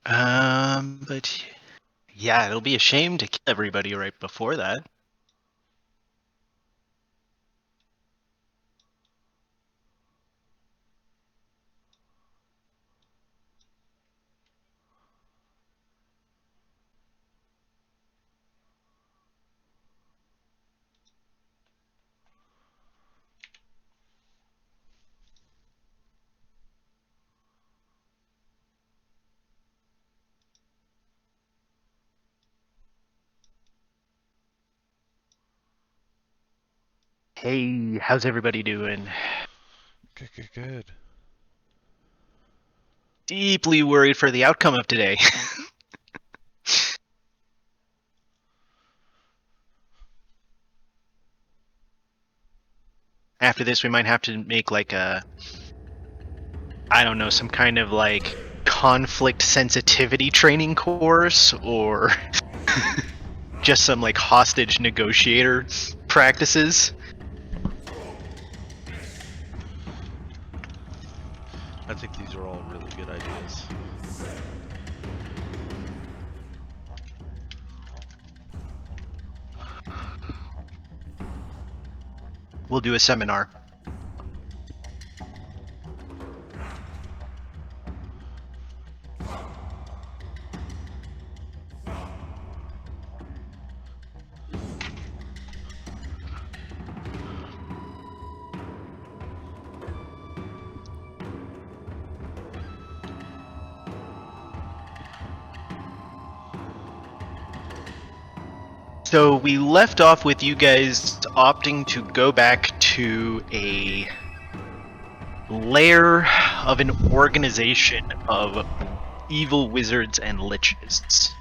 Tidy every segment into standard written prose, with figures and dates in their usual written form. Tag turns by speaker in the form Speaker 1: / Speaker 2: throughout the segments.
Speaker 1: But yeah, it'll be a shame to kill everybody right before that. Hey, how's everybody doing?
Speaker 2: Good.
Speaker 1: Deeply worried for the outcome of today. After this, we might have to make like I don't know, some kind of like conflict sensitivity training course or just some like hostage negotiator practices.
Speaker 2: I think these are all really good ideas.
Speaker 1: We'll do a seminar. So we left off with you guys opting to go back to a lair of an organization of evil wizards and liches.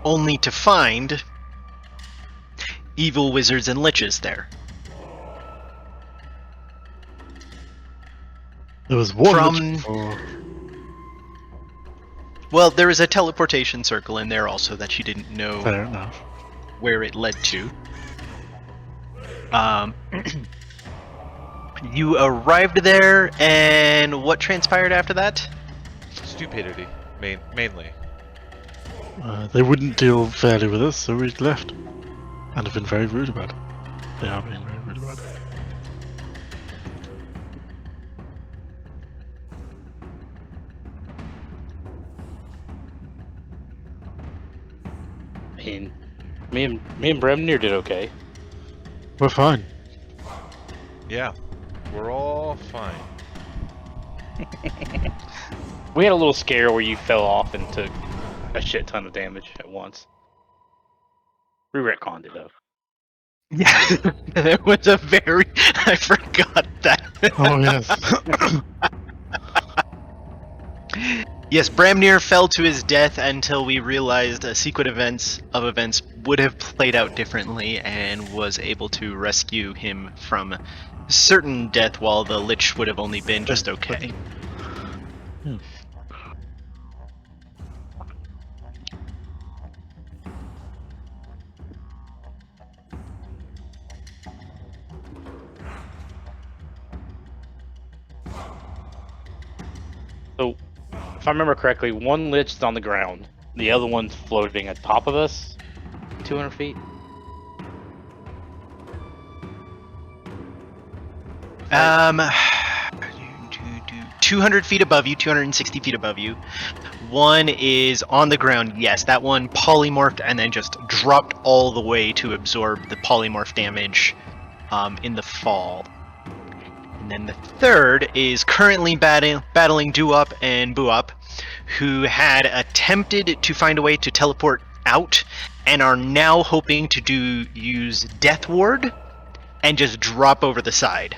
Speaker 1: Only to find evil wizards and liches there.
Speaker 3: There was one
Speaker 1: From-
Speaker 3: before.
Speaker 1: Well, there was a teleportation circle in there also that you didn't know
Speaker 3: Fair enough.
Speaker 1: where it led to. You arrived there, and what transpired after that?
Speaker 2: Stupidity, mainly.
Speaker 3: They wouldn't deal fairly with us, so we left. And have been very rude about it. They are being very rude about it.
Speaker 4: I mean, me and Bremner did okay.
Speaker 3: We're fine.
Speaker 2: Yeah, we're all fine.
Speaker 4: We had a little scare where you fell off and took a shit ton of damage at once. We retconned it though.
Speaker 1: Yeah, there was a very... I forgot that.
Speaker 3: Oh, yes.
Speaker 1: Yes, Bramnir fell to his death until we realized a sequence of events would have played out differently and was able to rescue him from certain death while the Lich would have only been just okay.
Speaker 3: Yeah.
Speaker 4: So, if I remember correctly, one lich is on the ground, the other one's floating at top of us, 200 feet.
Speaker 1: 200 feet above you, 260 feet above you. One is on the ground, yes, that one polymorphed and then just dropped all the way to absorb the polymorph damage in the fall. And then the third is currently battling Duop and Buop, who had attempted to find a way to teleport out and are now hoping to use Death Ward and just drop over the side.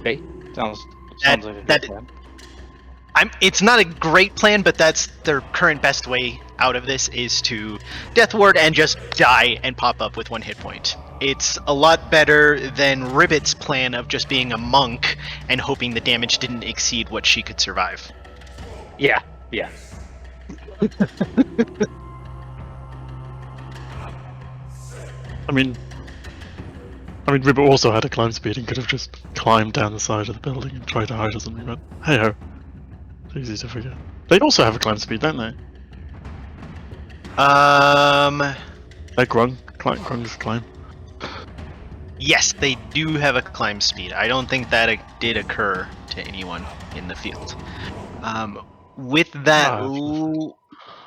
Speaker 4: Okay, sounds like a good plan.
Speaker 1: It's not a great plan, but that's their current best way out of this is to Death Ward and just die and pop up with 1 hit point. It's a lot better than Ribbit's plan of just being a monk and hoping the damage didn't exceed what she could survive.
Speaker 4: Yeah.
Speaker 3: I mean, I mean, Ribbit also had a climb speed and could have just climbed down the side of the building and tried to hide or something, but hey ho. It's easy to forget. They also have a climb speed, don't they?
Speaker 1: Like
Speaker 3: Grung's climb.
Speaker 1: yes, they do have a climb speed. I don't think that did occur to anyone in the field. With that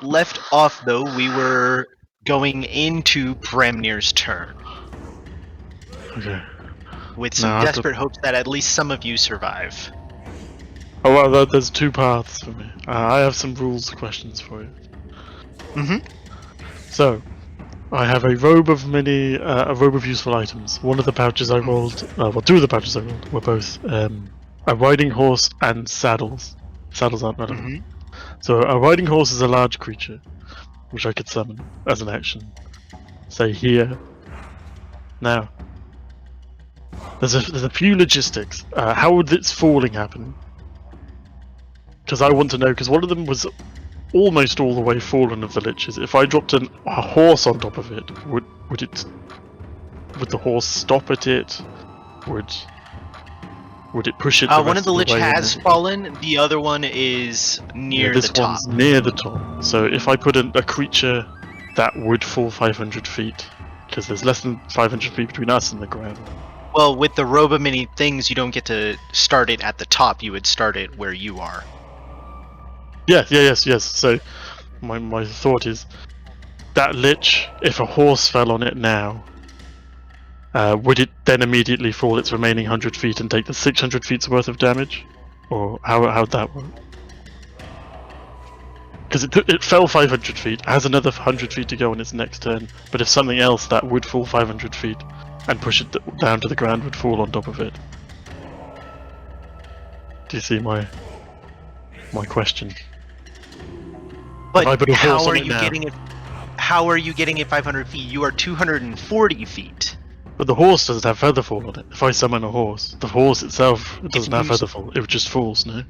Speaker 1: left off, though, we were going into Premnir's turn
Speaker 3: Okay.
Speaker 1: with some
Speaker 3: Now,
Speaker 1: desperate hopes that at least some of you survive.
Speaker 3: Oh well, there's two paths for me. I have some rules questions for you.
Speaker 1: Mm-hmm.
Speaker 3: So, I have a robe of useful items. One of the pouches I rolled, well, two of the pouches I rolled were both a riding horse and saddles. Saddles aren't relevant.
Speaker 1: Mm-hmm.
Speaker 3: So a riding horse is a large creature, which I could summon as an action. Say here. Now, there's a few logistics. How would its falling happen? Because I want to know. Because one of them was almost all the way fallen of the liches. If I dropped a horse on top of it, would the horse stop at it? Would it push it?
Speaker 1: One of the lich has fallen. The other one is near the top.
Speaker 3: This one's near the top. So if I put a creature that would fall 500 feet, because there's less than 500 feet between us and the ground.
Speaker 1: Well, with the robe of many things, you don't get to start it at the top. You would start it where you are.
Speaker 3: Yes. So my thought is that lich, if a horse fell on it now, would it then immediately fall its remaining 100 feet and take the 600 feet's worth of damage? Or how'd that work? Because it fell 500 feet, has another 100 feet to go on its next turn, but if something else that would fall 500 feet and push it down to the ground would fall on top of it. Do you see my question?
Speaker 1: But how are you getting it? How are you getting it 500 feet? You are 240 feet.
Speaker 3: But the horse doesn't have featherfall on it. If I summon a horse, the horse itself doesn't have featherfall. It just falls, no?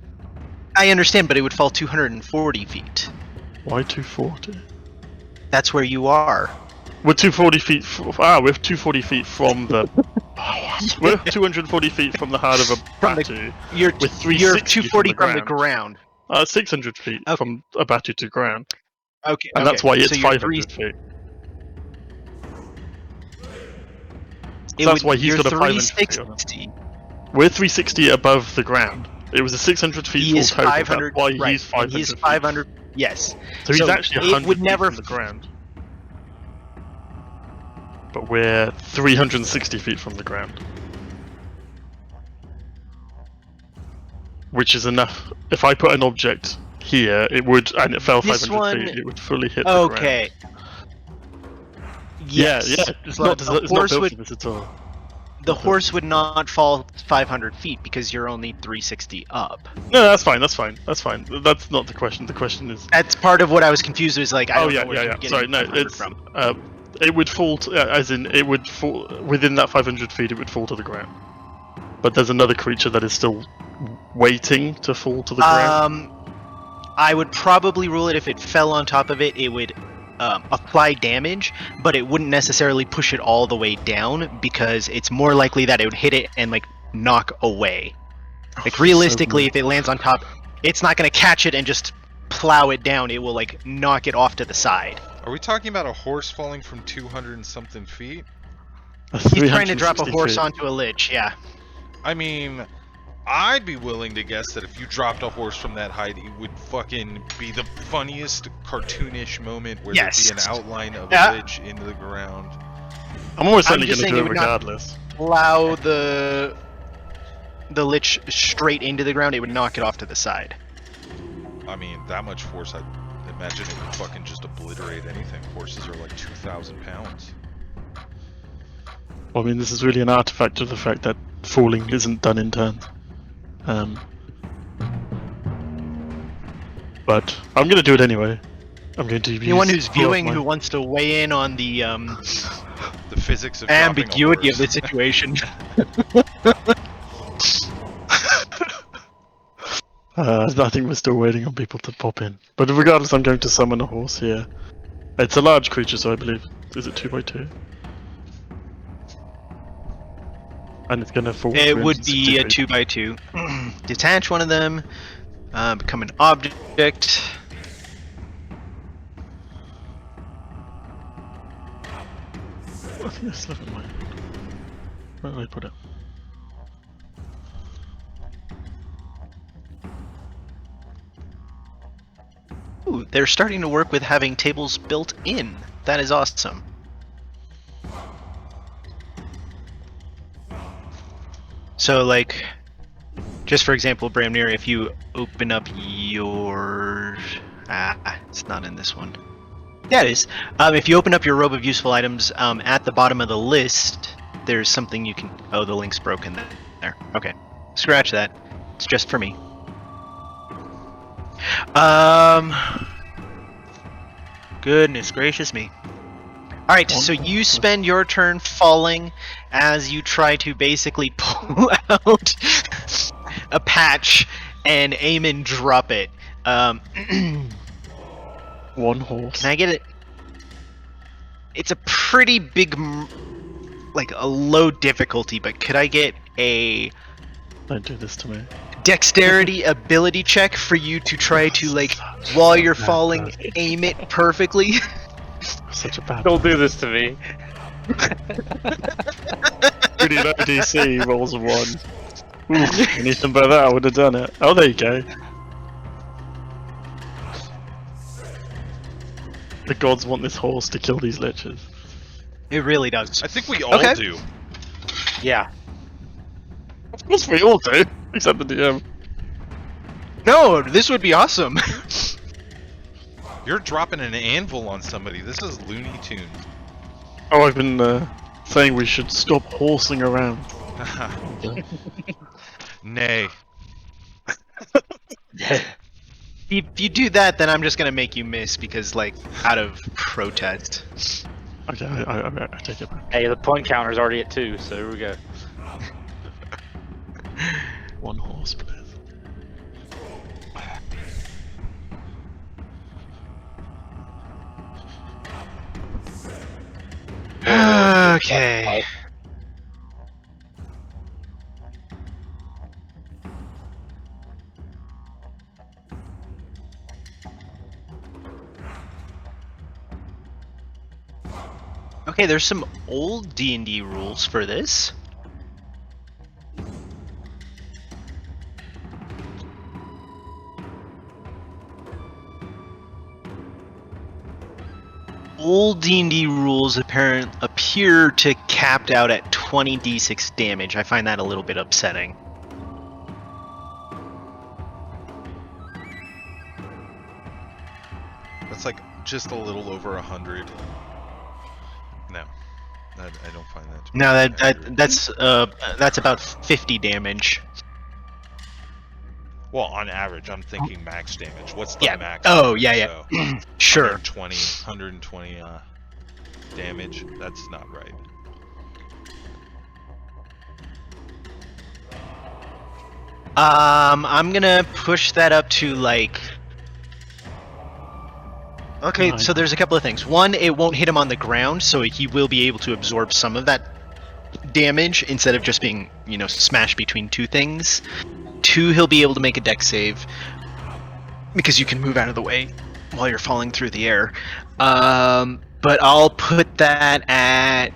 Speaker 1: I understand, but it would fall 240 feet.
Speaker 3: Why 240?
Speaker 1: That's where you are.
Speaker 3: We're 240 feet. We're 240 feet from the. We're 240 feet from the heart of a batu.
Speaker 1: You're 240 from the ground.
Speaker 3: 600 feet from a batu to ground.
Speaker 1: Okay.
Speaker 3: And that's why it's
Speaker 1: so
Speaker 3: 500 feet. So that's why he's got a 500 feet on it. We're 360 above the ground. It was a 600 feet
Speaker 1: he is
Speaker 3: full total.
Speaker 1: 500,
Speaker 3: that's why
Speaker 1: right.
Speaker 3: he's 500
Speaker 1: He's
Speaker 3: feet.
Speaker 1: 500. Yes.
Speaker 3: So he's actually 100 feet
Speaker 1: never
Speaker 3: from the ground. But we're 360 feet from the ground. Which is enough. If I put an object here, it would, and it fell 500 feet, it would fully hit the ground.
Speaker 1: Okay. Yes.
Speaker 3: Yeah. It's not built for this at all.
Speaker 1: The horse would not fall 500 feet because you're only 360 up.
Speaker 3: No, that's fine. That's not the question. The question is.
Speaker 1: That's part of what I was confused with. Like, I don't know where you're getting
Speaker 3: Sorry, no, it's
Speaker 1: from.
Speaker 3: It would fall, as in it would fall within that 500 feet. It would fall to the ground. But there's another creature that is still waiting to fall to the ground.
Speaker 1: I would probably rule it if it fell on top of it. It would apply damage, but it wouldn't necessarily push it all the way down because it's more likely that it would hit it and like knock away. Like realistically, if it lands on top, it's not going to catch it and just plow it down. It will like knock it off to the side.
Speaker 2: Are we talking about a horse falling from 200 and something feet?
Speaker 1: He's trying to drop a horse onto a lich, yeah.
Speaker 2: I mean, I'd be willing to guess that if you dropped a horse from that height, it would fucking be the funniest cartoonish moment where there'd be an outline of a lich into the ground.
Speaker 3: I'm almost certainly going to do it regardless.
Speaker 1: Plow the lich straight into the ground, it would knock it off to the side.
Speaker 2: I mean, that much force, I'd imagine it would fucking just obliterate anything. Horses are like 2,000 pounds.
Speaker 3: Well, I mean, this is really an artifact of the fact that falling isn't done in turns. But I'm going to do it anyway. I'm going to use
Speaker 1: anyone who's viewing who wants to weigh in on the
Speaker 2: physics of
Speaker 1: ambiguity of the situation.
Speaker 3: I think we're still waiting on people to pop in. But regardless, I'm going to summon a horse here. It's a large creature, so I believe. Is it 2x2? And it's gonna fall.
Speaker 1: It would
Speaker 3: 360
Speaker 1: be a
Speaker 3: feet.
Speaker 1: 2x2. Detach one of them, become an object.
Speaker 3: I think that's level mine. Where did I put it?
Speaker 1: Ooh, they're starting to work with having tables built in. That is awesome. So, like, just for example, Bramnir, if you open up your... it's not in this one. Yeah, it is. If you open up your robe of useful items, at the bottom of the list, there's something you can... Oh, the link's broken there. Okay. Scratch that. It's just for me. Goodness gracious me. Alright, so you spend your turn falling as you try to basically pull out a patch and aim and drop it.
Speaker 3: One horse.
Speaker 1: Can I get it? It's a pretty big, like a low difficulty, but could I get a
Speaker 3: Don't do this to me.
Speaker 1: dexterity ability check for you to try to, like, while you're falling, aim it perfectly?
Speaker 3: Such a bad.
Speaker 4: Don't do this to me.
Speaker 3: Pretty low DC, rolls a 1. Ooh, anything but that, I would have done it. Oh, there you go. The gods want this horse to kill these liches.
Speaker 1: It really does.
Speaker 2: I think we all
Speaker 1: Okay.
Speaker 2: do.
Speaker 4: Yeah.
Speaker 3: Of course we all do, except the DM.
Speaker 1: No, this would be awesome.
Speaker 2: You're dropping an anvil on somebody. This is Looney Tunes.
Speaker 3: Oh, I've been saying we should stop horsing around.
Speaker 2: Nay.
Speaker 1: If you do that, then I'm just gonna make you miss because, like, out of protest.
Speaker 3: Okay, I take it back.
Speaker 4: Hey, the point counter's already at 2, so here we go.
Speaker 3: One horse, please.
Speaker 1: Okay. Okay, there's some old D&D rules for this. Old D&D rules appear to capped out at 20d6 damage. I find that a little bit upsetting.
Speaker 2: That's like just a little over 100. No, I don't find that. To be
Speaker 1: No,
Speaker 2: accurate.
Speaker 1: that's about 50 damage.
Speaker 2: Well, on average, I'm thinking max damage. What's the
Speaker 1: Yeah.
Speaker 2: max?
Speaker 1: Oh,
Speaker 2: damage?
Speaker 1: yeah.
Speaker 2: So,
Speaker 1: Sure.
Speaker 2: 120 damage. That's not right.
Speaker 1: I'm gonna push that up to, like... Okay, so there's a couple of things. One, it won't hit him on the ground, so he will be able to absorb some of that damage instead of just being, you know, smashed between two things. Two, he'll be able to make a dex save because you can move out of the way while you're falling through the air. But I'll put that at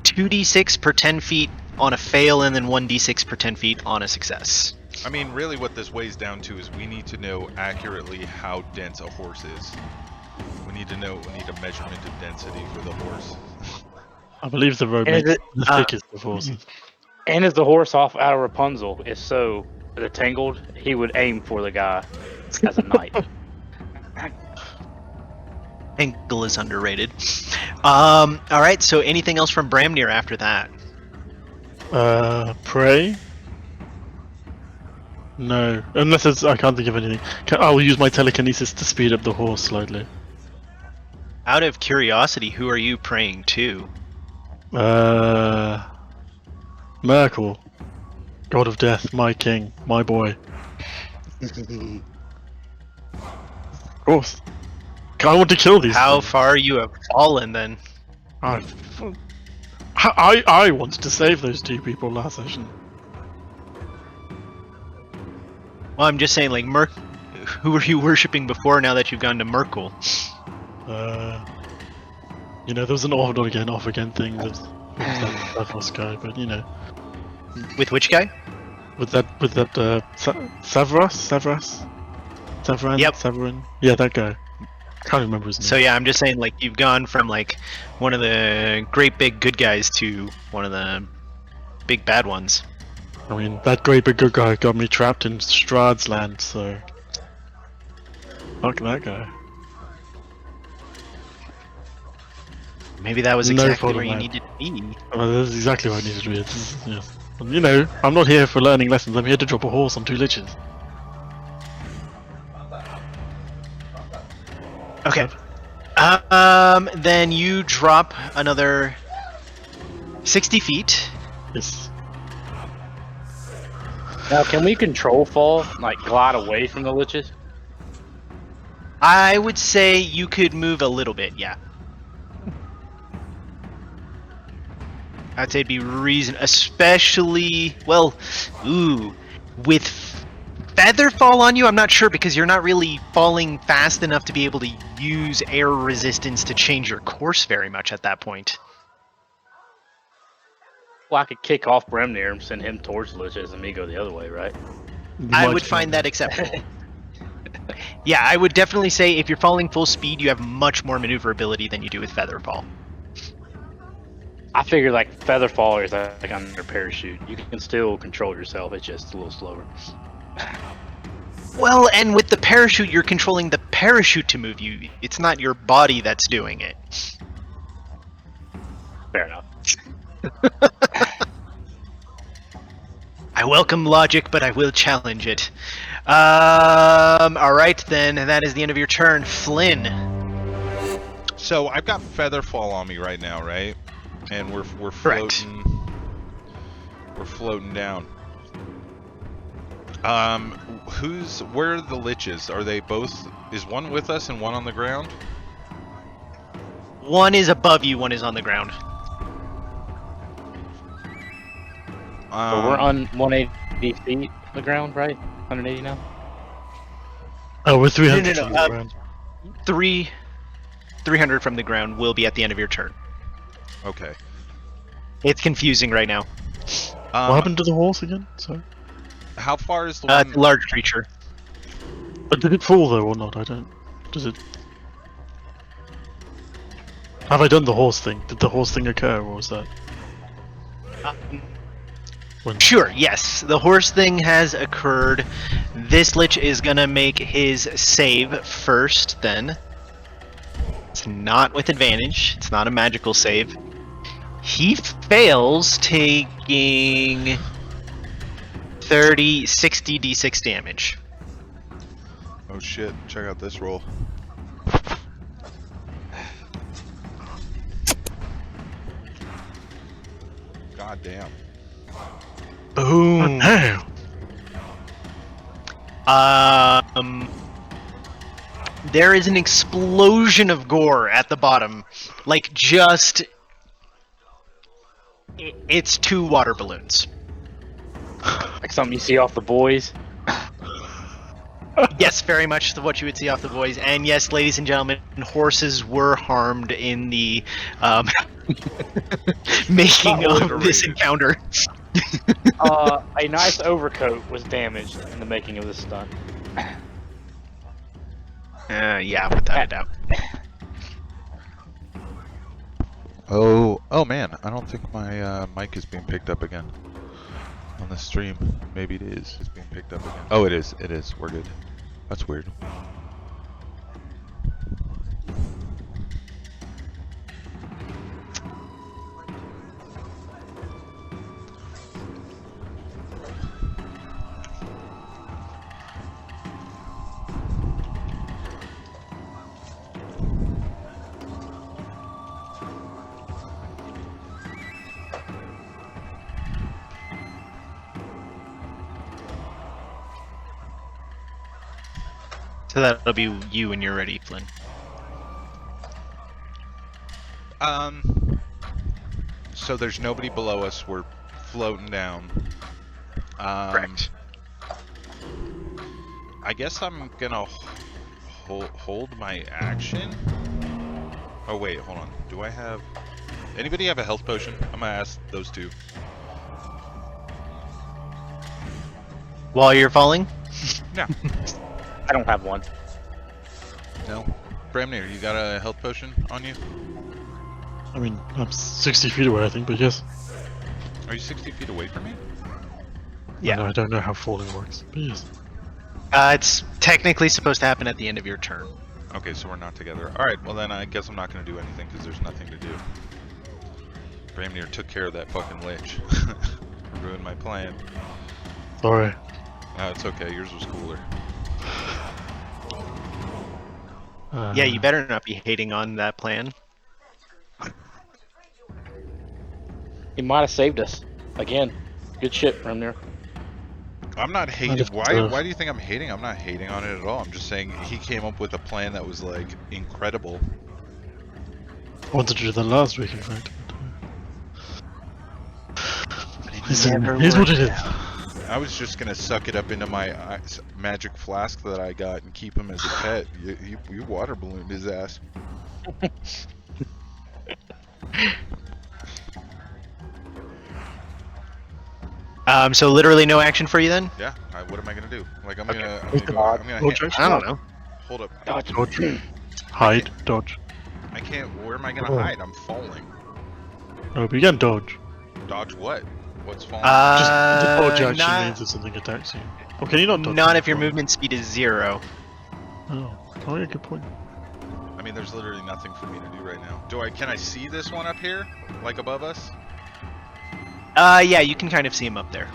Speaker 1: 2d6 per 10 feet on a fail, and then 1d6 per 10 feet on a success.
Speaker 2: I mean, really what this weighs down to is we need to know accurately how dense a horse is. We need a measurement of density for the horse.
Speaker 3: I believe the road
Speaker 4: And is
Speaker 3: makes
Speaker 4: it,
Speaker 3: the thickest of horses.
Speaker 4: And is the horse off out of Rapunzel? If so, the Tangled, he would aim for the guy as a knight.
Speaker 1: Angle is underrated. Alright, so anything else from Bramnir after that?
Speaker 3: Pray? No. Unless it's, I can't think of anything. I'll use my telekinesis to speed up the horse slightly.
Speaker 1: Out of curiosity, who are you praying to?
Speaker 3: Merkel. God of Death, my king, my boy. Of course. I want to kill these
Speaker 1: How
Speaker 3: things.
Speaker 1: far you have fallen then?
Speaker 3: Oh, I wanted to save those 2 people last session.
Speaker 1: Well, I'm just saying, like, who were you worshipping before now that you've gone to Merkel?
Speaker 3: You know, there was an on again, off again thing with that Davos guy, but you know.
Speaker 1: With which guy?
Speaker 3: With that Severin?
Speaker 1: Yep.
Speaker 3: Severin? Yeah, that guy. Can't remember his name.
Speaker 1: So yeah, I'm just saying, like, you've gone from, like, one of the great big good guys to one of the big bad ones.
Speaker 3: I mean, that great big good guy got me trapped in Strahd's land, so... Fuck that guy.
Speaker 1: Maybe that was
Speaker 3: No
Speaker 1: exactly
Speaker 3: fault
Speaker 1: where
Speaker 3: of
Speaker 1: you
Speaker 3: mine.
Speaker 1: needed to be.
Speaker 3: Well, that's exactly what I needed to be. Yes. You know, I'm not here for learning lessons, I'm here to drop a horse on 2 liches.
Speaker 1: Okay. Then you drop another 60 feet.
Speaker 3: Yes.
Speaker 4: Now, can we control fall, like glide away from the liches?
Speaker 1: I would say you could move a little bit, yeah. I'd say it'd be especially, well, with Featherfall on you, I'm not sure because you're not really falling fast enough to be able to use air resistance to change your course very much at that point.
Speaker 4: Well, I could kick off Bremnir and send him towards the liches and me go the other way, right?
Speaker 1: I would find that acceptable. Yeah, I would definitely say if you're falling full speed, you have much more maneuverability than you do with Featherfall.
Speaker 4: I figure like Featherfall is like under parachute. You can still control yourself, it's just a little slower.
Speaker 1: Well, and with the parachute, you're controlling the parachute to move you. It's not your body that's doing it.
Speaker 4: Fair enough.
Speaker 1: I welcome logic, but I will challenge it. Alright then, that is the end of your turn. Flynn.
Speaker 2: So I've got Featherfall on me right now, right? And we're
Speaker 1: Correct.
Speaker 2: floating. We're floating down. Where are the liches? Are they both? Is one with us and one on the ground?
Speaker 1: One is above you, one is on the ground.
Speaker 4: So we're on 180 feet on the ground, right? 180 now?
Speaker 3: Oh, we're 300
Speaker 1: No,
Speaker 3: from the ground.
Speaker 1: 300 from the ground will be at the end of your turn.
Speaker 2: Okay.
Speaker 1: It's confusing right now.
Speaker 3: What happened to the horse again? Sorry.
Speaker 2: How far is the one?
Speaker 1: It's a large creature.
Speaker 3: Did it fall though or not? I don't. Does it? Have I done the horse thing? Did the horse thing occur, or was that?
Speaker 1: Sure, yes. The horse thing has occurred. This lich is gonna make his save first, then. It's not with advantage. It's not a magical save. He fails, taking 60 d6 damage.
Speaker 2: Oh shit, check out this roll. God damn.
Speaker 1: Boom.
Speaker 3: Damn.
Speaker 1: There is an explosion of gore at the bottom. Like, just... It's 2 water balloons.
Speaker 4: Like something you see off The Boys?
Speaker 1: Yes, very much what you would see off The Boys. And yes, ladies and gentlemen, horses were harmed in the making of this encounter.
Speaker 4: A nice overcoat was damaged in the making of this stunt.
Speaker 1: Yeah, without a doubt.
Speaker 2: Oh man, I don't think my mic is being picked up again on the stream. Maybe it is. It's being picked up again. Oh, it is. It is. We're good. That's weird.
Speaker 1: So that'll be you when you're ready, Flynn.
Speaker 2: So there's nobody below us. We're floating down.
Speaker 1: Correct.
Speaker 2: I guess I'm gonna hold my action. Oh wait, hold on. Do I have... Anybody have a health potion? I'm gonna ask those two.
Speaker 1: While you're falling?
Speaker 2: No.
Speaker 4: I don't have one.
Speaker 2: No? Bramnir, you got a health potion on you?
Speaker 3: I mean, I'm 60 feet away, I think, but yes.
Speaker 2: Are you 60 feet away from me?
Speaker 1: Yeah.
Speaker 3: I don't know how falling works, but yes.
Speaker 1: It's technically supposed to happen at the end of your turn.
Speaker 2: Okay, so we're not together. Alright, well then I guess I'm not gonna do anything because there's nothing to do. Bramnir took care of that fucking lich. Ruined my plan.
Speaker 3: Sorry.
Speaker 2: No, it's okay. Yours was cooler.
Speaker 1: Yeah, you better not be hating on that plan.
Speaker 4: He might have saved us. Again, good shit from there.
Speaker 2: I'm not hating.
Speaker 3: just,
Speaker 2: Why do you think I'm hating? I'm not hating on it at all. I'm just saying he came up with a plan that was like incredible.
Speaker 3: I wanted to do that last week, in fact. Here's what it is.
Speaker 2: I was just gonna suck it up into my magic flask that I got and keep him as a pet. You water ballooned his ass.
Speaker 1: So literally no action for you then?
Speaker 2: Yeah. What am I gonna do? Like I'm
Speaker 1: Okay.
Speaker 2: gonna.
Speaker 1: I don't know.
Speaker 2: Hold up.
Speaker 3: Dodge. Hide. Dodge.
Speaker 2: I can't. Where am I gonna hide? I'm falling.
Speaker 3: Oh, but you can dodge.
Speaker 2: Dodge what? What's falling?
Speaker 3: Just the dodge action
Speaker 1: not,
Speaker 3: means if something attacks you. Oh, can you not dodge?
Speaker 1: not if your movement speed is 0.
Speaker 3: Oh, yeah, good point.
Speaker 2: I mean, there's literally nothing for me to do right now. Can I see this one up here? Like above us?
Speaker 1: Yeah, you can kind of see him up there.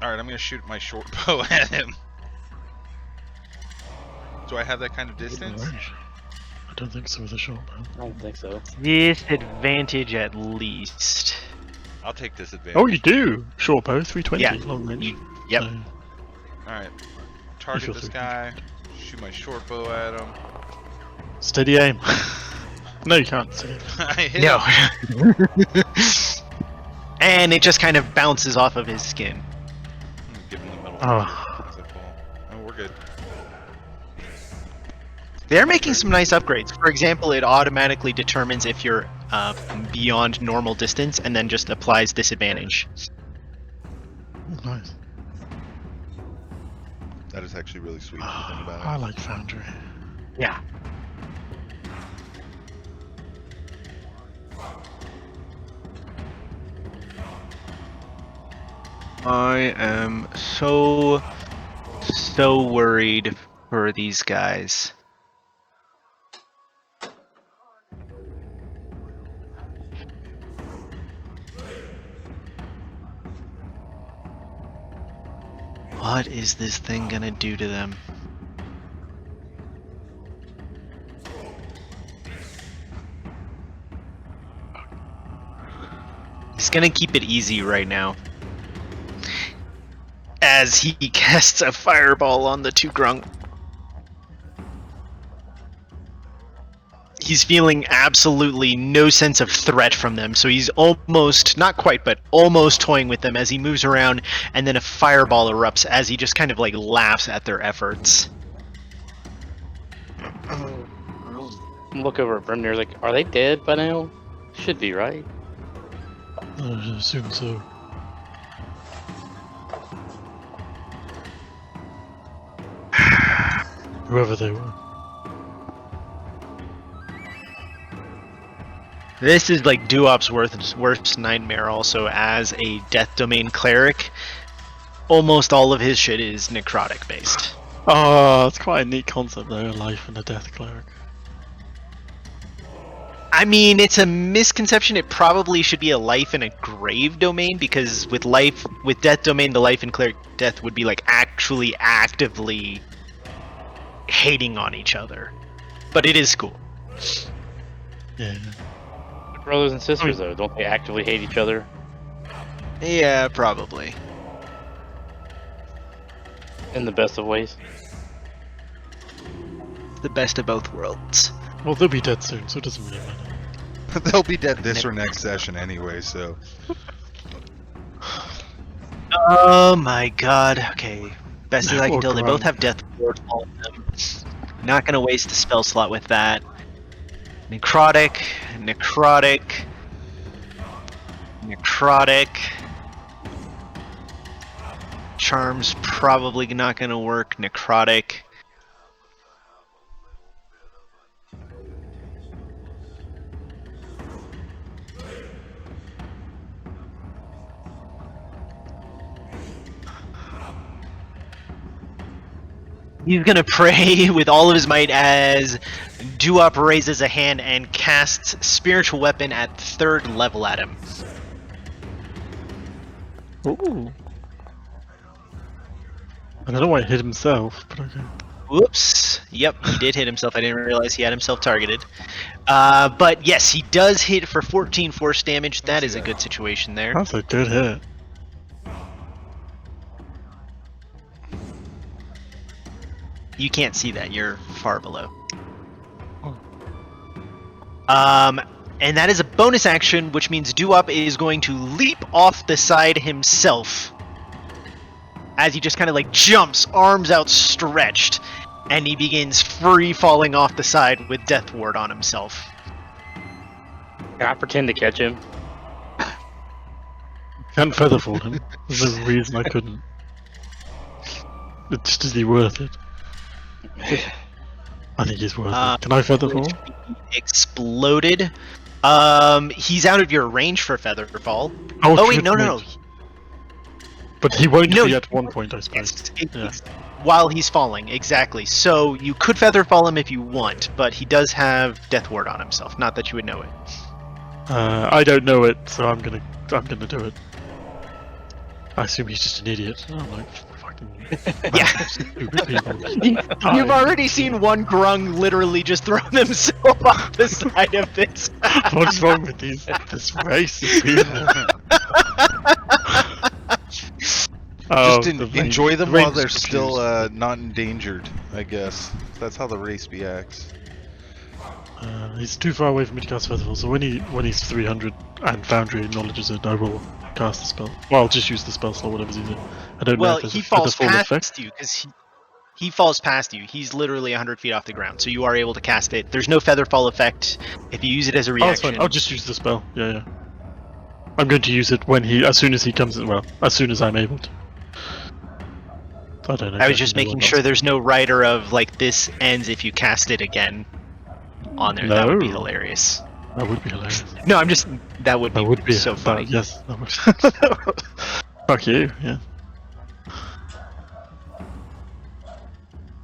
Speaker 2: Alright, I'm gonna shoot my short bow at him. Do I have that kind of distance?
Speaker 3: I don't think so with a short bow.
Speaker 4: I don't think so.
Speaker 1: Disadvantage at least.
Speaker 2: I'll take disadvantage.
Speaker 3: Oh, you do! Short bow, 320,
Speaker 1: Yeah.
Speaker 3: long range.
Speaker 1: Yep.
Speaker 3: So,
Speaker 2: Alright. Target
Speaker 3: feel
Speaker 2: this
Speaker 3: free.
Speaker 2: guy. Shoot my short bow at him.
Speaker 3: steady aim. No, you can't. See it.
Speaker 2: I hit
Speaker 1: No.
Speaker 2: him.
Speaker 1: And it just kind of bounces off of his skin.
Speaker 2: Give him the middle
Speaker 3: Oh.
Speaker 2: finger as I fall. Oh, we're good.
Speaker 1: They're making some nice upgrades. For example, it automatically determines if you're beyond normal distance and then just applies disadvantage.
Speaker 3: Oh, nice.
Speaker 2: That is actually really sweet if you think about it.
Speaker 3: I like Foundry.
Speaker 1: Yeah. I am so worried for these guys. What is this thing gonna do to them? He's gonna keep it easy right now. As he casts a fireball on the two grunk. He's feeling absolutely no sense of threat from them, so he's almost, not quite, but almost toying with them as he moves around, and then a fireball erupts as he just kind of like laughs at their efforts.
Speaker 4: Look over at Brimnir, like, are they dead by now? Should be, right?
Speaker 3: I assume so. Whoever they were.
Speaker 1: This is like Duop's worst nightmare also as a Death Domain cleric. Almost all of his shit is necrotic based.
Speaker 3: Oh, it's quite a neat concept though, a life and a death cleric.
Speaker 1: I mean, it's a misconception. It probably should be a life and a grave domain, because with Death Domain, the life and cleric death would be like actually actively hating on each other. But it is cool.
Speaker 3: Yeah.
Speaker 4: Brothers and sisters, though, don't they actively hate each other?
Speaker 1: Yeah, probably.
Speaker 4: In the best of ways.
Speaker 1: The best of both worlds.
Speaker 3: Well, they'll be dead soon, so it doesn't really matter.
Speaker 2: They'll be dead this or next session anyway, so.
Speaker 1: Oh my god. Okay. Best as I can
Speaker 3: Oh,
Speaker 1: tell, they both
Speaker 3: God.
Speaker 1: have Death Ward on them. Not gonna waste a spell slot with that. Necrotic, necrotic, necrotic. Charm's probably not gonna work. Necrotic. He's gonna pray with all of his might as Duop raises a hand and casts Spiritual Weapon at 3rd level at him.
Speaker 3: Ooh. I don't know why he hit himself, but okay.
Speaker 1: Whoops. Yep, he did hit himself. I didn't realize he had himself targeted. But yes, he does hit for 14 force damage. That is a good situation there.
Speaker 3: That's a good hit.
Speaker 1: You can't see that. You're far below.
Speaker 3: Oh.
Speaker 1: And that is a bonus action, which means Duop is going to leap off the side himself. As he just kind of like jumps, arms outstretched, and he begins free falling off the side with Death Ward on himself.
Speaker 4: Can I pretend to catch him?
Speaker 3: Can't featherfall him. There's no reason I couldn't. It's just, is he worth it? I think he's worth it. Can I featherfall?
Speaker 1: Exploded. He's out of your range for Featherfall.
Speaker 3: Oh
Speaker 1: wait,
Speaker 3: shit,
Speaker 1: no.
Speaker 3: But he won't
Speaker 1: No,
Speaker 3: be at one point, I suppose.
Speaker 1: While he's falling, exactly. So you could Featherfall him if you want, but he does have Death Ward on himself. Not that you would know it.
Speaker 3: I don't know it, so I'm gonna do it. I assume he's just an idiot. I'm like, fucking
Speaker 1: Yeah.
Speaker 3: stupid people.
Speaker 1: You've already seen one grung literally just throw themselves off the side of this.
Speaker 3: What's wrong with this race of people?
Speaker 2: Just enjoy them while they're
Speaker 3: confused.
Speaker 2: still not endangered, I guess. That's how the race reacts.
Speaker 3: He's too far away for me to cast Featherfall, so when he's 300 and Foundry acknowledges it, I will cast the spell. Well, I'll just use the spell slot, whatever's easier. I don't know
Speaker 1: Well,
Speaker 3: if there's
Speaker 1: he
Speaker 3: a
Speaker 1: falls
Speaker 3: Featherfall
Speaker 1: past
Speaker 3: effect.
Speaker 1: you because he falls past you. He's literally 100 feet off the ground, so you are able to cast it. There's no Featherfall effect if you use it as a
Speaker 3: Oh, that's
Speaker 1: reaction.
Speaker 3: fine. I'll just use the spell. Yeah. I'm going to use it as soon as he comes in. Well, as soon as I'm able to. I don't know.
Speaker 1: I was just making sure there's no writer of like this ends if you cast it again on there. That would be
Speaker 3: No.
Speaker 1: hilarious.
Speaker 3: That would be hilarious.
Speaker 1: No, I'm just that would be so
Speaker 3: that-
Speaker 1: funny.
Speaker 3: Yes. That would. Fuck you. Yeah.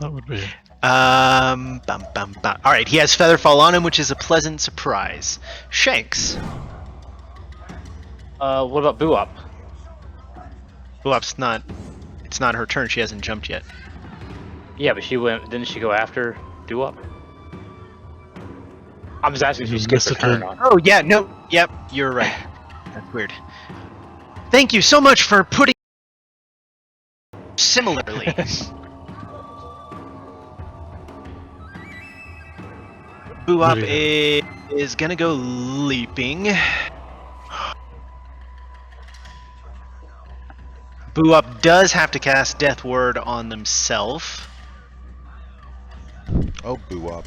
Speaker 3: That would be.
Speaker 1: Bum, bum, bum. All right, he has Featherfall on him, which is a pleasant surprise. Shanks.
Speaker 4: What about Buop?
Speaker 1: Buop's not. It's not her turn. She hasn't jumped yet.
Speaker 4: Yeah, but didn't she go after Duop? I'm just asking if she
Speaker 3: You
Speaker 4: skipped her
Speaker 3: missed a
Speaker 4: turn
Speaker 3: turn.
Speaker 4: on.
Speaker 1: Oh yeah, no, yep, you're right. That's weird. Thank you so much for putting similarly. Buop is gonna go leaping. Buop does have to cast Death Ward on themselves.
Speaker 2: Oh, boo-wop.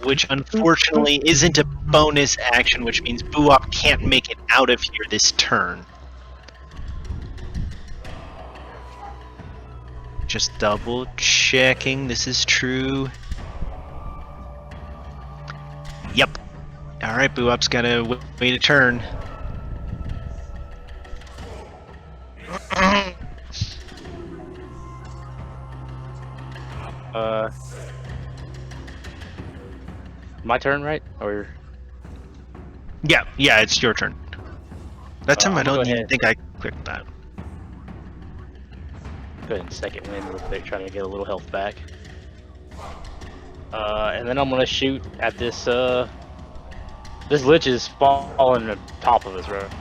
Speaker 1: Which unfortunately isn't a bonus action, which means Buop can't make it out of here this turn. Just double checking this is true. Yep. Alright, Buop's gotta wait a turn.
Speaker 4: My turn, right? Or
Speaker 1: Yeah, it's your turn. That time I
Speaker 4: I'm gonna
Speaker 1: don't
Speaker 4: go
Speaker 1: even
Speaker 4: ahead.
Speaker 1: think I clicked that.
Speaker 4: go ahead and second wind real quick, trying to get a little health back. And then I'm gonna shoot at this. This lich is falling on top of us, right?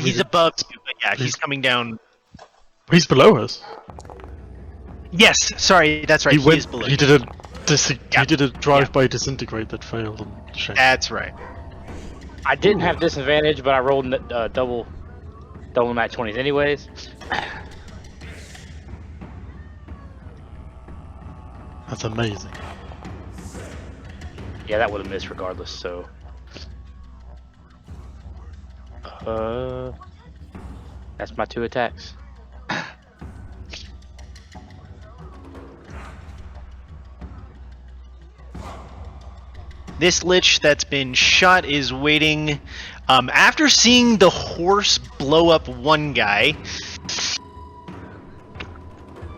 Speaker 1: He's above you, but yeah, he's coming down.
Speaker 3: He's below us.
Speaker 1: Yes, sorry, that's right. He is below.
Speaker 3: He did a He did a drive-by disintegrate that failed on Shane.
Speaker 1: That's right.
Speaker 4: I didn't have disadvantage, but I rolled double nat 20s anyways.
Speaker 3: That's amazing.
Speaker 4: Yeah, that would have missed regardless. So, that's my 2 attacks.
Speaker 1: This lich that's been shot is waiting. After seeing the horse blow up one guy,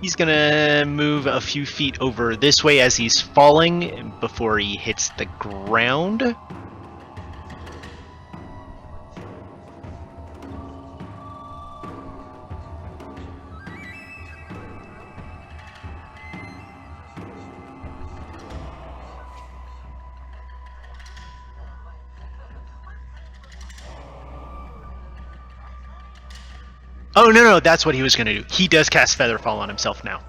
Speaker 1: he's gonna move a few feet over this way as he's falling before he hits the ground. Oh, no, that's what he was going to do. He does cast Featherfall on himself now.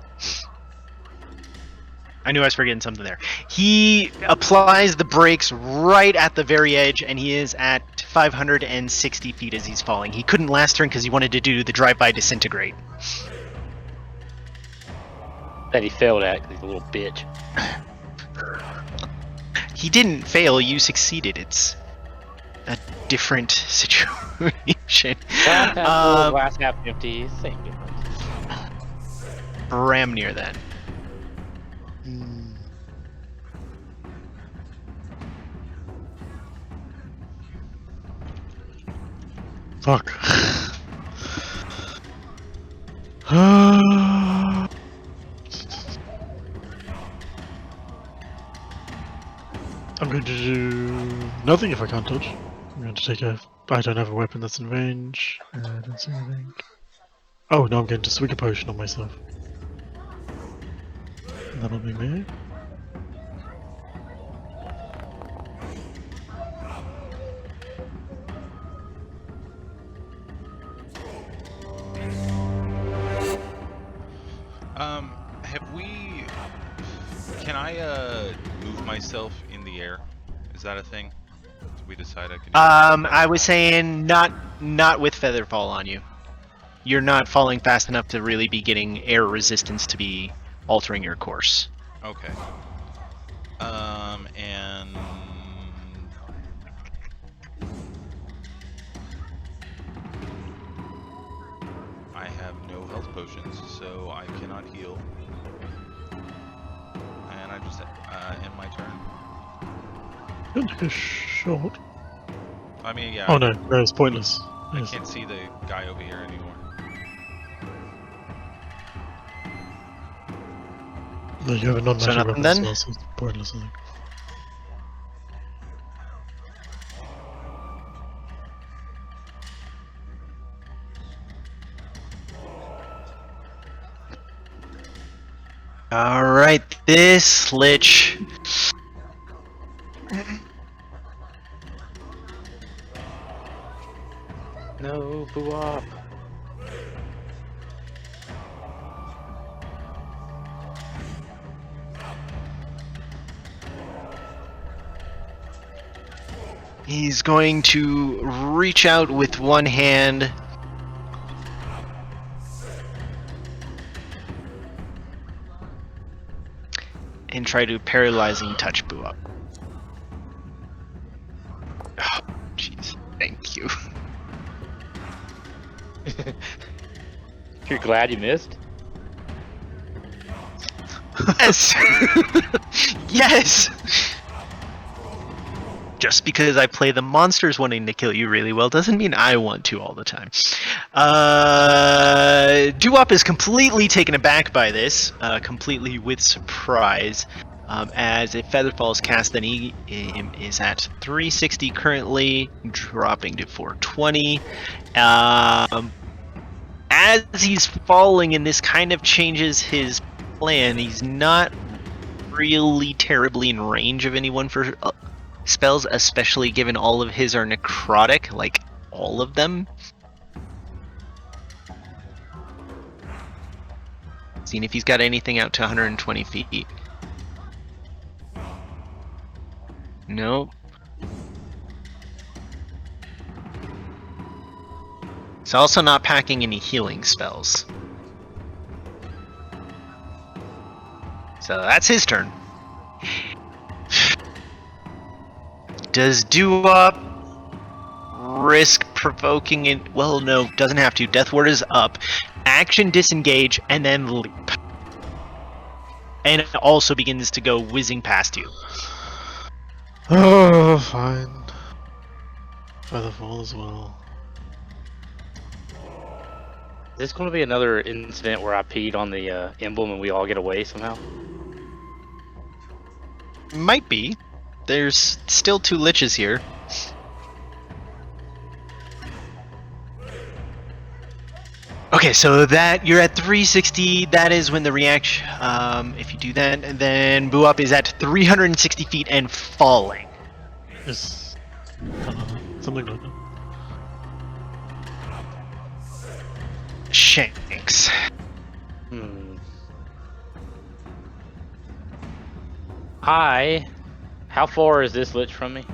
Speaker 1: I knew I was forgetting something there. He applies the brakes right at the very edge, and he is at 560 feet as he's falling. He couldn't last turn because he wanted to do the drive-by disintegrate.
Speaker 4: That he failed at, 'cause he's a little bitch.
Speaker 1: He didn't fail, you succeeded. It's a different situation.
Speaker 4: Glass half full, glass half empty, same difference.
Speaker 1: Bramnir then.
Speaker 3: Fuck. I'm going to do nothing if I can't dodge. I'm going to take a... I don't have a weapon that's in range. I don't see anything. Oh, no, I'm going to swig a potion on myself. That'll be me.
Speaker 2: Have we... Can I, move myself in the air? Is that a thing? Did we decide I could...
Speaker 1: I was saying not with Featherfall on you. You're not falling fast enough to really be getting air resistance to be altering your course.
Speaker 2: Okay. And... I have no health potions, so I cannot heal. And I just end my turn.
Speaker 3: Don't take a shot.
Speaker 2: I mean, yeah.
Speaker 3: Oh no, it's pointless.
Speaker 2: I can't see the guy over here anymore.
Speaker 3: No, you have a non-magic
Speaker 1: nothing
Speaker 3: weapon
Speaker 1: then?
Speaker 3: as well, so it's pointless, I think.
Speaker 1: Alright, this lich.
Speaker 4: No, boo up.
Speaker 1: He's going to reach out with one hand. And try to paralyzing touch Boo up. Oh, jeez. Thank you.
Speaker 4: You're glad you missed?
Speaker 1: Yes! Yes! Just because I play the monsters wanting to kill you really well doesn't mean I want to all the time. Doo-Wop is completely taken aback by this, completely with surprise. As if Featherfall is cast, then he is at 360 currently, dropping to 420. As he's falling, and this kind of changes his plan, he's not really terribly in range of anyone for spells, especially given all of his are necrotic, like all of them. Seeing if he's got anything out to 120 feet. Nope. He's also not packing any healing spells. So that's his turn. Does Doo-Wop risk provoking it? Well, no, doesn't have to. Death Ward is up. Action disengage and then leap. And it also begins to go whizzing past you.
Speaker 3: Oh, fine. Featherfall as well.
Speaker 4: Is this going to be another incident where I peed on the emblem and we all get away somehow?
Speaker 1: Might be. There's still 2 liches here. Okay, so that you're at 360. That is when the reaction. If you do that, and then Buop is at 360 feet and falling.
Speaker 3: Yes. Something like that.
Speaker 1: Shanks.
Speaker 4: Hi. How far is this lich from me?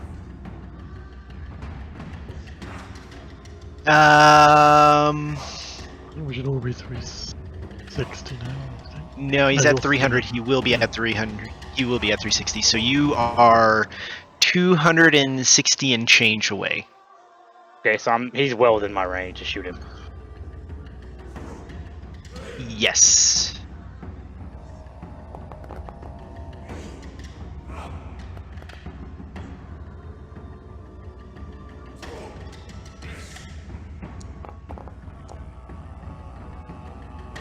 Speaker 3: We should all be 360 now, I think.
Speaker 1: No, he's
Speaker 3: No,
Speaker 1: at
Speaker 3: you're
Speaker 1: 300. He will be at 300. He will be at 360. So you are 260 and change away.
Speaker 4: Okay, so he's well within my range to shoot him.
Speaker 1: Yes.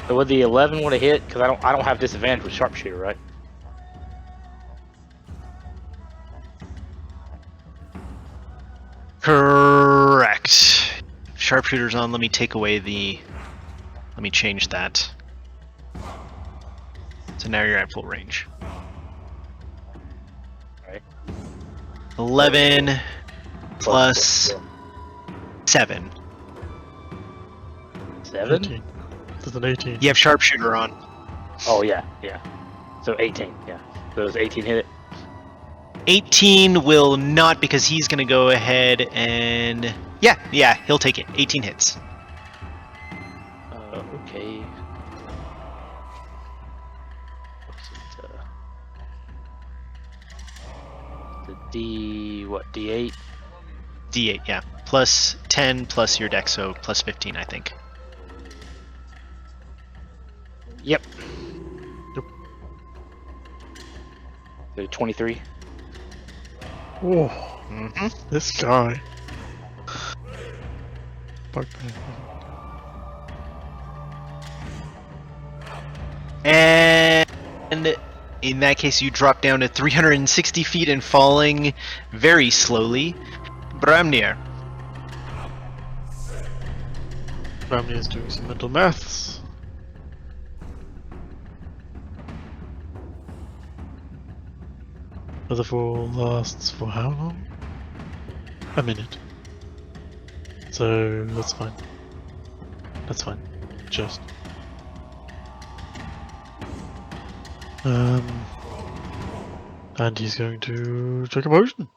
Speaker 4: So would the 11 would have hit? Because I don't have disadvantage with sharpshooter, right?
Speaker 1: Correct. Sharpshooter's on. Let me take away the. Let me change that. So now you're at full range.
Speaker 4: Right.
Speaker 1: 11 plus 7.
Speaker 4: 7?
Speaker 3: 18. There's an 18.
Speaker 1: You have sharpshooter on.
Speaker 4: Oh yeah, yeah. So 18, yeah. So does 18 hit it?
Speaker 1: 18 will not, because he's going to go ahead and... Yeah, he'll take it. 18 hits.
Speaker 4: Okay. What's it, the D8?
Speaker 1: D8, yeah. Plus 10 plus your dex, so plus 15, I think.
Speaker 4: Yep.
Speaker 3: Yep.
Speaker 4: So 23.
Speaker 3: Oh,
Speaker 1: Mm-hmm.
Speaker 3: this guy. Bugbear.
Speaker 1: And in that case, you drop down to 360 feet and falling very slowly. Bramnir.
Speaker 3: Family is doing some mental maths. Featherfall lasts for how long? A minute. So that's fine. That's fine. Just. And he's going to take a potion.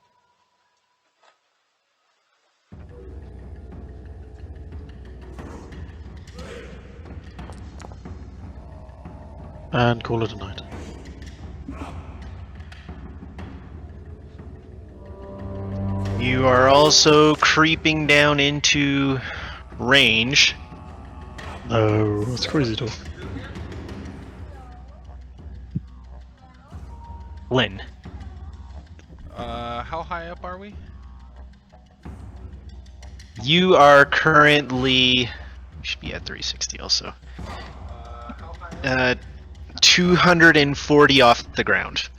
Speaker 3: And call it a night.
Speaker 1: You are also creeping down into range.
Speaker 3: No, that's crazy talk.
Speaker 1: Lynn.
Speaker 2: How high up are we?
Speaker 1: You are currently... You should be at 360 also. 240 off the ground.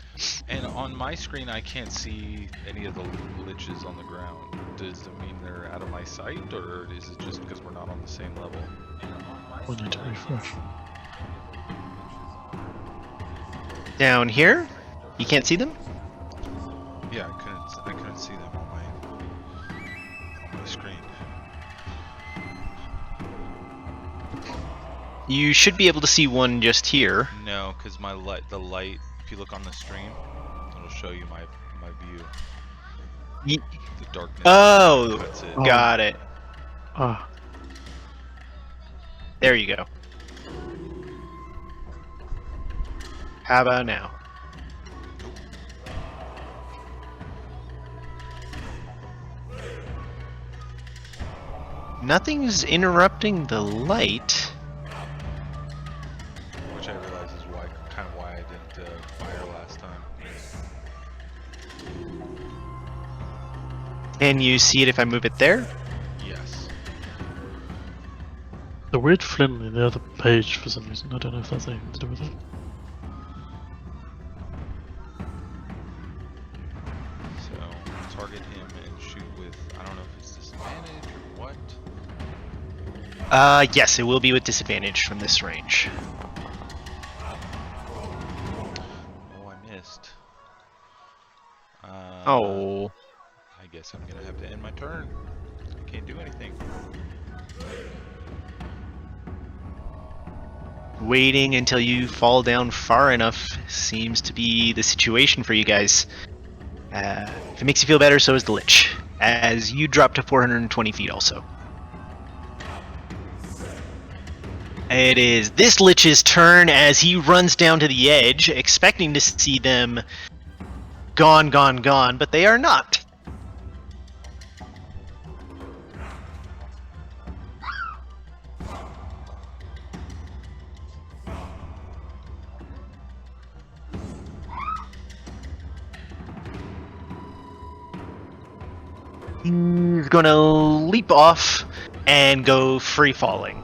Speaker 2: And on my screen, I can't see any of the liches on the ground. Does it mean they're out of my sight, or is it just because we're not on the same level?
Speaker 3: We need to refresh.
Speaker 1: Down here? You can't see them?
Speaker 2: Yeah, I couldn't see them on my screen.
Speaker 1: You should be able to see one just here.
Speaker 2: No, because the light. If you look on the stream, it'll show you my view.
Speaker 1: Ye-
Speaker 2: The darkness.
Speaker 1: Oh,
Speaker 2: That's it.
Speaker 1: got it.
Speaker 3: Ah,
Speaker 1: There you go. How about now? Nothing's interrupting the light.
Speaker 2: Which I realize is kind of why I didn't fire last time.
Speaker 1: Can you see it if I move it there?
Speaker 2: Yes.
Speaker 3: the weird flint in the other page for some reason. I don't know if that's anything to do with it.
Speaker 2: So target him and shoot with, I don't know if it's disadvantage or what.
Speaker 1: Yes, it will be with disadvantage from this range.
Speaker 2: Oh, I missed.
Speaker 1: Oh.
Speaker 2: I guess I'm gonna have to end my turn. I can't do anything.
Speaker 1: Waiting until you fall down far enough seems to be the situation for you guys. If it makes you feel better, so is the Lich, as you drop to 420 feet also. It is this Lich's turn as he runs down to the edge, expecting to see them gone, but they are not. He's gonna leap off and go free falling.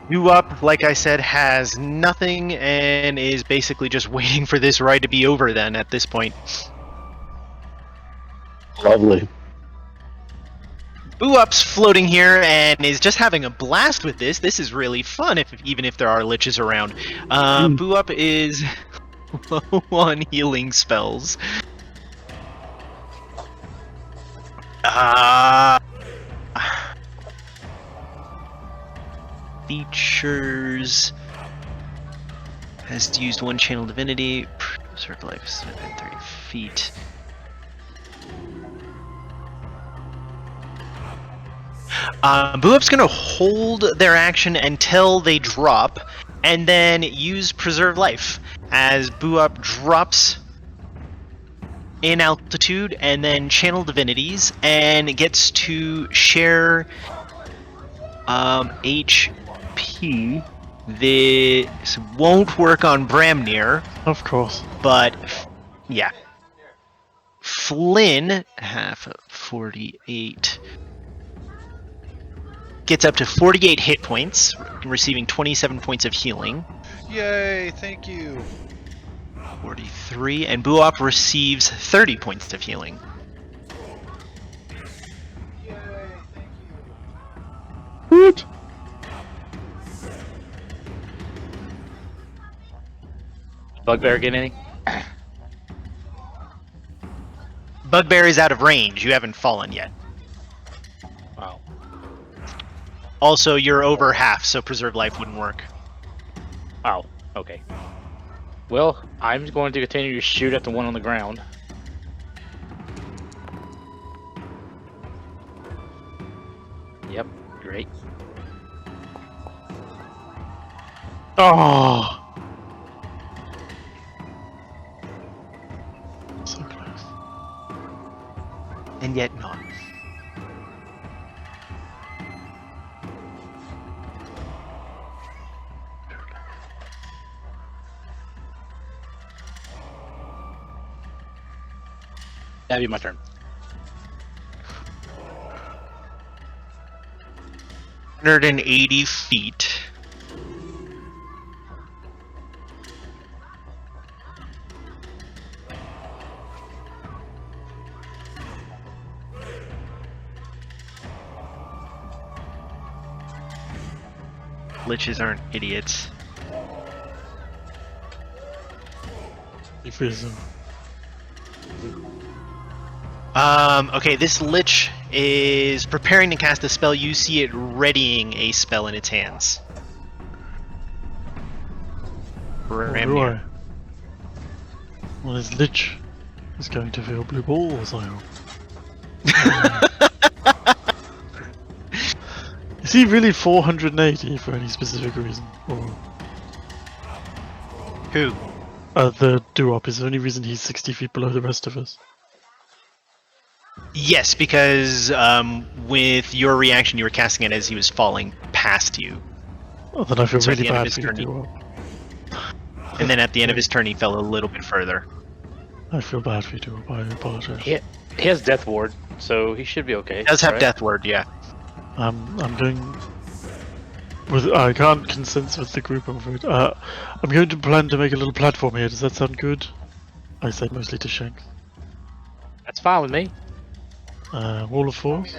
Speaker 1: You up, like I said, has nothing and is basically just waiting for this ride to be over then at this point.
Speaker 5: Lovely.
Speaker 1: Boo Up's floating here and is just having a blast with this. This is really fun, even if there are liches around. Boo Up is low on healing spells. Features has used one channel divinity. Circle life is within 30 feet. Boo Up's gonna hold their action until they drop, and then use Preserve Life as Boo Up drops in altitude, and then channel divinities, and gets to share HP. This won't work on Bramnir,
Speaker 3: Of course.
Speaker 1: but yeah. Flynn, half of 48, gets up to 48 hit points, receiving 27 points of healing.
Speaker 2: Yay, thank you.
Speaker 1: 43, and Boo Up receives 30 points of healing.
Speaker 3: What?
Speaker 4: Bugbear get any?
Speaker 1: Bugbear is out of range. You haven't fallen yet.
Speaker 4: Wow.
Speaker 1: Also, you're over half, so Preserve Life wouldn't work.
Speaker 4: Wow. Okay. Well, I'm going to continue to shoot at the one on the ground. Yep. Great.
Speaker 3: Oh! So close.
Speaker 1: And yet not.
Speaker 4: That'd be my turn.
Speaker 1: 180 feet. Liches aren't idiots.
Speaker 3: If it's
Speaker 1: Okay, this Lich is preparing to cast a spell. You see it readying a spell in its hands.
Speaker 3: Or do
Speaker 1: Ramnir.
Speaker 3: I? Well, his lich is going to feel blue balls, I hope. Is he really 480 for any specific reason? Or
Speaker 1: Who?
Speaker 3: the Duop, is there any reason he's 60 feet below the rest of us?
Speaker 1: Yes, because with your reaction, you were casting it as he was falling past you.
Speaker 3: Oh, then I feel
Speaker 1: So at
Speaker 3: really
Speaker 1: the end of
Speaker 3: bad
Speaker 1: his
Speaker 3: for you,
Speaker 1: turn, he-
Speaker 3: Duop.
Speaker 1: And then at the end of his turn, he fell a little bit further.
Speaker 3: I feel bad for you, Duop. I apologize.
Speaker 4: He has Death Ward, so he should be okay.
Speaker 1: He does have
Speaker 4: right?
Speaker 1: Death Word, yeah.
Speaker 3: I'm going with. I can't consent with the group. I'm afraid. I'm going to plan to make a little platform here. Does that sound good? I say mostly to Shanks.
Speaker 4: That's fine with me.
Speaker 3: Wall of Force.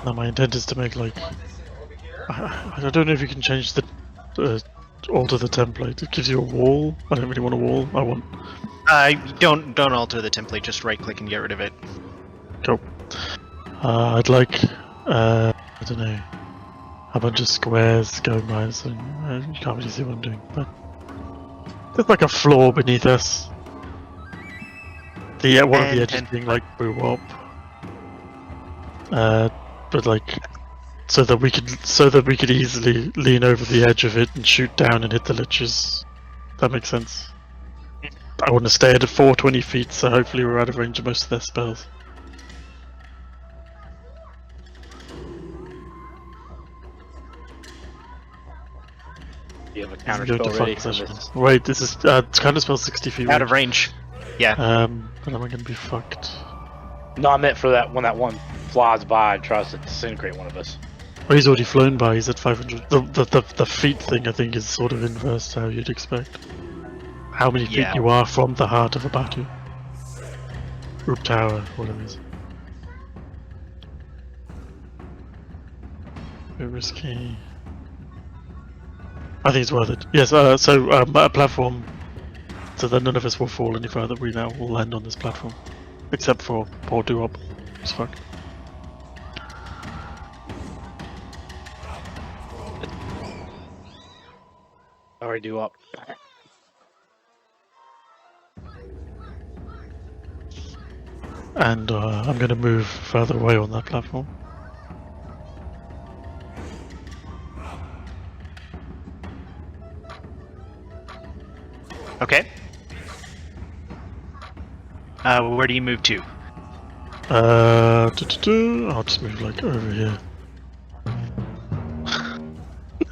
Speaker 3: Now my intent is to make like. I don't know if you can change the. Alter the template. It gives you a wall. I don't really want a wall. I want.
Speaker 1: Don't alter the template. Just right click and get rid of it.
Speaker 3: Cool. I'd like. I don't know. A bunch of squares going by, so you can't really see what I'm doing. But there's like a floor beneath us. The one of the edges being like boo up. But like so that we could easily lean over the edge of it and shoot down and hit the liches. That makes sense. I want to stay at 420 feet, so hopefully we're out of range of most of their spells.
Speaker 4: You have a
Speaker 3: I'm
Speaker 4: counter
Speaker 3: going
Speaker 4: spell
Speaker 3: to
Speaker 4: ready
Speaker 3: fuck
Speaker 4: for
Speaker 3: session.
Speaker 4: this.
Speaker 3: Wait, this is counter spell 60 feet
Speaker 1: Out of range. Yeah.
Speaker 3: But am I going to be fucked?
Speaker 4: No, I meant for that when that one flies by and tries to disintegrate one of us.
Speaker 3: Oh, he's already flown by. He's at 500. The feet thing, I think, is sort of inverse to how you'd expect. How many feet
Speaker 1: Yeah.
Speaker 3: you are from the heart of a battle. Root tower, whatever it is. Bit risky. I think it's worth it. Yes, so a platform, so that none of us will fall any further. We now will land on this platform. Except for poor Duop. It's fucked.
Speaker 4: Already do up.
Speaker 3: And I'm going to move further away on that platform.
Speaker 1: Okay. Where do you move to?
Speaker 3: I'll just move like over here.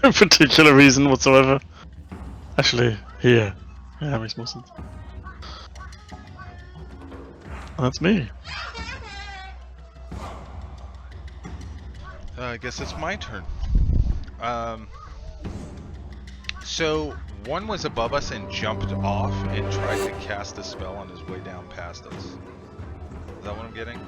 Speaker 3: No particular reason whatsoever. Actually, here. Yeah, that makes more sense. That's me.
Speaker 2: I guess it's my turn. So one was above us and jumped off and tried to cast a spell on his way down past us. Is that what I'm getting?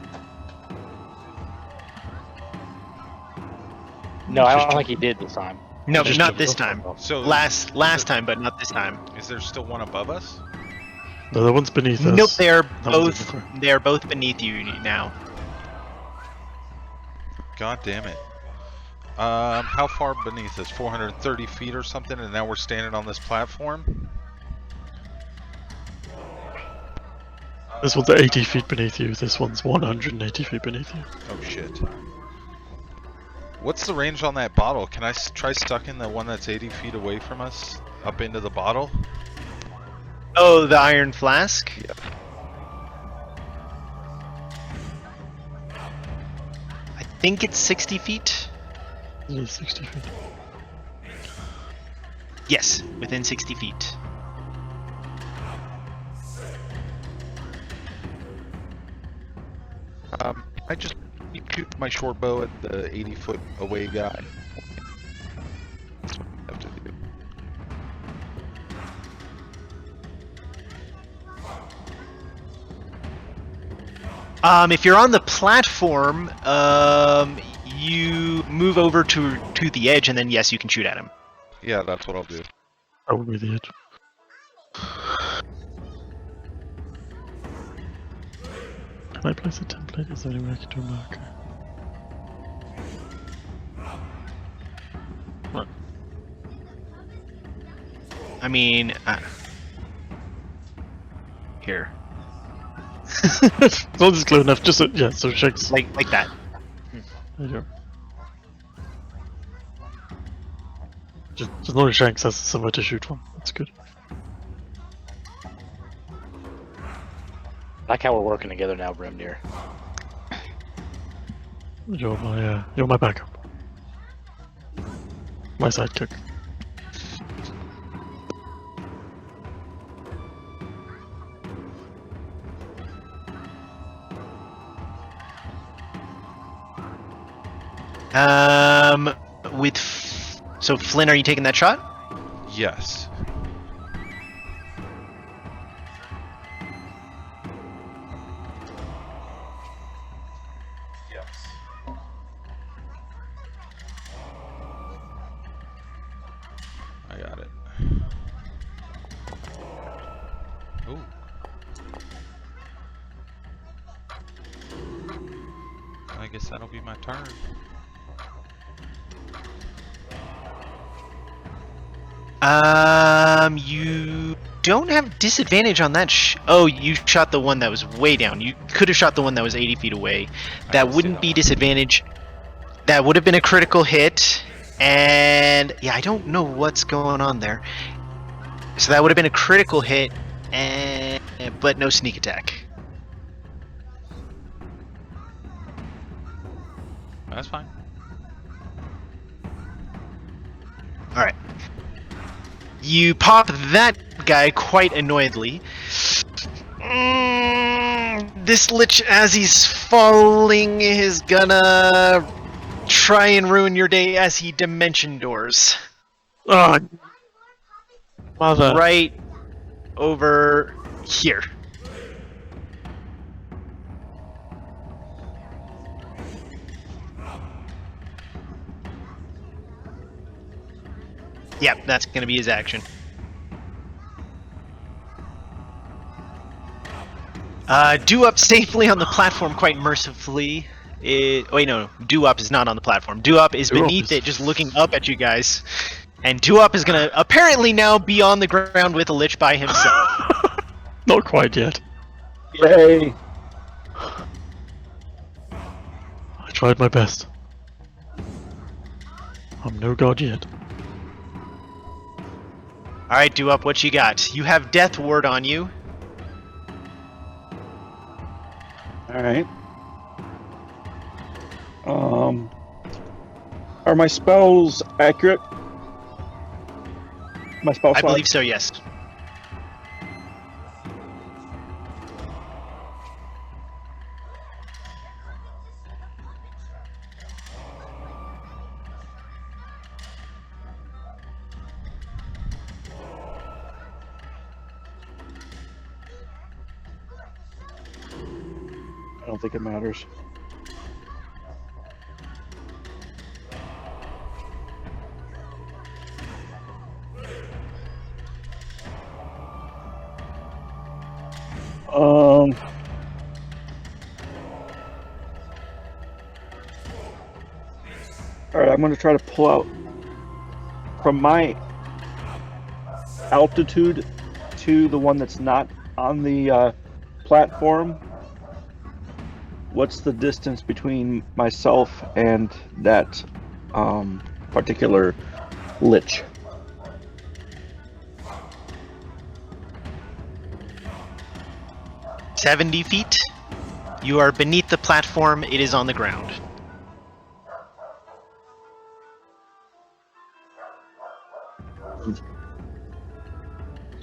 Speaker 4: No, I don't think he did this time.
Speaker 1: No,
Speaker 3: Just
Speaker 1: not
Speaker 3: jumped
Speaker 1: this
Speaker 3: off.
Speaker 1: time.
Speaker 2: So
Speaker 1: Last time, but not this time.
Speaker 2: is there still one above us?
Speaker 3: No, the one's beneath us.
Speaker 1: Nope, they're
Speaker 3: That one's
Speaker 1: both
Speaker 3: in the
Speaker 1: they're both beneath you now.
Speaker 2: God damn it. How far beneath us? 430 feet or something, and now we're standing on this platform?
Speaker 3: This one's 80 feet beneath you. This one's 180 feet beneath you.
Speaker 2: Oh shit. What's the range on that bottle? Can I try stucking the one that's 80 feet away from us up into the bottle?
Speaker 1: Oh, the iron flask?
Speaker 2: Yeah.
Speaker 1: I think it's 60 feet.
Speaker 3: It is 60 feet.
Speaker 1: Yes, within 60 feet.
Speaker 2: I just shoot my short bow at the 80-foot away guy. That's what I have to do.
Speaker 1: If you're on the platform, you move over to the edge, and then yes, you can shoot at him.
Speaker 2: Yeah, that's what I'll do.
Speaker 3: Probably the edge. Can I place a template? Is there any way I can do a marker? Right.
Speaker 1: I mean, here,
Speaker 3: As long as it's close enough, just so, yeah, so Shanks.
Speaker 1: like that.
Speaker 3: There you go. Just as long as Shanks has somewhere to shoot from, that's good.
Speaker 4: I like how we're working together now, Brimnir.
Speaker 3: You're my backup. My sidekick.
Speaker 1: So Flynn, are you taking that shot?
Speaker 2: Yes. I got it. Ooh. I guess that'll be my turn.
Speaker 1: You don't have disadvantage on that. Oh, you shot the one that was way down. You could have shot the one that was 80 feet away. That wouldn't be disadvantage. That would have been a critical hit. And yeah, I don't know what's going on there. So that would have been a critical hit, but no sneak attack.
Speaker 2: That's fine.
Speaker 1: All right. You pop that guy quite annoyedly. This Lich, as he's falling, is gonna try and ruin your day as he dimension doors.
Speaker 3: Oh, mother!
Speaker 1: Right over here. Yep, that's gonna be his action. Do up safely on the platform quite mercifully. Wait, no. Do up is not on the platform. Do up is beneath it, just looking up at you guys. And Do up is gonna apparently now be on the ground with a Lich by himself.
Speaker 3: Not quite yet.
Speaker 5: Yay!
Speaker 3: I tried my best. I'm no god yet.
Speaker 1: Alright, Do up, what you got? You have Death Ward on you.
Speaker 5: Alright. Are my spells accurate? My spell
Speaker 1: I
Speaker 5: slot?
Speaker 1: believe so, yes.
Speaker 5: I don't think it matters. Alright, I'm going to try to pull out from my altitude to the one that's not on the platform. What's the distance between myself and that particular Lich?
Speaker 1: "70 feet. You are beneath the platform. It is on the ground."
Speaker 5: So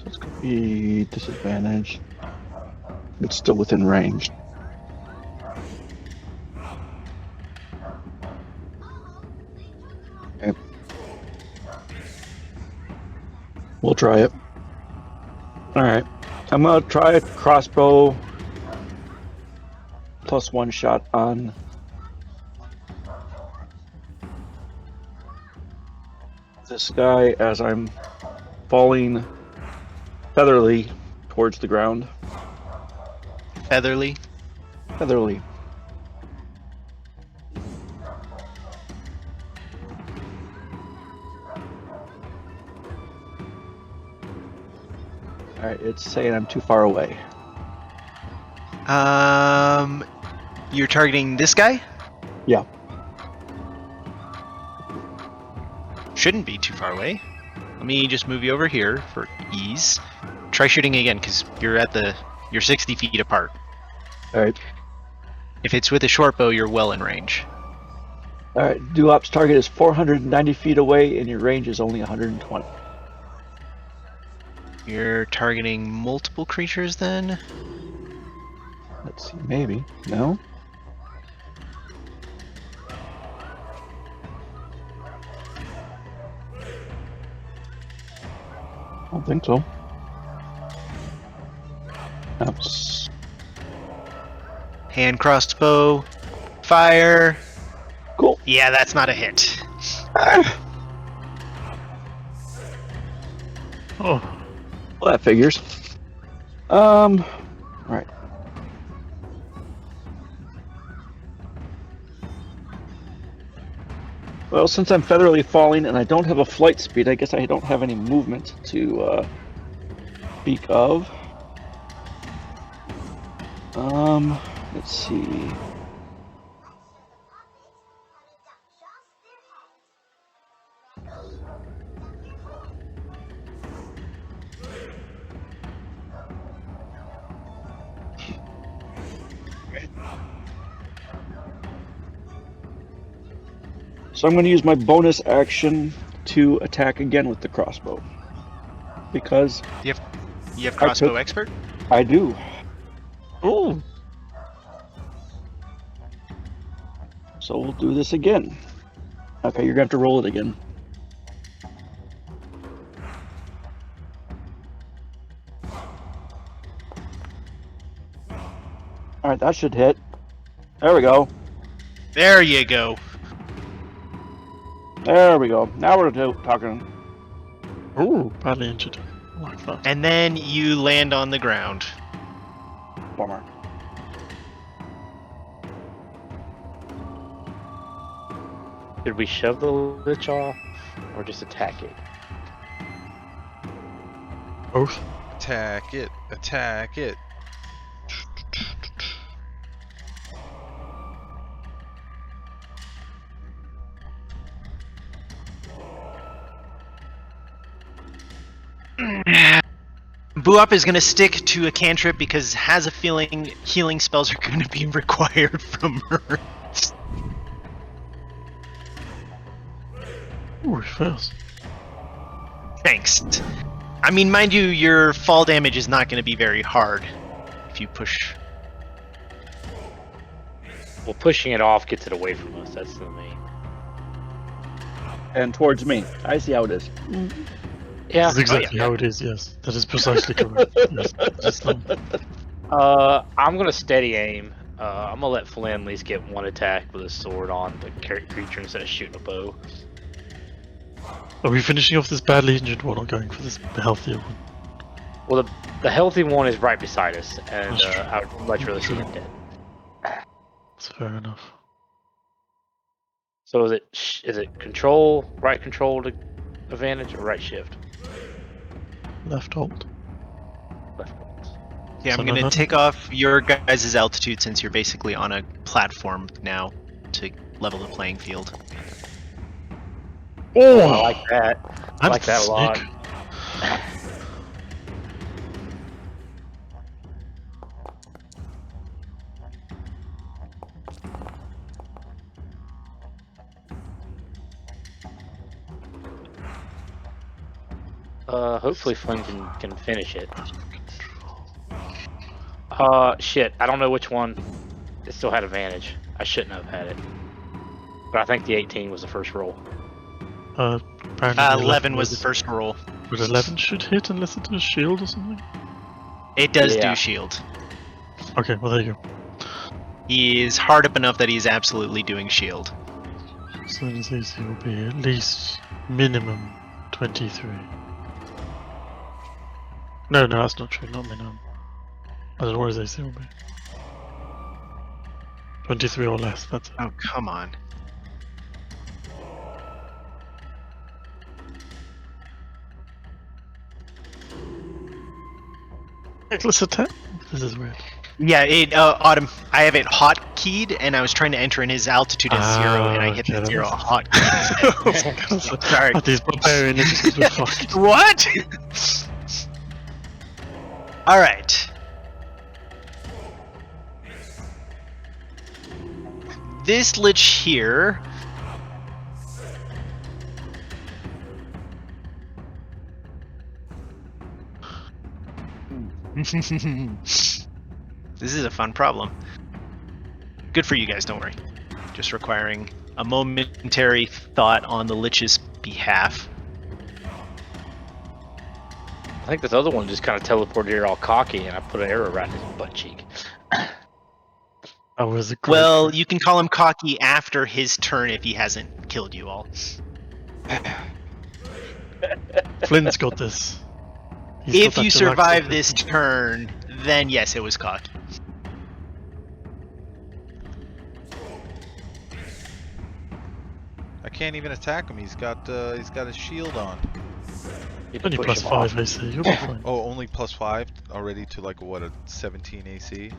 Speaker 5: it's going to be disadvantage. It's still within range. Okay. We'll try it. Alright. I'm going to try a crossbow plus one shot on this guy as I'm falling featherly towards the ground.
Speaker 1: Featherly.
Speaker 5: Featherly. Alright, it's saying I'm too far away.
Speaker 1: You're targeting this guy?
Speaker 5: Yeah.
Speaker 1: Shouldn't be too far away. Let me just move you over here for ease. Try shooting again, because you're 60 feet apart.
Speaker 5: Alright.
Speaker 1: If it's with a short bow, you're well in range.
Speaker 5: Alright, Dulop's target is 490 feet away and your range is only 120.
Speaker 1: You're targeting multiple creatures then?
Speaker 5: Let's see, maybe. No? I don't think so. Oops.
Speaker 1: Hand crossbow. Fire.
Speaker 5: Cool.
Speaker 1: Yeah, that's not a hit.
Speaker 3: Oh,
Speaker 5: Well, that figures. Right. Well, since I'm featherly falling and I don't have a flight speed, I guess I don't have any movement to speak of. Let's see. So I'm going to use my bonus action to attack again with the crossbow. Because
Speaker 1: You have crossbow expert?
Speaker 5: I do.
Speaker 3: oh,
Speaker 5: So we'll do this again. Okay, you're going to have to roll it again. Alright, that should hit. There we go.
Speaker 1: There you go.
Speaker 5: There we go. Now we're talking.
Speaker 3: oh, badly injured. Like that.
Speaker 1: And then you land on the ground.
Speaker 5: Bummer.
Speaker 4: Did we shove the lich off or just attack it?
Speaker 3: Both.
Speaker 2: Attack it. Attack it.
Speaker 1: Buop is going to stick to a cantrip because has a feeling healing spells are going to be required from her.
Speaker 3: Oh, he fails.
Speaker 1: Thanks. I mean, mind you, your fall damage is not going to be very hard if you push.
Speaker 4: Well, pushing it off gets it away from us. That's the main.
Speaker 5: And towards me. I see how it is.
Speaker 4: Yeah.
Speaker 3: That's exactly how it is, yes. That is precisely correct. Yes. Just,
Speaker 4: I'm gonna steady aim. I'm gonna let Flynn at least get one attack with his sword on the creature instead of shooting a bow.
Speaker 3: are we finishing off this badly injured one or going for this healthier one?
Speaker 4: Well, the healthy one is right beside us, and
Speaker 3: That's true.
Speaker 4: I would much rather see him dead.
Speaker 3: That's fair enough.
Speaker 4: So is it control, right control to advantage, or right shift?
Speaker 3: Left hold.
Speaker 4: Left hold.
Speaker 1: Yeah,
Speaker 3: So
Speaker 1: I'm going
Speaker 3: no,
Speaker 1: to
Speaker 3: no.
Speaker 1: take off your guys' altitude since you're basically on a platform now to level the playing field.
Speaker 4: Oh, I like that. I
Speaker 3: I'm
Speaker 4: like that a lot.
Speaker 3: sick.
Speaker 4: Hopefully Flynn can finish it. Shit, I don't know which one. It still had advantage. I shouldn't have had it. But I think the 18 was the first roll.
Speaker 3: Apparently
Speaker 1: 11 was the first roll.
Speaker 3: But 11 should hit unless it does shield or something?
Speaker 1: It does
Speaker 4: Yeah.
Speaker 1: do shield.
Speaker 3: Okay, well there you go.
Speaker 1: He is hard up enough that he's absolutely doing shield.
Speaker 3: So his AC will be at least minimum 23. No, that's not true, not minimum. I don't know what his AC will be. 23 or less, that's it.
Speaker 1: Oh, come on.
Speaker 3: Reckless attack? This is weird.
Speaker 1: Yeah, Autumn. I have it hotkeyed, and I was trying to enter in his altitude as 0, and I hit the 0 hotkey. Sorry.
Speaker 3: These barbarian initiatives were fucked.
Speaker 1: What? All right. This lich here. This is a fun problem. Good for you guys, don't worry. Just requiring a momentary thought on the lich's behalf.
Speaker 4: I think this other one just kind of teleported here all cocky, and I put an arrow right in his butt cheek.
Speaker 3: That was a great
Speaker 1: Well,
Speaker 3: trick.
Speaker 1: you can call him cocky after his turn if he hasn't killed you all.
Speaker 3: Flint's got this. He's
Speaker 1: If
Speaker 3: got
Speaker 1: you
Speaker 3: that
Speaker 1: survive
Speaker 3: relaxing
Speaker 1: this
Speaker 3: ability.
Speaker 1: turn, then yes, it was cocky.
Speaker 2: I can't even attack him. He's got his shield on.
Speaker 4: You can
Speaker 3: Only
Speaker 4: push
Speaker 3: plus
Speaker 4: him off.
Speaker 3: 5 AC, you'll be fine.
Speaker 2: Oh, only +5 already to like what, a 17 AC.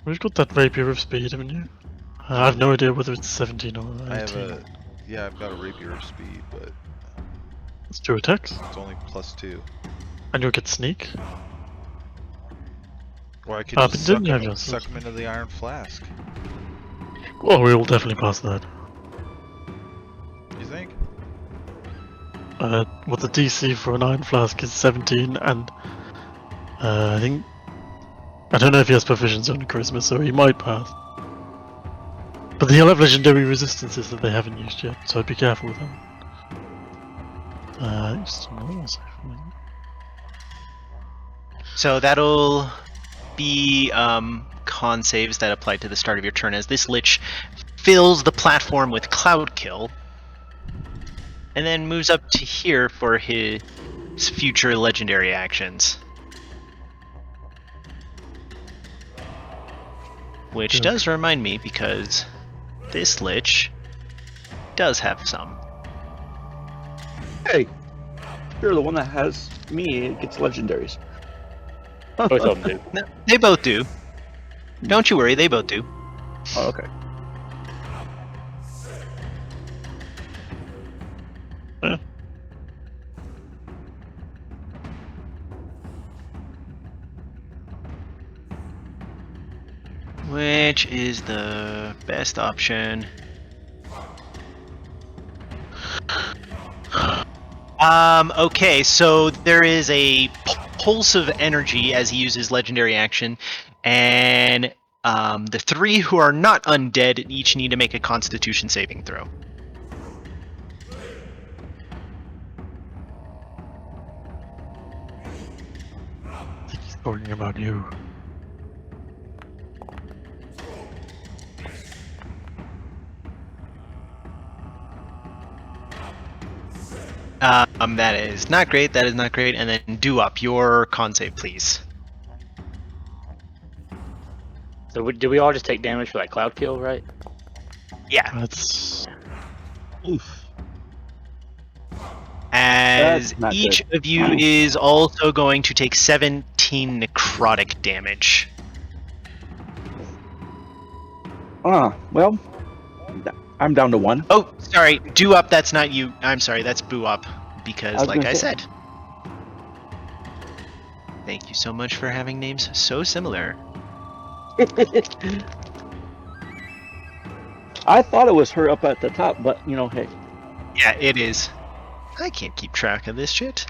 Speaker 3: We've got that rapier of speed, haven't you? I have no idea whether it's 17 or 18.
Speaker 2: I have yeah, I've got a rapier of speed, but
Speaker 3: It's 2 attacks.
Speaker 2: it's only +2.
Speaker 3: And you'll get sneak.
Speaker 2: Or I could
Speaker 3: But
Speaker 2: just
Speaker 3: didn't you have yours?
Speaker 2: suck him into the iron flask.
Speaker 3: Well, we will definitely pass that.
Speaker 2: You think?
Speaker 3: What the DC for an iron flask is 17, and I think I don't know if he has proficiency on Christmas, so he might pass. But he'll have legendary resistances that they haven't used yet, so be careful with them. Just a normal save for me.
Speaker 1: So that'll be con saves that apply to the start of your turn, as this lich fills the platform with Cloud Kill, and then moves up to here for his future legendary actions. Which
Speaker 3: Good.
Speaker 1: does remind me, because this lich does have some.
Speaker 5: Hey, you're the one that has me. It gets legendaries.
Speaker 4: Both of them do.
Speaker 1: No, they both do. Don't you worry, they both do.
Speaker 5: Oh, okay.
Speaker 1: Which is the best option? Okay, so there is a pulse of energy as he uses legendary action, and the 3 who are not undead each need to make a Constitution saving throw.
Speaker 3: I think he's talking about you.
Speaker 1: That is not great. That is not great. And then do up your con save, please.
Speaker 4: So do we all just take damage for that cloud kill, right?
Speaker 1: Yeah.
Speaker 3: That's
Speaker 5: Oof.
Speaker 1: As
Speaker 5: That's not
Speaker 1: each of you is also going to take 17 necrotic damage.
Speaker 5: Well, I'm down to 1.
Speaker 1: Oh, sorry. Do up. That's not you. I'm sorry. That's boo up. Because,
Speaker 5: was
Speaker 1: like
Speaker 5: gonna
Speaker 1: I
Speaker 5: say-
Speaker 1: said. Thank you so much for having names so similar.
Speaker 5: I thought it was her up at the top, but you know, hey.
Speaker 1: Yeah, it is. I can't keep track of this shit.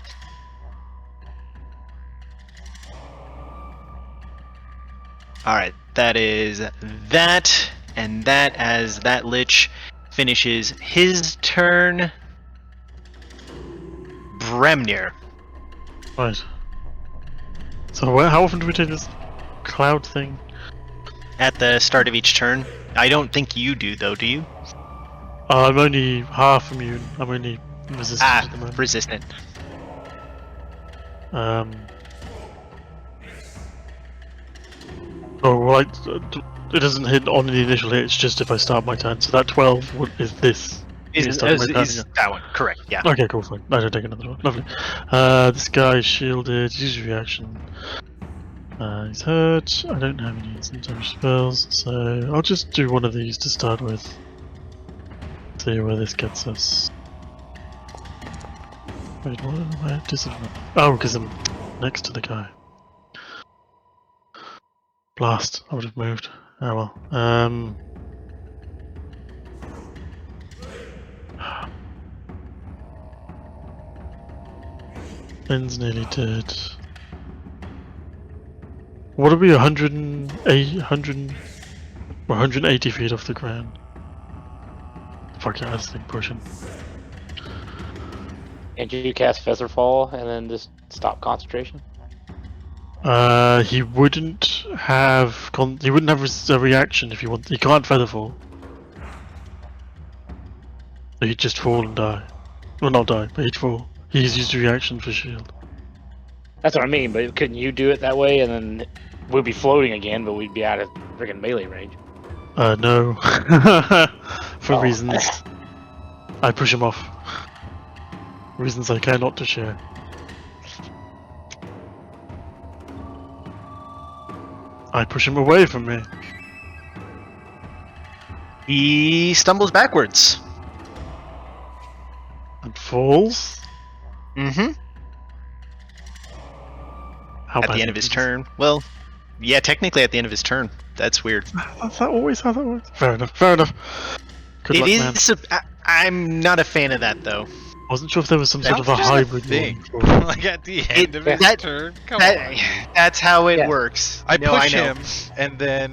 Speaker 1: Alright, that is that, and that as that lich finishes his turn. Bremnir.
Speaker 3: right. So how often do we take this cloud thing?
Speaker 1: At the start of each turn. I don't think you do, though, do you?
Speaker 3: I'm only half immune. I'm only resistant at the moment.
Speaker 1: Resistant.
Speaker 3: Oh, right. It doesn't hit on the initial hit. It's just if I start my turn. So that 12 is this.
Speaker 1: Is
Speaker 3: me starting my turn again.
Speaker 1: that one correct? Yeah.
Speaker 3: Okay, cool, fine. I don't take another one. Lovely. This guy is shielded. Use reaction. He's hurt. I don't have any instant damage spells, so I'll just do one of these to start with. See where this gets us. Wait, what am I at disadvantage? Oh, because I'm next to the guy. Blast. I would have moved. Oh well. Ben's nearly dead. What are we, 180 feet off the ground? Fuck yeah, this thing pushing.
Speaker 4: And you cast Featherfall and then just stop concentration?
Speaker 3: He wouldn't have a reaction if he want. He can't Featherfall. So he'd just fall and die. Well, not die, but he'd fall. He's used a reaction for shield.
Speaker 4: That's what I mean, but couldn't you do it that way and then we'd be floating again, but we'd be out of freaking melee range?
Speaker 3: No. For reasons. I push him off. Reasons I care not to share. I push him away from me.
Speaker 1: He stumbles backwards.
Speaker 3: And falls?
Speaker 1: Mm-hmm.
Speaker 3: How
Speaker 1: At
Speaker 3: bad
Speaker 1: the end of his
Speaker 3: is-
Speaker 1: turn. Well, yeah, technically at the end of his turn. That's weird.
Speaker 3: That's that always how that works? Fair enough, fair enough. Good luck, man.
Speaker 1: I'm not a fan of that, though.
Speaker 3: Wasn't sure if there was some sort of a
Speaker 2: That's
Speaker 3: hybrid
Speaker 2: thing.
Speaker 3: one.
Speaker 2: Like at the end of his
Speaker 1: that-
Speaker 2: turn. Come on.
Speaker 1: That's how it
Speaker 4: Yeah.
Speaker 1: works.
Speaker 2: I
Speaker 1: No,
Speaker 2: push
Speaker 1: I know.
Speaker 2: him, and then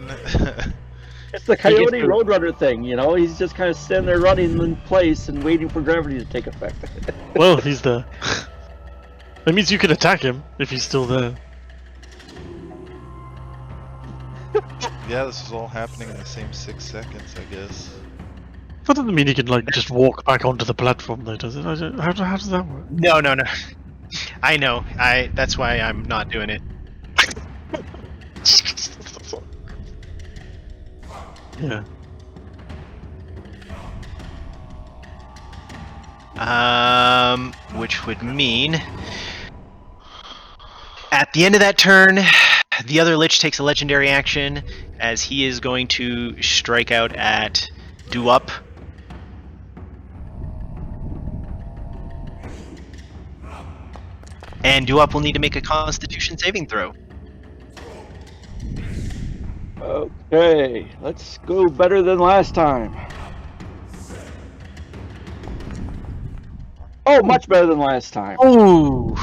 Speaker 5: It's the Coyote Roadrunner thing, you know? He's just kind of standing there running in place and waiting for gravity to take effect.
Speaker 3: Well, he's there. That means you can attack him if he's still there.
Speaker 2: yeah, this is all happening in the same 6 seconds, I guess.
Speaker 3: That doesn't mean he can like just walk back onto the platform though, does it? How does that work?
Speaker 1: No. I know. That's why I'm not doing it.
Speaker 3: Yeah.
Speaker 1: Which would mean at the end of that turn, the other Lich takes a legendary action as he is going to strike out at Duop. And Duop will need to make a Constitution saving throw.
Speaker 5: Okay, let's go better than last time. Oh, much better than last time.
Speaker 1: Ooh,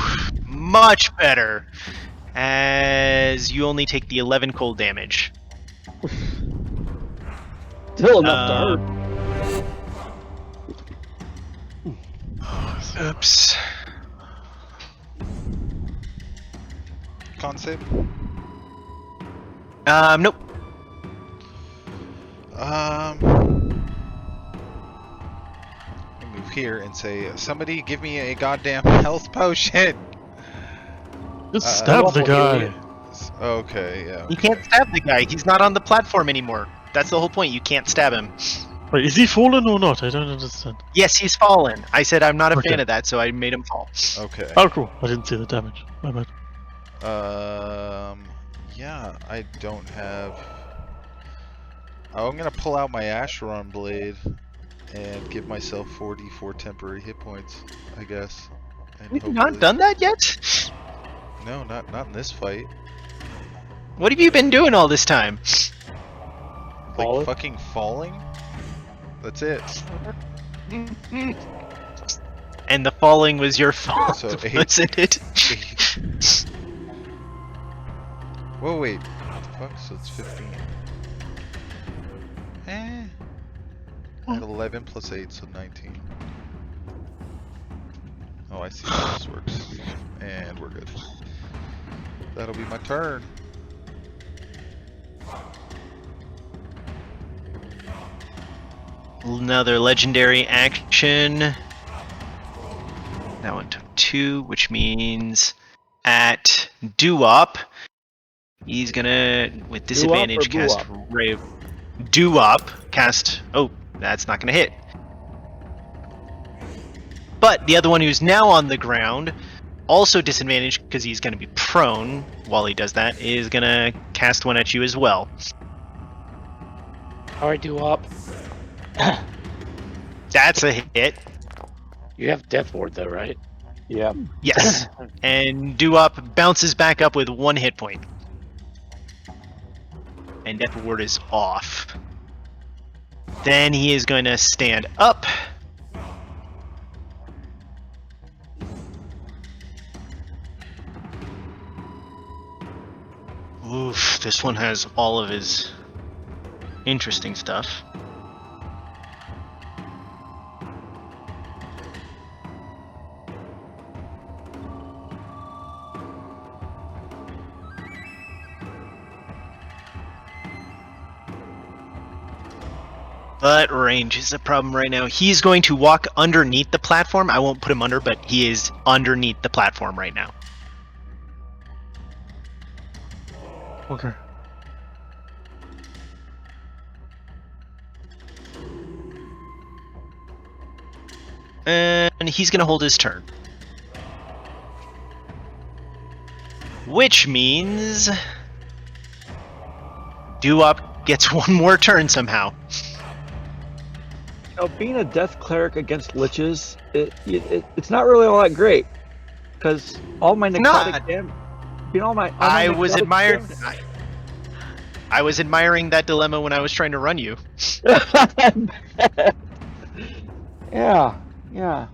Speaker 1: much better. As you only take the 11 cold damage.
Speaker 5: Still enough to hurt.
Speaker 1: Oops.
Speaker 2: Con save?
Speaker 1: Nope.
Speaker 2: I move here and say, somebody give me a goddamn health potion!
Speaker 3: Just stab the guy.
Speaker 2: Okay, yeah.
Speaker 1: You can't stab the guy. He's not on the platform anymore. That's the whole point. You can't stab him.
Speaker 3: Wait, is he fallen or not? I don't understand.
Speaker 1: Yes, he's fallen. I said I'm not a
Speaker 3: Okay.
Speaker 1: fan of that, so I made him fall.
Speaker 2: Okay.
Speaker 3: Oh, cool. I didn't see the damage. My bad.
Speaker 2: Yeah, I don't have... Oh, I'm gonna pull out my Asheron Blade and give myself 44 temporary hit points, I guess. And
Speaker 1: We've
Speaker 2: hopefully-
Speaker 1: not done that yet?
Speaker 2: No, not in this fight.
Speaker 1: What have you been doing all this time?
Speaker 2: Like
Speaker 4: Falling?
Speaker 2: fucking falling? That's it.
Speaker 1: And the falling was your fault,
Speaker 2: So,
Speaker 1: wasn't it?
Speaker 2: Whoa, wait. What the fuck? So it's 15. At 11 plus 8, so 19. Oh, I see how this works. And we're good. That'll be my turn.
Speaker 1: Another legendary action. That one took 2, which means at Duop, He's gonna, with
Speaker 5: Do up or
Speaker 1: disadvantage,
Speaker 5: boo
Speaker 1: cast
Speaker 5: up?
Speaker 1: Ray. Do up, cast. Oh, that's not gonna hit. But the other one who's now on the ground, also disadvantage because he's gonna be prone while he does that, is gonna cast one at you as well.
Speaker 4: Alright, do up.
Speaker 1: That's a hit.
Speaker 4: You have Death Ward though, right?
Speaker 5: Yeah.
Speaker 1: Yes. And Do Up bounces back up with 1 hit point. And Death Ward is off. Then he is going to stand up. Oof, this one has all of his interesting stuff. But range is a problem right now. He's going to walk underneath the platform. I won't put him under, but he is underneath the platform right now.
Speaker 3: Okay.
Speaker 1: And he's going to hold his turn. Which means Do-Up gets 1 more turn somehow.
Speaker 5: Being a death cleric against liches, it's not really all that great. Because all my necrotic damage...
Speaker 1: I was admiring that dilemma when I was trying to run you.
Speaker 5: Yeah. Yeah. Yeah.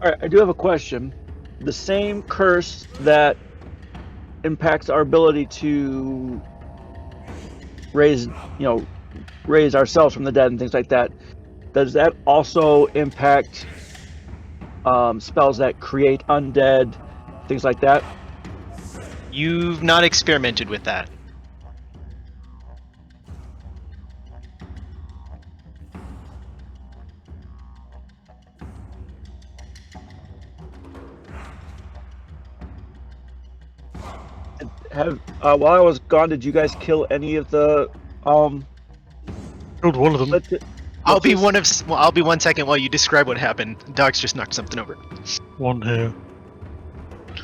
Speaker 5: Alright, I do have a question. The same curse that impacts our ability to raise ourselves from the dead and things like that, does that also impact spells that create undead, things like that?
Speaker 1: You've not experimented with that.
Speaker 5: While I was gone, did you guys kill any of the
Speaker 3: Killed one of them.
Speaker 1: I'll be 1 second while you describe what happened. Dog's just knocked something over.
Speaker 3: One here.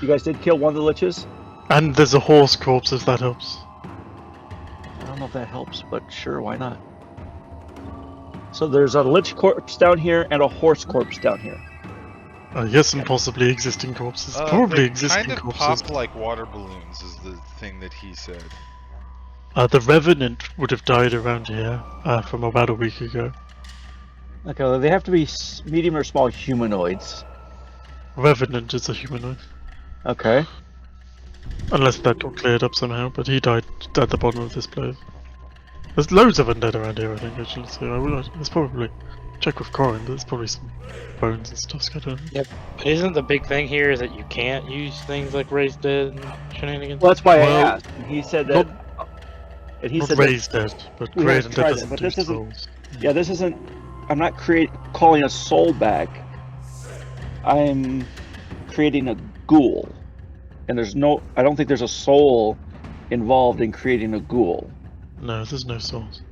Speaker 5: You guys did kill one of the liches?
Speaker 3: And there's a horse corpse, if that helps.
Speaker 5: I don't know if that helps, but sure, why not? So there's a lich corpse down here and a horse corpse down here.
Speaker 3: Yes, and possibly existing corpses. Probably
Speaker 2: they
Speaker 3: existing
Speaker 2: kind of
Speaker 3: corpses.
Speaker 2: pop like water balloons, is the thing that he said.
Speaker 3: The Revenant would have died around here from about a week ago.
Speaker 5: Okay, well, they have to be medium or small humanoids.
Speaker 3: Revenant is a humanoid.
Speaker 5: Okay.
Speaker 3: Unless that got cleared up somehow, but he died at the bottom of this place. There's loads of undead around here, I think, actually, so there's probably... Check with Corin, there's probably some bones and stuff scattered.
Speaker 4: Yep. But isn't the big thing here is that you can't use things like raised dead and shenanigans?
Speaker 5: Well, that's why I
Speaker 3: Well,
Speaker 5: asked. He said that...
Speaker 3: Not raised dead, but
Speaker 5: we
Speaker 3: created
Speaker 5: have
Speaker 3: dead
Speaker 5: tried
Speaker 3: doesn't
Speaker 5: it, but
Speaker 3: do
Speaker 5: this isn't-
Speaker 3: souls.
Speaker 5: Yeah, this isn't... I'm not calling a soul back. I'm creating a ghoul. And there's no... I don't think there's a soul involved in creating a ghoul.
Speaker 3: No, there's no souls.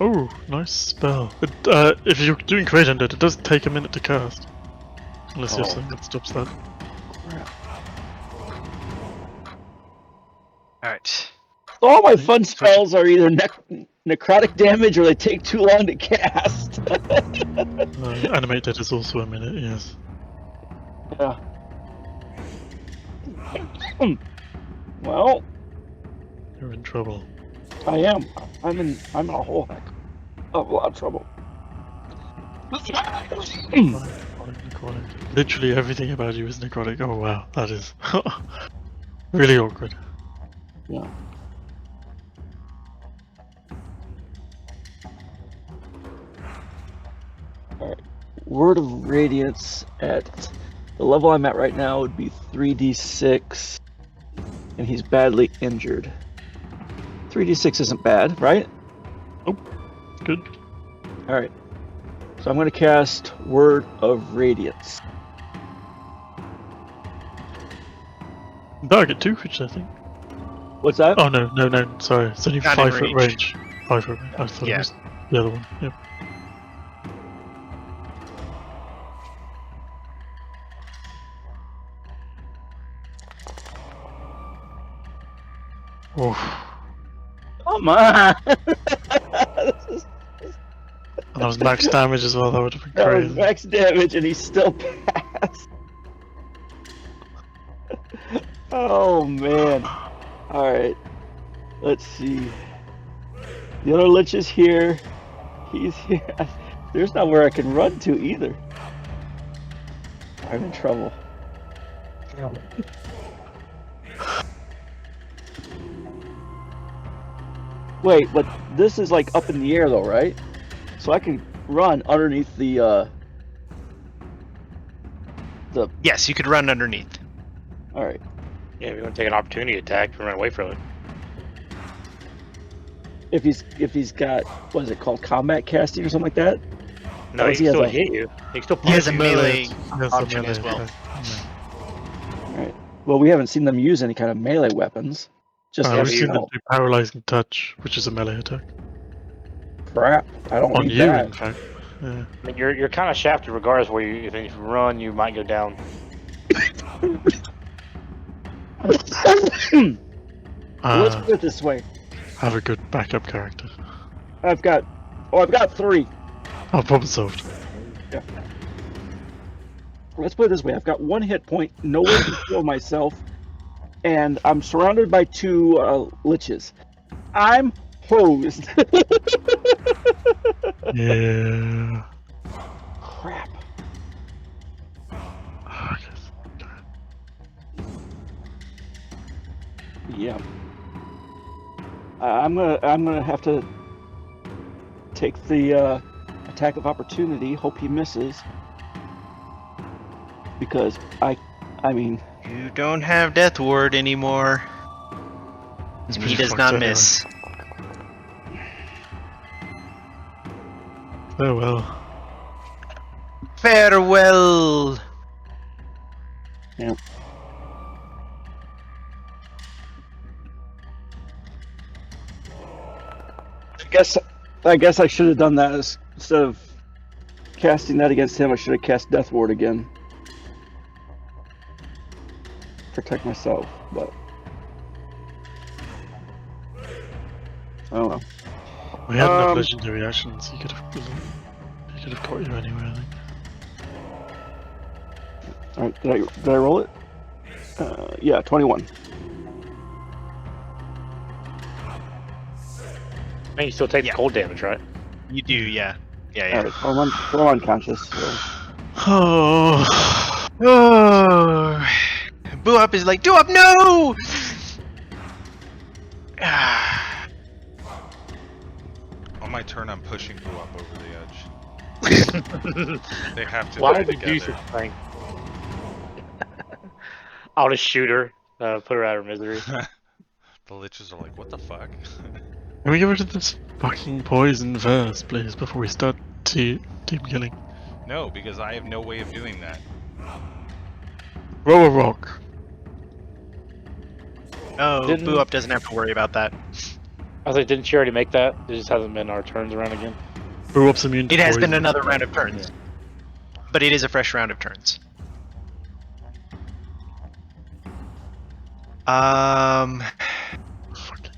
Speaker 3: Oh, nice spell. If you're doing Create Undead, it does take a minute to cast. Unless you have something that stops that.
Speaker 1: Alright.
Speaker 5: All my fun spells are either necrotic damage or they take too long to cast.
Speaker 3: Animate Dead is also a minute, yes.
Speaker 5: Yeah. Well,
Speaker 3: You're in trouble.
Speaker 5: I am. I'm in a whole heck of a lot of trouble.
Speaker 3: Necrotic. Literally everything about you is necrotic. Oh wow, that is really awkward.
Speaker 5: Yeah. Word of Radiance at the level I'm at right now would be 3d6, and he's badly injured. 3d6 isn't bad, right?
Speaker 3: Good.
Speaker 5: Alright. So I'm going to cast Word of Radiance.
Speaker 3: Target 2 creatures, I think.
Speaker 5: What's that?
Speaker 3: Oh, no. Sorry. It's only
Speaker 1: Not in
Speaker 3: 5 foot range. 5 foot range. I thought
Speaker 1: Yeah.
Speaker 3: it was the other one. Yep. Oh,
Speaker 5: Come on!
Speaker 3: and that was max damage as well. That would have been
Speaker 5: That was
Speaker 3: crazy.
Speaker 5: max damage, and he still passed. Oh man! All right, let's see. The other lich is here. He's here. There's not where I can run to either. I'm in trouble. Wait, but this is like up in the air though, right? So I can run underneath the.
Speaker 1: Yes, you could run underneath.
Speaker 5: All right.
Speaker 4: Yeah, if you want to take an opportunity attack and run away from it.
Speaker 5: If he's got, what is it called, combat casting or something like that?
Speaker 4: No,
Speaker 5: Oh,
Speaker 4: he
Speaker 5: he
Speaker 4: can
Speaker 5: has
Speaker 4: still
Speaker 5: a-
Speaker 4: hit you. He can still
Speaker 1: He has
Speaker 4: punch
Speaker 1: a
Speaker 4: you.
Speaker 1: melee
Speaker 3: Yes,
Speaker 1: option as well.
Speaker 3: attack.
Speaker 5: All right. Well, we haven't seen them use any kind of melee weapons. Just
Speaker 3: We've
Speaker 4: Yeah,
Speaker 5: every
Speaker 3: seen them
Speaker 5: spell.
Speaker 3: do paralyzing touch, which is a melee attack.
Speaker 5: Crap! I don't
Speaker 3: On
Speaker 5: need
Speaker 3: you,
Speaker 5: that.
Speaker 3: in fact. Yeah.
Speaker 4: I mean, you're kind of shafted regardless where you if you run, you might go down.
Speaker 5: Let's put it this way.
Speaker 3: Have a good backup character.
Speaker 5: I've got 3.
Speaker 3: Oh, problem solved.
Speaker 5: Let's put it this way. I've got 1 hit point, nowhere to heal myself, and I'm surrounded by 2 liches. I'm hosed.
Speaker 3: Yeah.
Speaker 5: Crap.
Speaker 3: Oh, yes.
Speaker 5: Yeah. I'm gonna have to take the attack of opportunity. Hope he misses, because I mean,
Speaker 1: You don't have Death Ward anymore.
Speaker 3: It's
Speaker 1: And
Speaker 3: pretty
Speaker 1: he does
Speaker 3: fucked
Speaker 1: not
Speaker 3: anyway.
Speaker 1: miss.
Speaker 3: Oh well.
Speaker 1: Farewell!
Speaker 5: yeah. I guess I should have done that instead of casting that against him. I should have cast Death Ward again. Protect myself, but I don't know.
Speaker 3: We had enough legendary actions. He could have caught you anyway, I think.
Speaker 5: All right, did I roll it? Yeah, 21.
Speaker 4: I mean, you still take the cold damage, right?
Speaker 1: You do, yeah. Yeah,
Speaker 5: All right, well, I'm unconscious. So.
Speaker 3: Oh.
Speaker 1: Oh. Boo Up is like, Do Up, no! Ah.
Speaker 2: On my turn, I'm pushing Boo up over the edge. They have to
Speaker 4: Why
Speaker 2: die
Speaker 4: did you do
Speaker 2: together.
Speaker 4: such a thing? I'll just shoot her, put her out of her misery.
Speaker 2: The liches are like, what the fuck?
Speaker 3: Can we get rid of this fucking poison first, please, before we start team killing?
Speaker 2: No, because I have no way of doing that.
Speaker 3: Roll a rock.
Speaker 1: Oh,
Speaker 4: Didn't-
Speaker 1: Boo Up doesn't have to worry about that.
Speaker 4: I was like, didn't she already make that? It just hasn't been our turns around again.
Speaker 3: Boo Up's immune to
Speaker 1: It has
Speaker 3: poison.
Speaker 1: been another round of turns. But it is a fresh round of turns.
Speaker 3: Fucking-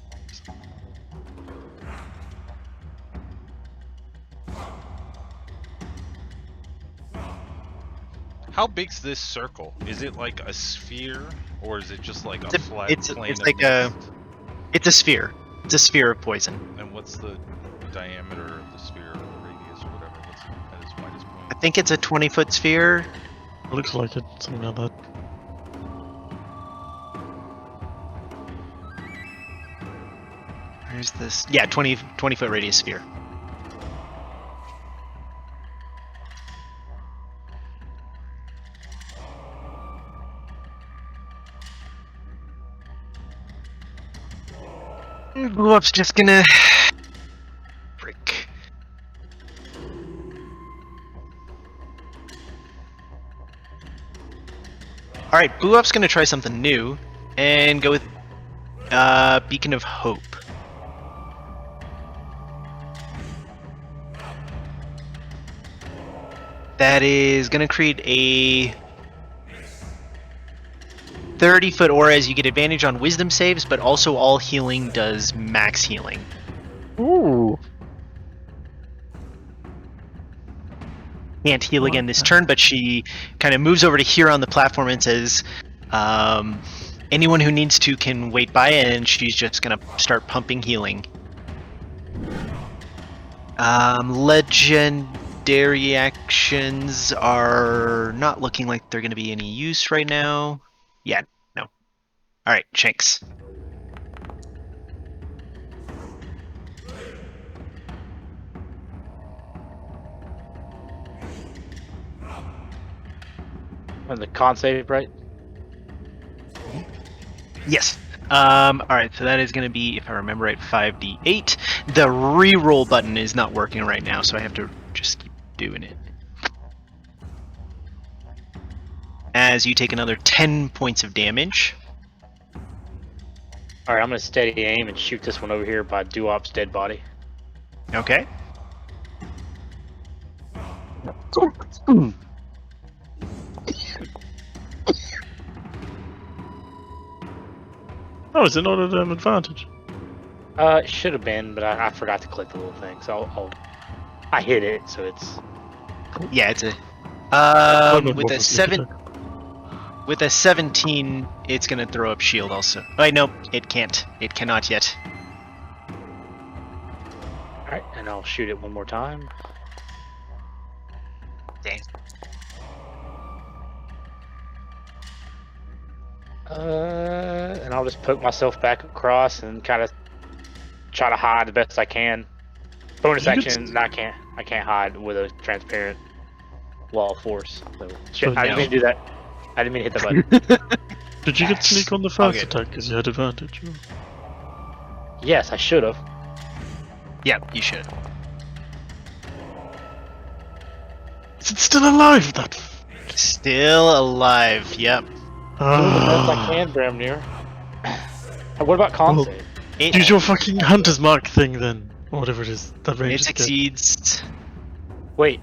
Speaker 2: How big's this circle? Is it like a sphere, or is it just like a flat
Speaker 1: it's
Speaker 2: plane of
Speaker 1: like a-
Speaker 2: mist?
Speaker 1: It's a sphere. It's a sphere of poison.
Speaker 2: And what's the diameter of the sphere, or the radius, or whatever? What's at its widest
Speaker 1: I
Speaker 2: point?
Speaker 1: think it's a 20-foot sphere.
Speaker 3: Looks like it, something like that.
Speaker 1: Where's this? Yeah, 20-foot radius sphere. Blue Up's just gonna... Frick. Alright, Blue Up's gonna try something new, and go with Beacon of Hope. That is gonna create a 30-foot aura as you get advantage on wisdom saves, but also all healing does max healing.
Speaker 3: Ooh.
Speaker 1: Can't heal again this turn, but she kind of moves over to here on the platform and says, anyone who needs to can wait by, and she's just gonna start pumping healing. Legendary actions are not looking like they're gonna be any use right now. Yeah, no. Alright, Shanks.
Speaker 4: And the con save, right?
Speaker 1: Yes. Alright, so that is going to be, if I remember right, 5d8. The reroll button is not working right now, so I have to just keep doing it. As you take another 10 points of damage.
Speaker 4: Alright, I'm gonna steady aim and shoot this one over here by Duop's dead body.
Speaker 1: Okay.
Speaker 3: Oh, is it not an advantage?
Speaker 4: It should have been, but I forgot to click the little thing, so I hit it, so it's...
Speaker 1: Yeah, it's a... with a 17, it's going to throw up shield also. Oh, nope, it can't. It cannot yet.
Speaker 4: Alright, and I'll shoot it one more time.
Speaker 1: Dang.
Speaker 4: And I'll just poke myself back across and kind of try to hide the best I can. Bonus action, I can't hide with a transparent wall of force. So, shit, I didn't mean to do that. I didn't mean to hit the button.
Speaker 3: Did you get sneak on the first attack because you had advantage?
Speaker 4: Yes, I should have.
Speaker 1: Yep, you should.
Speaker 3: Is it still alive? That.
Speaker 1: Still alive, yep.
Speaker 4: Doing the best I can, damn near. What about con
Speaker 3: Well,
Speaker 4: save?
Speaker 3: Use your fucking hunter's mark thing then, or whatever it is. That range.
Speaker 1: It succeeds.
Speaker 4: Wait.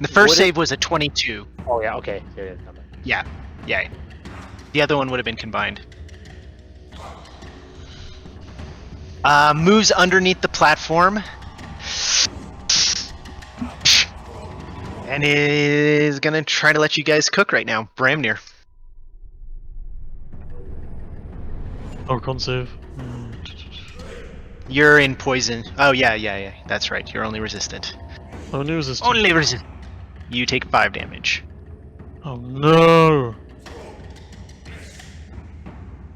Speaker 1: The first
Speaker 4: Would it-
Speaker 1: save was a 22.
Speaker 4: Oh yeah, okay. Yeah.
Speaker 1: Yeah. The other one would have been combined. Moves underneath the platform. And is gonna try to let you guys cook right now. Bramnir.
Speaker 3: Or con save.
Speaker 1: You're in poison. Oh, yeah. That's right. You're only resistant.
Speaker 3: Only resistant.
Speaker 1: Only resistant. You take 5 damage.
Speaker 3: Oh no!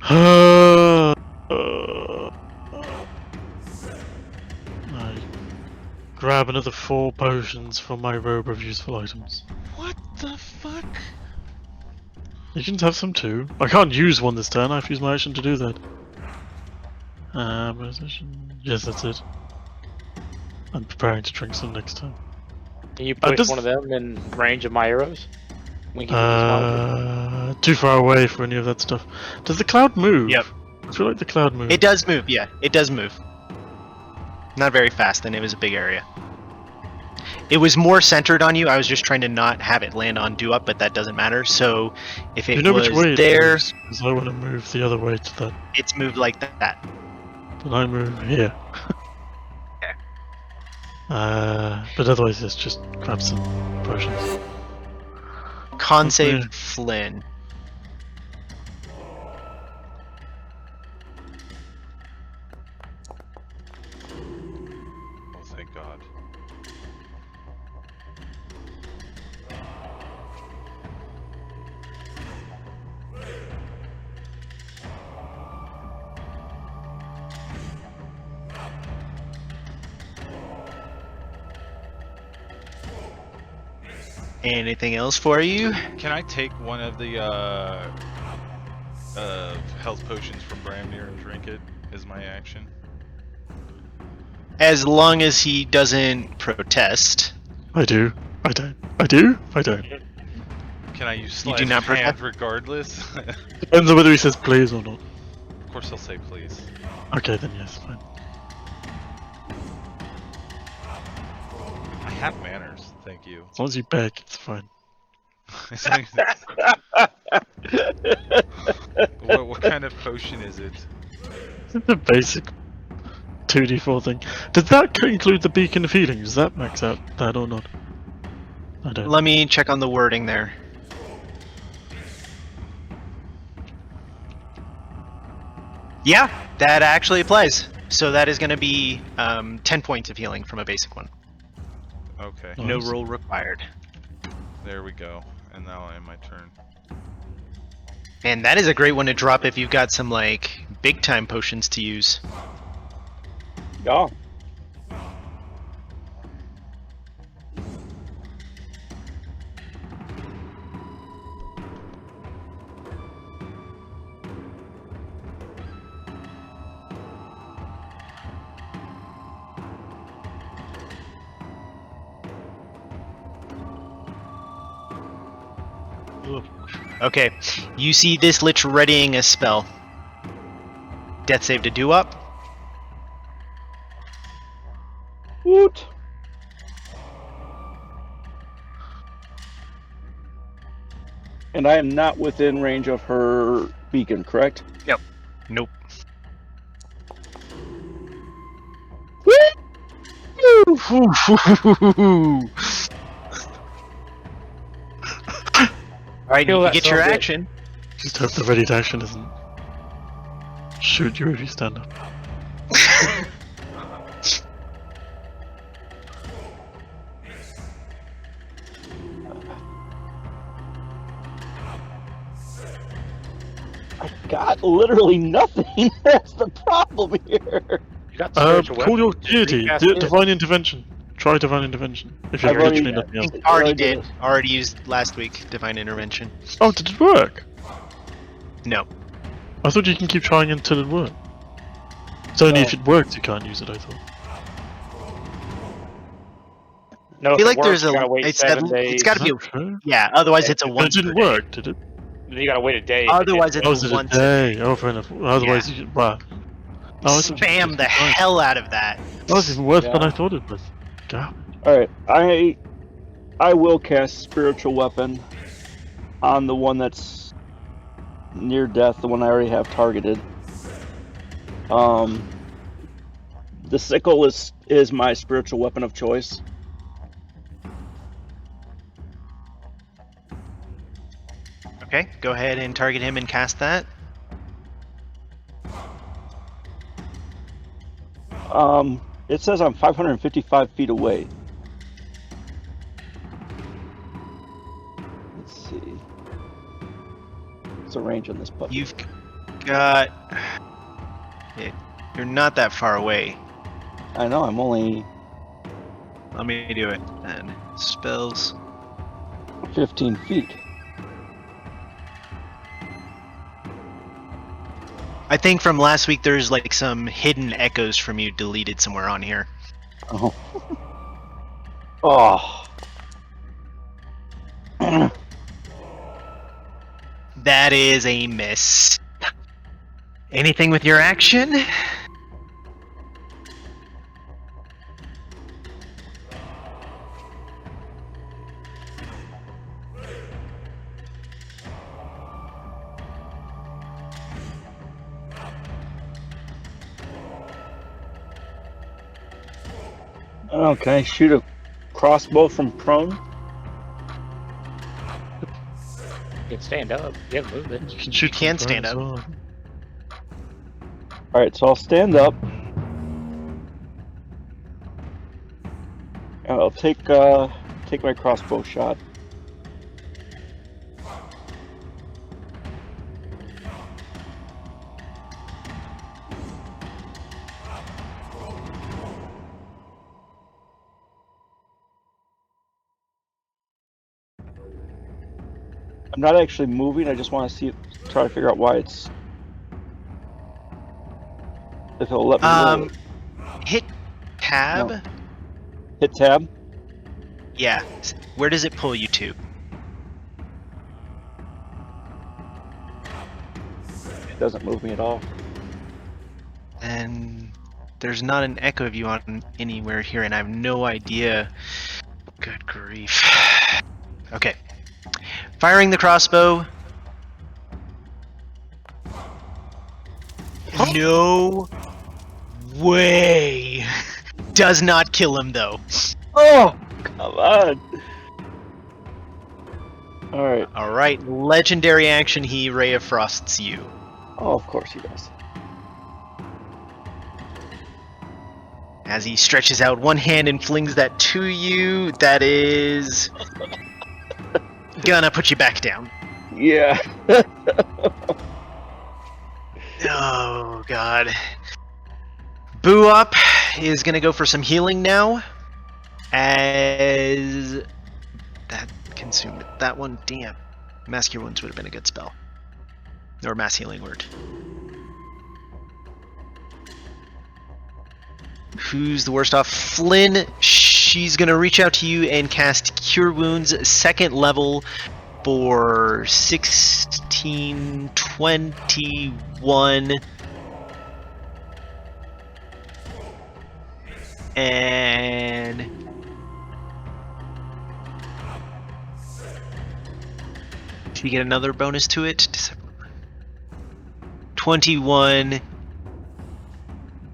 Speaker 3: I grab another 4 potions from my robe of useful items.
Speaker 2: What the fuck?
Speaker 3: You can have some too. I can't use one this turn, I have to use my action to do that. Yes, that's it. I'm preparing to drink some next time.
Speaker 4: Can you put one of them in range of my arrows?
Speaker 3: Too far away for any of that stuff. Does the cloud move?
Speaker 1: Yep.
Speaker 3: I feel like the cloud moves.
Speaker 1: It does move, yeah. It does move. Not very fast, and it was a big area. It was more centered on you. I was just trying to not have it land on Duop, but that doesn't matter. So if it
Speaker 3: you know
Speaker 1: was
Speaker 3: which way
Speaker 1: there,
Speaker 3: because I want to move the other way to that.
Speaker 1: it's moved like that.
Speaker 3: Then I move here.
Speaker 1: Okay.
Speaker 3: But otherwise, let's just grab some potions.
Speaker 1: Con
Speaker 3: Okay.
Speaker 1: save Flynn.
Speaker 2: Oh, thank God.
Speaker 1: Anything else for you?
Speaker 2: Can I take one of the health potions from Bramnir and drink it as my action?
Speaker 1: As long as he doesn't protest.
Speaker 3: I do. I don't. I do. I don't.
Speaker 2: Can I use
Speaker 1: You
Speaker 2: sleight
Speaker 1: do
Speaker 2: of
Speaker 1: not
Speaker 2: hand
Speaker 1: protest?
Speaker 2: regardless?
Speaker 3: Depends on whether he says please or not.
Speaker 2: Of course he'll say please.
Speaker 3: Okay, then yes, fine.
Speaker 2: I have manners, thank you.
Speaker 3: As long as you beg, it's fine.
Speaker 2: what kind of potion is it?
Speaker 3: It's a basic 2d4 thing. Does that include the beacon of healing? Does that max out that or not? I don't.
Speaker 1: Let me check on the wording there. Yeah, that actually applies. So that is going to be 10 points of healing from a basic one.
Speaker 2: Okay,
Speaker 1: No
Speaker 3: Nice.
Speaker 1: roll required.
Speaker 2: there we go. And now I end my turn.
Speaker 1: And that is a great one to drop if you've got some, like, big-time potions to use.
Speaker 5: Yeah.
Speaker 1: Okay, you see this Lich readying a spell. Death save to do up.
Speaker 5: Woot. And I am not within range of her beacon, correct?
Speaker 1: Nope. Alright,
Speaker 4: Kill
Speaker 1: you
Speaker 4: that
Speaker 1: get
Speaker 4: son
Speaker 1: your
Speaker 4: of a bitch.
Speaker 1: action.
Speaker 3: Just hope the ready to action doesn't shoot you if you stand up.
Speaker 5: I got literally nothing. That's the problem here.
Speaker 4: You got spiritual
Speaker 3: Call your
Speaker 4: weapon. Just
Speaker 3: deity.
Speaker 4: recast it.
Speaker 3: Divine intervention. Try divine intervention. If you
Speaker 5: I've
Speaker 3: have
Speaker 5: already-
Speaker 3: literally nothing
Speaker 1: I
Speaker 3: else.
Speaker 1: think already
Speaker 5: Already did
Speaker 1: did. Already used last week, Divine Intervention.
Speaker 3: Oh, did it work?
Speaker 1: No.
Speaker 3: I thought you can keep trying until it worked. It's only
Speaker 5: No.
Speaker 3: if it works you can't use it, I thought.
Speaker 4: No,
Speaker 1: I
Speaker 4: if
Speaker 1: feel
Speaker 4: it
Speaker 1: like
Speaker 4: works,
Speaker 1: there's
Speaker 4: you
Speaker 1: a.
Speaker 4: gotta wait
Speaker 1: It's
Speaker 4: 7 days.
Speaker 1: it's got to be.
Speaker 3: True.
Speaker 1: Yeah. Otherwise, it's a
Speaker 3: But it
Speaker 1: once.
Speaker 3: didn't
Speaker 1: per day.
Speaker 3: work, did it?
Speaker 4: You gotta wait a day. if it
Speaker 1: Otherwise,
Speaker 4: didn't
Speaker 1: it's
Speaker 3: Oh,
Speaker 1: a
Speaker 3: is it a
Speaker 1: once.
Speaker 3: day? Oh, fair enough. Otherwise, you wow. Oh, it's
Speaker 1: Spam the hell out of that.
Speaker 3: Oh, it's even worse than
Speaker 5: Yeah.
Speaker 3: I thought it was. God.
Speaker 5: All right, I will cast spiritual weapon on the one that's near death, the one I already have targeted. The sickle is my spiritual weapon of choice.
Speaker 1: Okay, go ahead and target him and cast that.
Speaker 5: It says I'm 555 feet away. Let's see. What's the range on this puppy?
Speaker 1: You've got. You're not that far away.
Speaker 5: I know, I'm only
Speaker 1: Let me do it then. Spells.
Speaker 5: 15 feet.
Speaker 1: I think from last week there's like some hidden echoes from you deleted somewhere on here.
Speaker 5: Oh. Oh.
Speaker 1: That is a miss. Anything with your action?
Speaker 5: Oh, can I shoot a crossbow from prone?
Speaker 4: You can stand up. You have movement.
Speaker 3: You can shoot
Speaker 1: can
Speaker 3: from
Speaker 1: stand
Speaker 3: there as
Speaker 1: up.
Speaker 3: well.
Speaker 5: Alright, so I'll stand up. And I'll take my crossbow shot. I'm not actually moving, I just want to try to figure out why it's... If it'll let me roll it.
Speaker 1: Hit tab.
Speaker 5: No. Hit tab.
Speaker 1: Yeah. Where does it pull you to?
Speaker 5: It doesn't move me at all.
Speaker 1: And there's not an echo of you on anywhere here, and I have no idea. Good grief. Okay. Firing the crossbow. No way. Does not kill him, though.
Speaker 5: Oh, come on. Alright.
Speaker 1: Alright, legendary action, he Ray of Frosts you.
Speaker 5: Oh, of course he does.
Speaker 1: As he stretches out one hand and flings that to you, that is gonna put you back down.
Speaker 5: Yeah.
Speaker 1: Oh, God. Boo Up is gonna go for some healing now. As that consumed that one. Damn. Mass Cure Wounds would have been a good spell. Or Mass Healing Word. Who's the worst off? Flynn. She's gonna reach out to you and cast Cure Wounds 2nd level for 16, 21. And do you get another bonus to it? 21.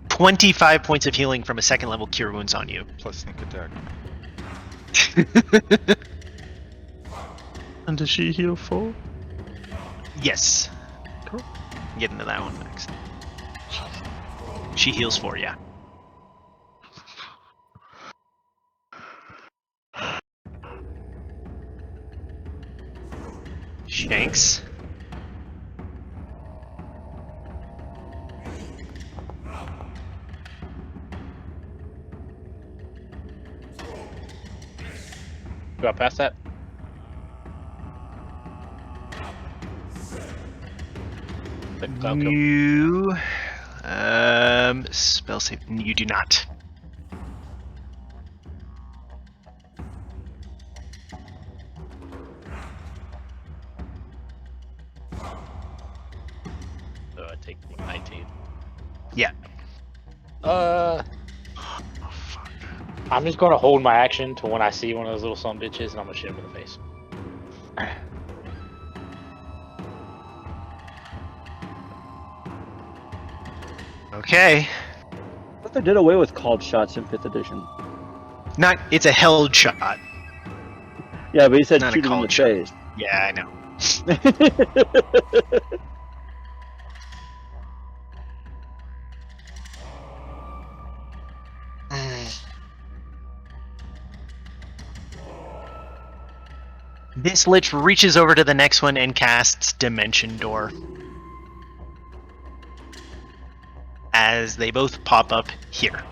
Speaker 1: 25 points of healing from a 2nd level Cure Wounds on you.
Speaker 2: Plus sneak attack.
Speaker 3: And does she heal 4?
Speaker 1: Yes.
Speaker 3: Cool.
Speaker 1: Get into that one next. She heals 4, yeah. Shanks.
Speaker 4: Got past that?
Speaker 1: You spell save. You do not.
Speaker 4: So I take 19.
Speaker 1: Yeah.
Speaker 4: I'm just gonna hold my action to when I see one of those little son of bitches, and I'm gonna shoot him in the face.
Speaker 1: Okay.
Speaker 5: I thought they did away with called shots in 5th edition.
Speaker 1: Not. It's a held shot.
Speaker 5: Yeah, but he said
Speaker 1: Not a
Speaker 5: shoot him in the
Speaker 1: called shot.
Speaker 5: face.
Speaker 1: Yeah, I know. This Lich reaches over to the next one and casts Dimension Door. As they both pop up here.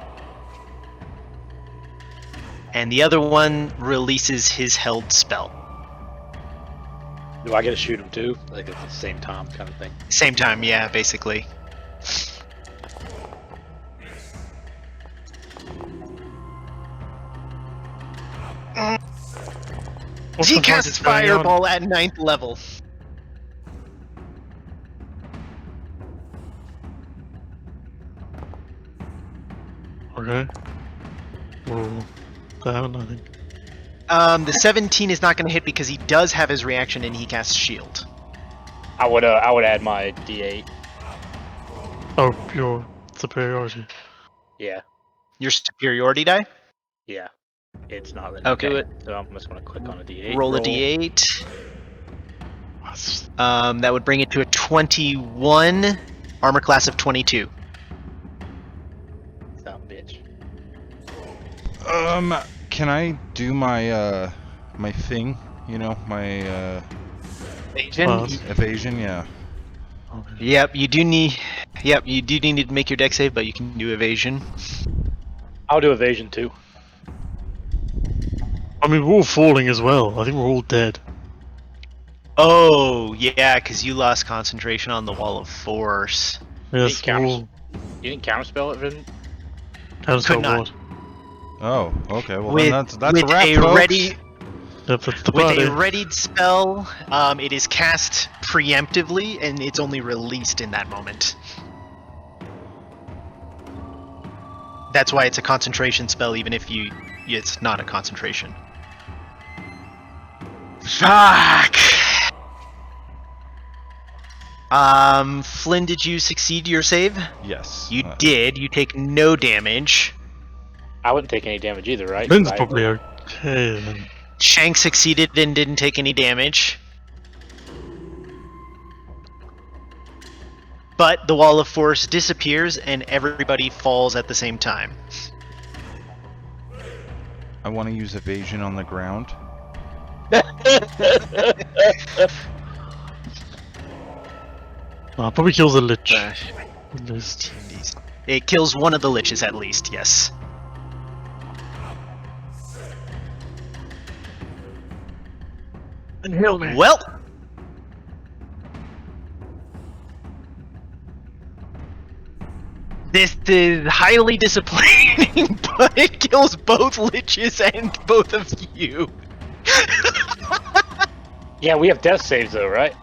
Speaker 1: And the other one releases his held spell.
Speaker 4: Do I get to shoot him too? Like at the same time kind of thing?
Speaker 1: Same time, yeah, basically.
Speaker 3: What's
Speaker 1: He
Speaker 3: the fuck
Speaker 1: casts
Speaker 3: is going on?
Speaker 1: Fireball at 9th level.
Speaker 3: Okay. Roll down, I think.
Speaker 1: The 17 is not going to hit because he does have his reaction and he casts Shield.
Speaker 4: I would add my D8.
Speaker 3: Oh, your superiority.
Speaker 4: Yeah,
Speaker 1: Your superiority die?
Speaker 4: yeah. It's not letting
Speaker 1: Okay.
Speaker 4: me do it, so I'm just gonna click on a D8.
Speaker 1: Roll a D8.
Speaker 3: That's-
Speaker 1: That would bring it to a 21. Armor class of 22.
Speaker 4: Son of a bitch.
Speaker 2: Can I do my my thing? You know, my
Speaker 1: Evasion?
Speaker 2: evasion. Yeah.
Speaker 3: Okay.
Speaker 1: Yep, you do need. Yep, you do need to make your deck save, but you can do evasion.
Speaker 4: I'll do evasion too.
Speaker 3: I mean, we're all falling as well. I think we're all dead.
Speaker 1: Oh, yeah, because you lost concentration on the Wall of Force.
Speaker 3: Yes, we're
Speaker 4: counters.
Speaker 3: all
Speaker 4: You didn't counterspell it, Vin?
Speaker 3: Counterspell
Speaker 1: not.
Speaker 3: what?
Speaker 2: Oh, okay. Well,
Speaker 1: With-
Speaker 2: then that's a
Speaker 1: with
Speaker 2: wrap,
Speaker 1: a
Speaker 2: folks.
Speaker 1: ready-
Speaker 3: Yep, that's the
Speaker 1: With
Speaker 3: party.
Speaker 1: a readied spell, it is cast preemptively, and it's only released in that moment. That's why it's a concentration spell, even if it's not a concentration. Fuck! Flynn, did you succeed your save?
Speaker 2: Yes.
Speaker 1: You did. You take no damage.
Speaker 4: I wouldn't take any damage either, right?
Speaker 3: Lynn's
Speaker 4: Right?
Speaker 3: probably okay then.
Speaker 1: Shank succeeded and didn't take any damage. But the wall of force disappears and everybody falls at the same time.
Speaker 2: I want to use evasion on the ground.
Speaker 3: Probably kills a lich. At least.
Speaker 1: It kills one of the liches at least, yes.
Speaker 3: And heal me.
Speaker 1: Well, this is highly disappointing, but it kills both liches and both of you.
Speaker 4: Yeah, we have death saves though, right?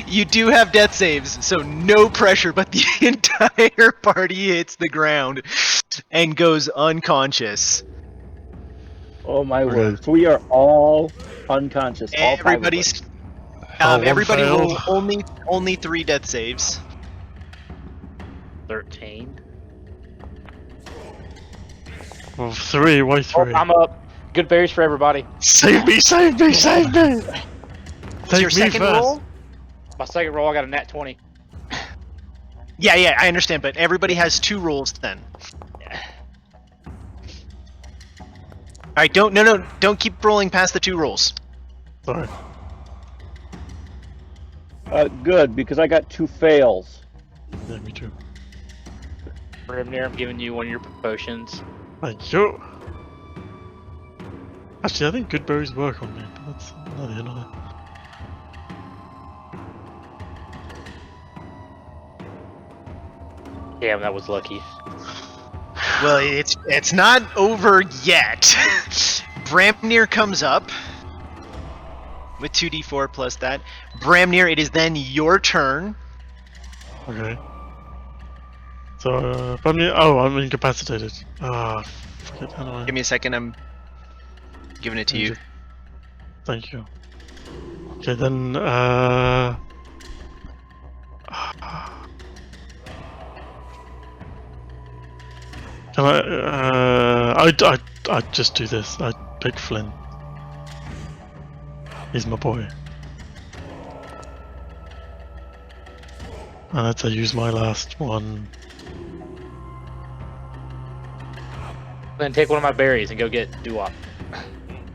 Speaker 1: You do have death saves, so no pressure, but the entire party hits the ground and goes unconscious.
Speaker 5: Oh my word! So we are all unconscious. All five of
Speaker 1: Everybody's
Speaker 5: us.
Speaker 1: everybody
Speaker 3: failed.
Speaker 1: roll only 3 death saves.
Speaker 4: 13.
Speaker 3: Well, 3, why 3?
Speaker 4: Oh, I'm up. Good berries for everybody.
Speaker 3: Save me, save me, save me!
Speaker 1: What's your second roll?
Speaker 4: My second roll, I got a nat 20.
Speaker 1: Yeah, I understand, but everybody has 2 rolls then. Alright, don't keep rolling past the 2 rolls.
Speaker 3: Sorry.
Speaker 5: Good, because I got 2 fails.
Speaker 3: Yeah, me too.
Speaker 4: Grimnir, I'm giving you one of your potions.
Speaker 3: Thank you. Actually, I think good berries work on me, but that's another.
Speaker 4: Damn, that was lucky.
Speaker 1: Well, it's not over yet. Bramnir comes up with 2d4 plus that. Bramnir, it is then your turn.
Speaker 3: Okay. So, I'm incapacitated. Ah, fuck it, how do I...
Speaker 1: Give me a second, I'm giving it to you.
Speaker 3: Thank you. Okay, then, can I just do this. I pick Flynn. He's my boy. And let's use my last one.
Speaker 4: Then take one of my berries and go get doo-wop.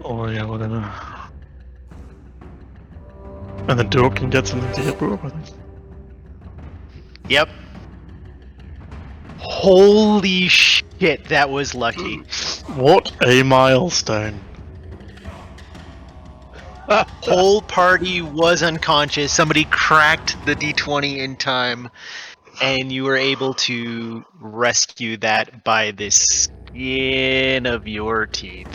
Speaker 3: Oh yeah, whatever. And then Duop can get something to hit Duop, I think.
Speaker 1: Yep. Holy shit, that was lucky.
Speaker 3: What a milestone.
Speaker 1: Whole party was unconscious. Somebody cracked the d20 in time, and you were able to rescue that by the skin of your teeth.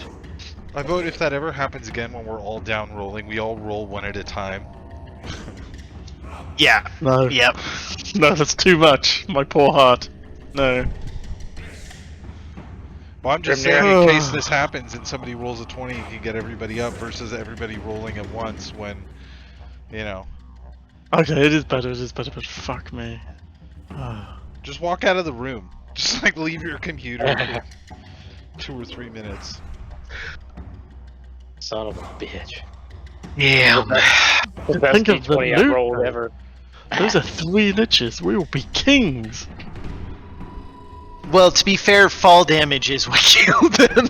Speaker 2: I vote if that ever happens again when we're all down rolling, we all roll one at a time.
Speaker 1: Yeah.
Speaker 3: No.
Speaker 1: Yep.
Speaker 3: No, that's too much. My poor heart. No.
Speaker 2: Well, I'm just
Speaker 4: Grimnir.
Speaker 2: saying in case this happens and somebody rolls a 20, you can get everybody up versus everybody rolling at once when, you know.
Speaker 3: Okay, it is better, but fuck me. Ah.
Speaker 2: Just walk out of the room. Just like leave your computer for 2 or 3 minutes.
Speaker 4: Son of a bitch.
Speaker 1: Yeah.
Speaker 4: The best
Speaker 3: Think of the
Speaker 4: D20 I've
Speaker 3: loot,
Speaker 4: rolled
Speaker 3: though.
Speaker 4: ever.
Speaker 3: Those are 3 liches. We will be kings.
Speaker 1: Well, to be fair, fall damage is what killed them.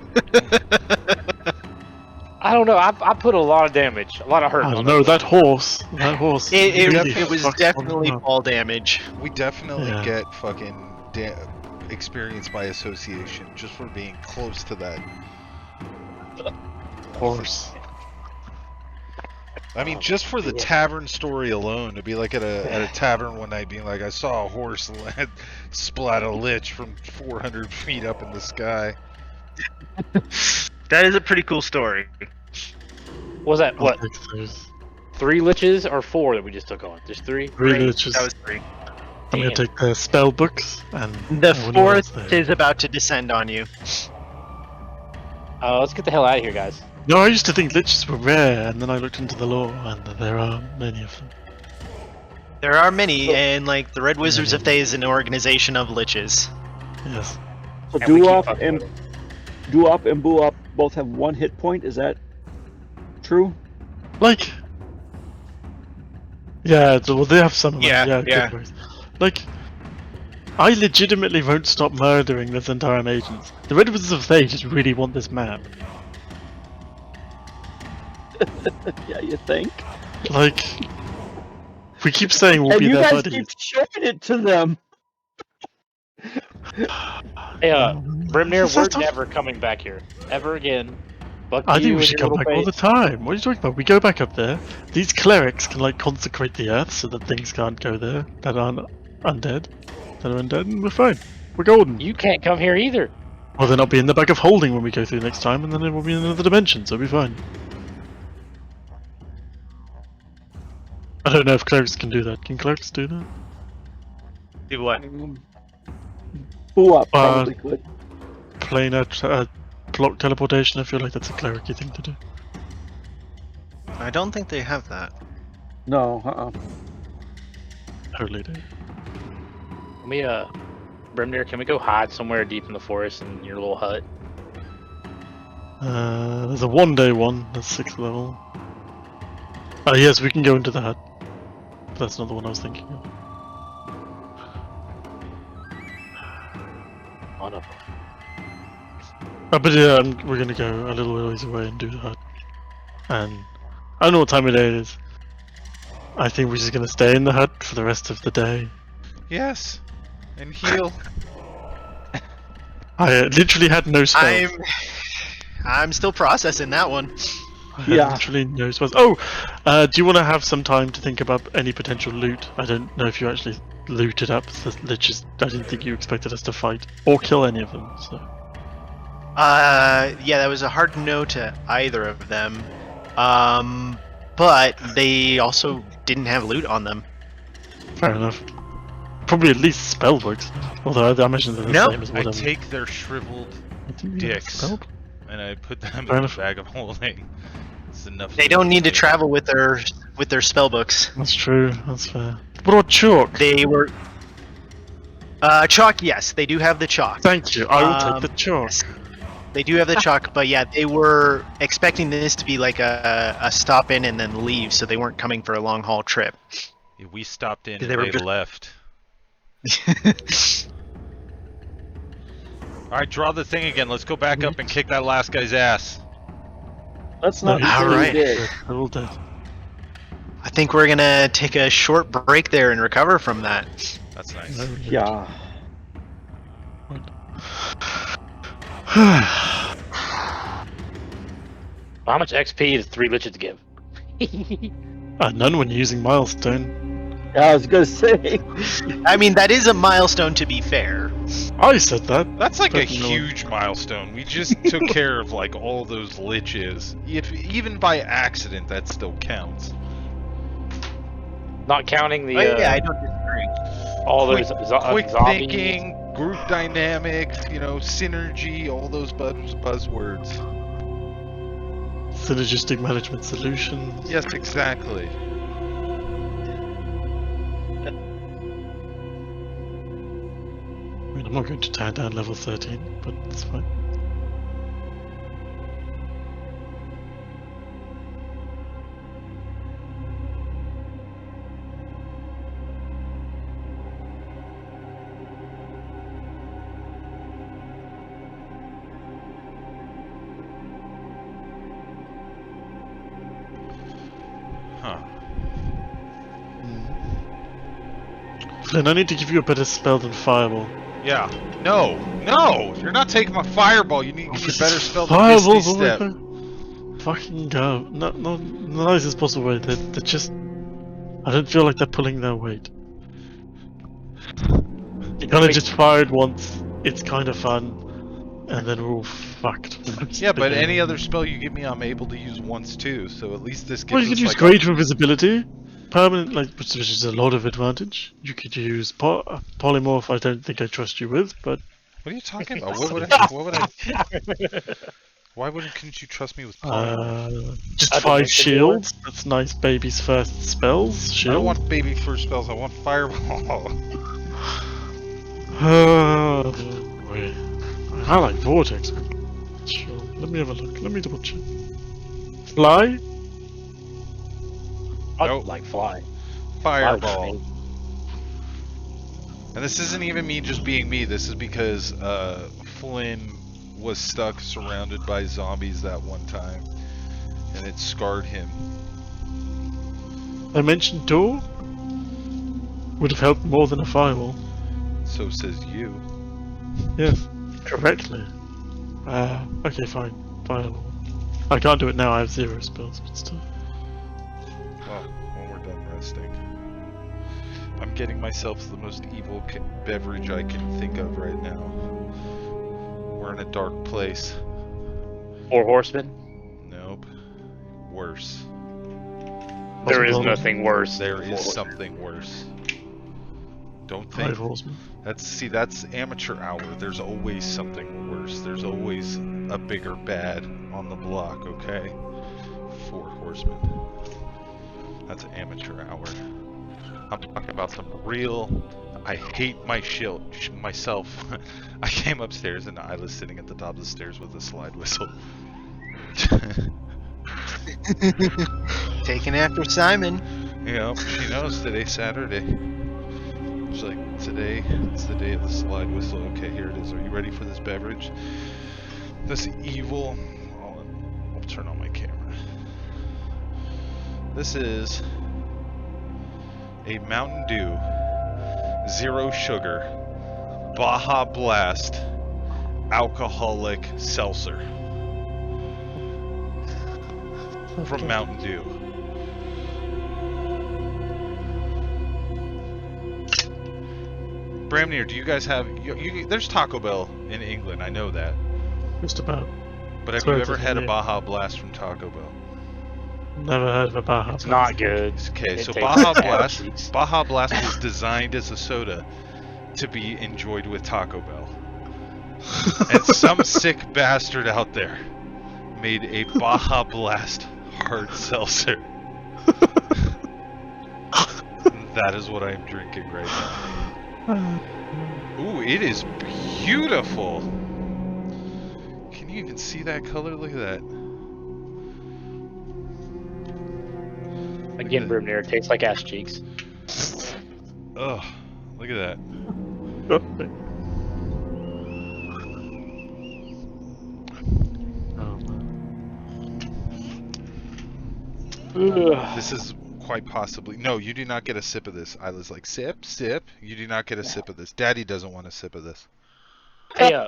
Speaker 4: I don't know. I put a lot of damage, a lot of hurt.
Speaker 3: I
Speaker 4: on
Speaker 3: don't know,
Speaker 4: them.
Speaker 3: that horse.
Speaker 1: It
Speaker 3: really
Speaker 1: was
Speaker 3: fucked
Speaker 1: definitely
Speaker 3: one up.
Speaker 1: fall damage.
Speaker 2: We definitely
Speaker 3: Yeah.
Speaker 2: get fucking experience by association just for being close to that.
Speaker 3: Horse.
Speaker 2: I mean, just for the tavern story alone, to be like at a tavern one night, being like, "I saw a horse splat a lich from 400 feet up in the sky.
Speaker 1: That is a pretty cool story.
Speaker 4: Was that
Speaker 3: I'll
Speaker 4: what?
Speaker 3: take those.
Speaker 4: 3 liches or 4 that we just took on? Just 3.
Speaker 3: Really, it's just,
Speaker 1: That was 3.
Speaker 3: I'm gonna
Speaker 4: Damn.
Speaker 3: take the spell books and
Speaker 1: The
Speaker 3: I wonder what else
Speaker 1: 4th
Speaker 3: there
Speaker 1: is about to descend on you.
Speaker 4: Let's get the hell out of here, guys.
Speaker 3: No, I used to think liches were rare, and then I looked into the lore, and there are many of them.
Speaker 1: There are many, and like the Red Wizards of Thay is an organization of liches.
Speaker 3: Yes.
Speaker 5: So
Speaker 4: And we keep
Speaker 5: Duop
Speaker 4: fucking
Speaker 5: and
Speaker 4: with them.
Speaker 5: Duop and Buop both have 1 hit point. Is that true?
Speaker 3: Like, yeah, well, they have some of them.
Speaker 1: Yeah,
Speaker 3: Yeah,
Speaker 1: yeah.
Speaker 3: good ways. Like, I legitimately won't stop murdering the Zentarum agents. The Red Wizards of Thay just really want this map.
Speaker 5: Yeah, you think?
Speaker 3: Like, we keep saying we'll
Speaker 5: And
Speaker 3: be
Speaker 5: you
Speaker 3: their
Speaker 5: guys
Speaker 3: buddies.
Speaker 5: keep showing it to them.
Speaker 4: Hey, Brimnir,
Speaker 3: It's
Speaker 4: we're
Speaker 3: just tough.
Speaker 4: never coming back here ever again. Fuck
Speaker 3: I
Speaker 4: you
Speaker 3: think we
Speaker 4: and
Speaker 3: should
Speaker 4: your
Speaker 3: come
Speaker 4: little
Speaker 3: back all the
Speaker 4: face.
Speaker 3: time. What are you talking about? We go back up there. These clerics can like consecrate the earth so that things can't go there that aren't undead. That are undead, and we're fine. We're golden.
Speaker 4: You can't come here either.
Speaker 3: Well, then I'll be in the bag of holding when we go through next time, and then it will be in another dimension, so we'll be fine. I don't know if clerics can do that. Can clerics do that?
Speaker 1: Do what?
Speaker 5: Buop probably could.
Speaker 3: Planar block teleportation, I feel like that's a cleric-y thing to do.
Speaker 1: I don't think they have that.
Speaker 5: No,
Speaker 3: Totally do.
Speaker 4: Let me, Brimnir, can we go hide somewhere deep in the forest in your little hut?
Speaker 3: There's a 1-day one, that's 6th level. Yes, we can go into the hut. But that's not the one I was thinking of.
Speaker 4: Oh no.
Speaker 3: But yeah, we're gonna go a little ways away and do the hut. And I don't know what time of day it is. I think we're just gonna stay in the hut for the rest of the day.
Speaker 2: Yes, and heal.
Speaker 3: I literally had no spells.
Speaker 1: I'm still processing that one.
Speaker 3: I had literally no spells. Oh! Do you want to have some time to think about any potential loot? I don't know if you actually looted up the liches. I didn't think you expected us to fight or kill any of them, so...
Speaker 1: Yeah, that was a hard no to either of them. But they also didn't have loot on them.
Speaker 3: Fair enough. Probably at least spellbooks. Although I imagine they're the
Speaker 1: No,
Speaker 3: same as
Speaker 2: I
Speaker 3: whatever.
Speaker 2: take their shriveled dicks and I put them in
Speaker 3: Fair
Speaker 2: a
Speaker 3: enough.
Speaker 2: bag of holding. It's enough.
Speaker 1: They don't need to travel with their spell books.
Speaker 3: That's true, that's fair. What about chalk?
Speaker 1: They were chalk. Yes, they do have the chalk.
Speaker 3: Thank you, I will take the chalk.
Speaker 1: Yes, they do have the chalk, but yeah, they were expecting this to be like a stop in and then leave, so they weren't coming for a long haul trip.
Speaker 2: Yeah, we stopped in
Speaker 1: They
Speaker 2: and
Speaker 1: were
Speaker 2: they
Speaker 1: just-
Speaker 2: left. Alright, draw the thing again. Let's go back up and kick that last guy's ass.
Speaker 5: Let's not
Speaker 3: No,
Speaker 5: say we
Speaker 1: Alright.
Speaker 5: did.
Speaker 3: They're all dead.
Speaker 1: I think we're gonna take a short break there and recover from that.
Speaker 2: That's nice.
Speaker 3: No,
Speaker 5: Yeah.
Speaker 4: How much XP does 3 liches give?
Speaker 3: None when using milestone.
Speaker 5: Yeah, I was gonna say.
Speaker 1: I mean, that is a milestone to be fair.
Speaker 3: I said that.
Speaker 2: That's like a
Speaker 3: Fucking no.
Speaker 2: huge milestone. We just took care of like all those liches. Even by accident, that still counts.
Speaker 4: Not counting the,
Speaker 1: Yeah, I don't disagree.
Speaker 4: all
Speaker 2: Quick,
Speaker 4: those
Speaker 2: quick
Speaker 4: zombies.
Speaker 2: thinking, group dynamics, synergy, all those buzzwords.
Speaker 3: Synergistic management solutions.
Speaker 2: Yes, exactly.
Speaker 3: I mean, I'm not going to tear down level 13, but it's fine.
Speaker 2: Huh.
Speaker 3: Flynn, I need to give you a better spell than Fireball.
Speaker 2: Yeah. No! No! You're not taking my fireball. You need to get a better spell than
Speaker 3: Fireball's
Speaker 2: Misty
Speaker 3: all
Speaker 2: Step.
Speaker 3: right. Fucking go. Not the nicest possible way. They're just... I don't feel like they're pulling their weight. You kind of just fired once. It's kind of fun. And then we're all fucked.
Speaker 2: Yeah, but any other spell you give me, I'm able to use once too. So at least this gives
Speaker 3: Well, you
Speaker 2: us
Speaker 3: could use
Speaker 2: like
Speaker 3: Greater Invisibility. Permanent, which is a lot of advantage. You could use Polymorph, I don't think I trust you with, but...
Speaker 2: What are you talking about? Why couldn't you trust me with Polymorph?
Speaker 3: Just 5 shields. That's nice baby's first spells. Shield.
Speaker 2: I don't want baby first spells, I want Fireball.
Speaker 3: Wait. I like Vortex. Sure. Let me have a look. Let me double check. Fly?
Speaker 4: I
Speaker 2: Nope.
Speaker 4: like fly.
Speaker 2: Fireball. And this isn't even me just being me, this is because Flynn was stuck surrounded by zombies that one time. And it scarred him.
Speaker 3: I mentioned door? Would have helped more than a firewall.
Speaker 2: So says you.
Speaker 3: Yes, correctly. Okay, fine. Firewall. I can't do it now, I have 0 spells, but still.
Speaker 2: Well, when we're done resting. I'm getting myself the most evil beverage I can think of right now. We're in a dark place.
Speaker 4: 4 horsemen?
Speaker 2: Nope. Worse.
Speaker 4: There is nothing worse.
Speaker 2: There is something worse. Don't think.
Speaker 3: 5 horsemen.
Speaker 2: That's amateur hour. There's always something worse. There's always a bigger bad on the block, okay? 4 horsemen. That's amateur hour. I'm talking about some real... I hate myself. I came upstairs and Isla's sitting at the top of the stairs with a slide whistle.
Speaker 1: Taking after Simon.
Speaker 2: Yeah, she knows today's Saturday. She's like, today, it's the day of the slide whistle. Okay, here it is. Are you ready for this beverage? This evil... I'll turn on my camera. This is a Mountain Dew, 0 sugar, Baja Blast, alcoholic seltzer. From Mountain Dew. Bramnir, do you guys have... there's Taco Bell in England, I know that.
Speaker 3: Just about.
Speaker 2: But have
Speaker 3: That's where
Speaker 2: you
Speaker 3: it
Speaker 2: ever
Speaker 3: is,
Speaker 2: had a
Speaker 3: yeah.
Speaker 2: Baja Blast from Taco Bell?
Speaker 3: Never heard of a Baja.
Speaker 4: It's not good.
Speaker 2: Okay,
Speaker 4: It
Speaker 2: so
Speaker 4: tastes
Speaker 2: Baja
Speaker 4: like
Speaker 2: Blast,
Speaker 4: cheeks.
Speaker 2: Baja Blast was designed as a soda to be enjoyed with Taco Bell. And some sick bastard out there made a Baja Blast hard seltzer. That is what I am drinking right now. Ooh, it is beautiful. Can you even see that color? Look at that.
Speaker 4: Again, Brimnir, it tastes like ass cheeks.
Speaker 2: Ugh, look at that. This is quite possibly... No, you do not get a sip of this. Isla's like, sip, sip. You do not get a sip of this. Daddy doesn't want a sip of this.
Speaker 4: Hey,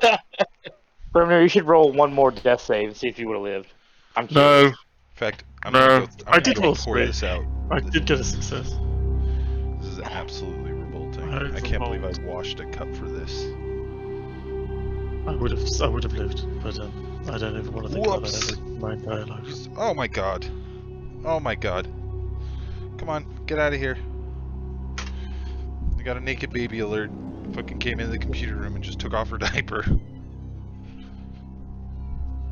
Speaker 4: Brimnir, you should roll one more death save and see if you would have lived. I'm
Speaker 3: No,
Speaker 4: curious.
Speaker 2: In fact, I'm
Speaker 3: No,
Speaker 2: gonna
Speaker 3: I did
Speaker 2: go
Speaker 3: roll
Speaker 2: pour
Speaker 3: three.
Speaker 2: this out.
Speaker 3: I did get a success.
Speaker 2: This is absolutely revolting.
Speaker 3: I
Speaker 2: I can't believe I
Speaker 3: revolt.
Speaker 2: washed a cup for this.
Speaker 3: I would have lived, but I don't even want to think about
Speaker 2: Whoops.
Speaker 3: that ever in my entire life.
Speaker 2: Oh my god. Oh my god. Come on, get out of here. I got a naked baby alert. Fucking came into the computer room and just took off her diaper.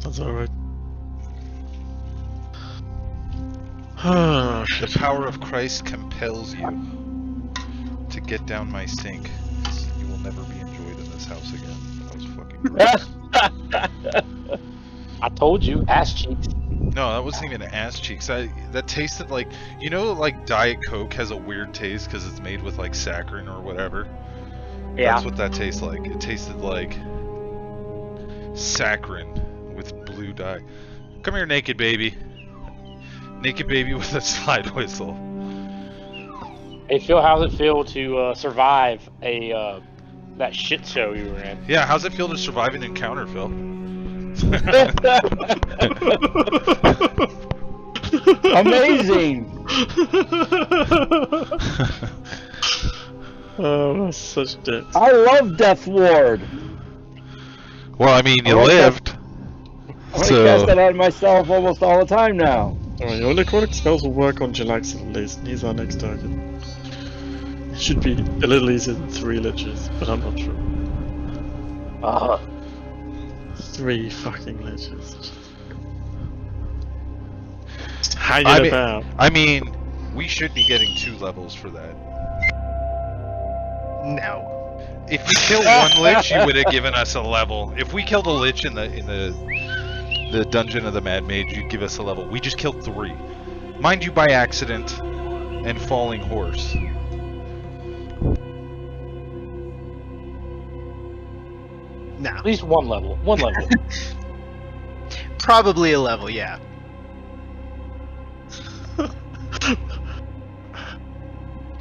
Speaker 3: That's alright. Ah,
Speaker 2: The
Speaker 3: shit.
Speaker 2: power of Christ compels you to get down my sink. You will never be enjoyed in this house again. That was fucking gross.
Speaker 4: I told you, ass cheeks.
Speaker 2: No, that wasn't even ass cheeks. That tasted like, you know, like Diet Coke has a weird taste because it's made with like saccharin or whatever.
Speaker 4: Yeah.
Speaker 2: That's what that tastes like. It tasted like saccharin with blue dye. Come here, naked baby. Naked baby with a slide whistle.
Speaker 4: Hey Phil, how's it feel to survive a that shit show you were in?
Speaker 2: Yeah, how's it feel to survive an encounter, Phil?
Speaker 5: Amazing.
Speaker 3: Oh, that's such depth.
Speaker 5: I love Death Ward.
Speaker 2: Well, I mean, you
Speaker 5: I like
Speaker 2: lived.
Speaker 5: I'm gonna cast that on myself almost all the time now.
Speaker 3: Alright, your necrotic spells will work on Jalax at least, and he's our next target. It should be a little easier than 3 liches, but I'm not sure. 3 fucking liches. Just hanging about.
Speaker 2: I mean, we should be getting 2 levels for that.
Speaker 1: No.
Speaker 2: If we killed one lich, you would have given us a level. If we killed a lich in the dungeon of the Mad Mage, you'd give us a level. We just killed 3, mind you, by accident and falling horse.
Speaker 1: No.
Speaker 4: At least one level. One level.
Speaker 1: Probably a level, yeah.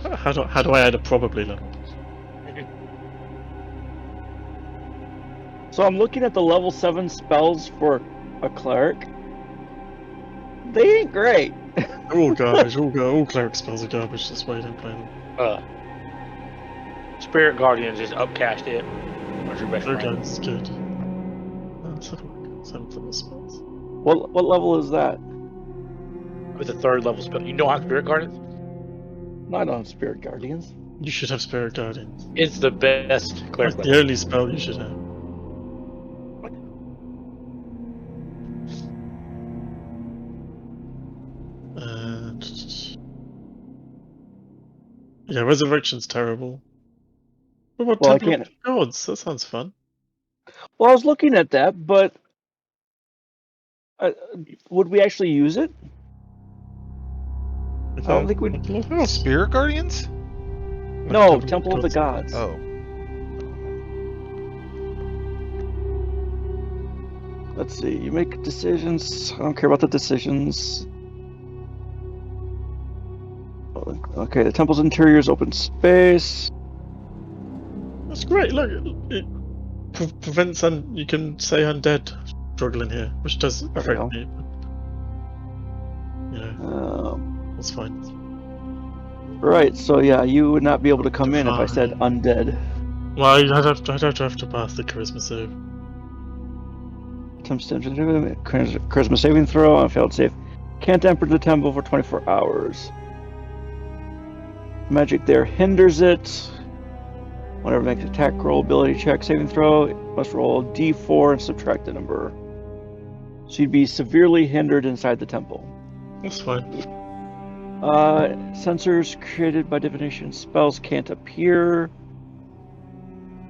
Speaker 3: How do I add a probably level?
Speaker 5: So I'm looking at the level 7 spells for a cleric. They ain't great.
Speaker 3: They're all garbage. All cleric spells are garbage. That's why you don't play them.
Speaker 4: Spirit Guardian just upcast it. What's your best
Speaker 3: Cleric
Speaker 4: friend?
Speaker 3: guardian's good. Let's have a look. 7 level spells.
Speaker 5: What level is that?
Speaker 4: With the 3rd level spell. You don't have Spirit Guardians?
Speaker 5: No, I don't have Spirit Guardians.
Speaker 3: You should have spirit guardians.
Speaker 4: It's the best cleric
Speaker 3: That's
Speaker 4: level.
Speaker 3: the only spell you should have. Yeah, Resurrection's terrible. What about
Speaker 5: Well, I
Speaker 3: Temple of Gods? That sounds fun.
Speaker 5: Well, I was looking at that, but would we actually use it? I don't think we'd.
Speaker 2: Spirit Guardians?
Speaker 5: No, Temple of the Gods.
Speaker 2: Oh.
Speaker 5: Let's see. You make decisions. I don't care about the decisions. Okay, the temple's interior is open space.
Speaker 3: That's great. Look, it prevents you can say undead struggling here, which does affect me. But, you know, that's fine.
Speaker 5: Right. So yeah, you would not be able to come in if I said undead.
Speaker 3: Well, I'd have to pass the charisma save.
Speaker 5: Charisma saving throw on failed save. Can't enter the temple for 24 hours. Magic there hinders it. Whenever it makes attack roll, ability check, saving throw, it must roll d4 and subtract the number. So you'd be severely hindered inside the temple.
Speaker 3: That's fine.
Speaker 5: Sensors created by divination spells can't appear.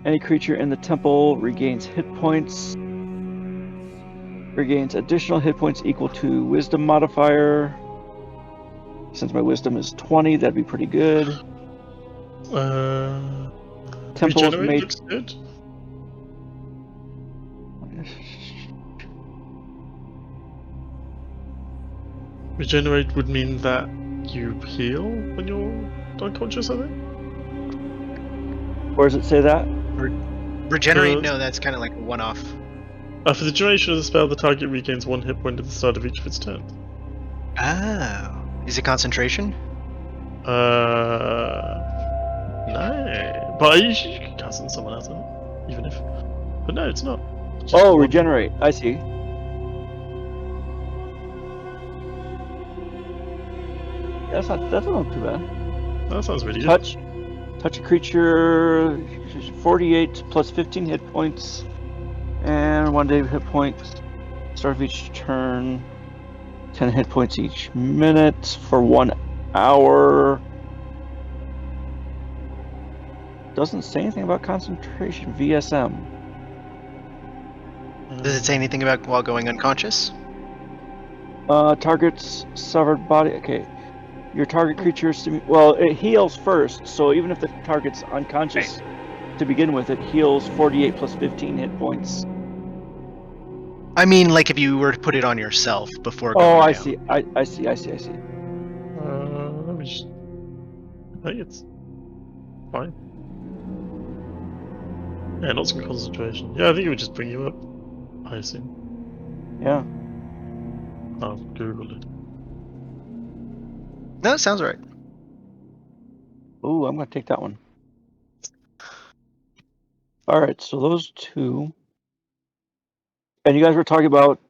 Speaker 5: Any creature in the temple regains hit points. Regains additional hit points equal to wisdom modifier. Since my wisdom is 20, that'd be pretty good. Temple
Speaker 3: Regenerate looks good. Regenerate would mean that you heal when you're unconscious, I think.
Speaker 5: Where does it say that?
Speaker 1: Regenerate? No, that's kind of like a one-off.
Speaker 3: For the duration of the spell, the target regains 1 hit point at the start of each of its turns.
Speaker 1: Oh. Is it concentration?
Speaker 3: No. But you can cast on someone else, even if. But no, it's not. It's
Speaker 5: Oh, regenerate. I see. That's not too bad.
Speaker 3: That sounds really good.
Speaker 5: Touch a creature, 48 plus 15 hit points, and 1 day hit points. Start of each turn, 10 hit points each minute for 1 hour. Doesn't say anything about concentration. VSM.
Speaker 1: Does it say anything about while going unconscious?
Speaker 5: Target's severed body. Okay. Your target creature it heals first, so even if the target's unconscious to begin with, it heals 48 plus 15 hit points.
Speaker 1: I mean, like if you were to put it on yourself before going
Speaker 5: Oh, I
Speaker 1: down.
Speaker 5: see. I see.
Speaker 3: Let me just. I think it's fine. Yeah, not some concentration. Yeah, I think it would just bring you up. I assume.
Speaker 5: Yeah.
Speaker 3: I'll Google it.
Speaker 1: No, that sounds right.
Speaker 5: Ooh, I'm gonna take that one. All right, so those two. And you guys were talking about,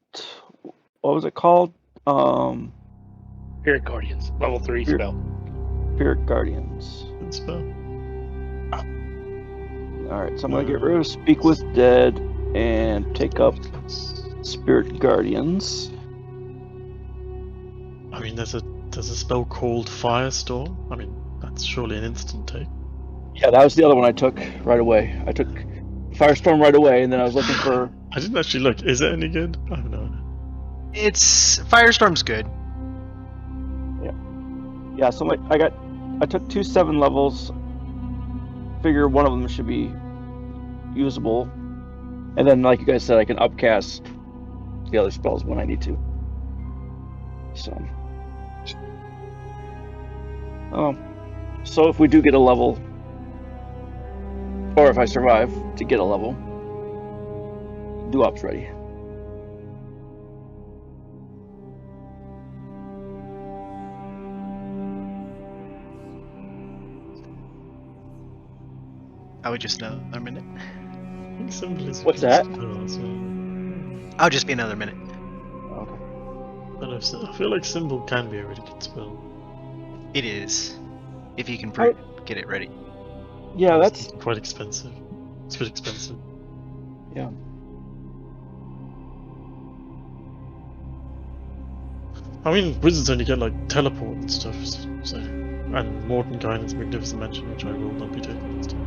Speaker 5: what was it called?
Speaker 4: Spirit Guardians, level 3
Speaker 5: Spirit-
Speaker 4: spell.
Speaker 5: Spirit Guardians.
Speaker 3: Good spell.
Speaker 5: All right, so I'm gonna get rid of Speak with Dead and take up Spirit Guardians.
Speaker 3: I mean, there's a spell called Firestorm. I mean, that's surely an instant take.
Speaker 5: Yeah, that was the other one I took right away. I took Firestorm right away, and then I was looking for.
Speaker 3: I didn't actually look. Is it any good? I don't know.
Speaker 1: It's Firestorm's good.
Speaker 5: Yeah, so I took 2 7 levels. Figure one of them should be usable, and then, like you guys said, I can upcast the other spells when I need to. So if we do get a level, or if I survive to get a level, Duop's ready.
Speaker 1: I would just another minute.
Speaker 3: I think Symbol is a
Speaker 5: What's
Speaker 3: good
Speaker 5: that?
Speaker 3: spell as well.
Speaker 1: I'll just be another minute.
Speaker 5: Okay.
Speaker 3: I don't know, I feel like Symbol can be a really good spell.
Speaker 1: It is, if you can get it ready.
Speaker 5: Yeah,
Speaker 3: It's
Speaker 5: that's
Speaker 3: quite expensive. It's a bit expensive.
Speaker 5: yeah.
Speaker 3: I mean, wizards only get like teleport and stuff, so and Morton Guidance Magnificent Mansion, which I will not be taking this time.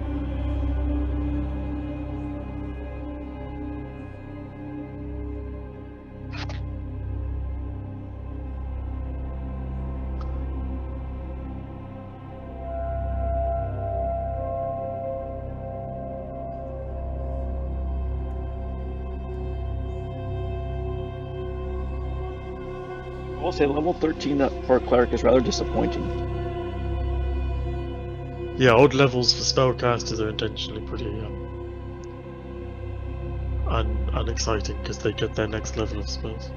Speaker 5: I will say level 13 for a cleric is rather disappointing.
Speaker 3: Yeah, odd levels for spellcasters are intentionally pretty unexciting because they get their next level of spells.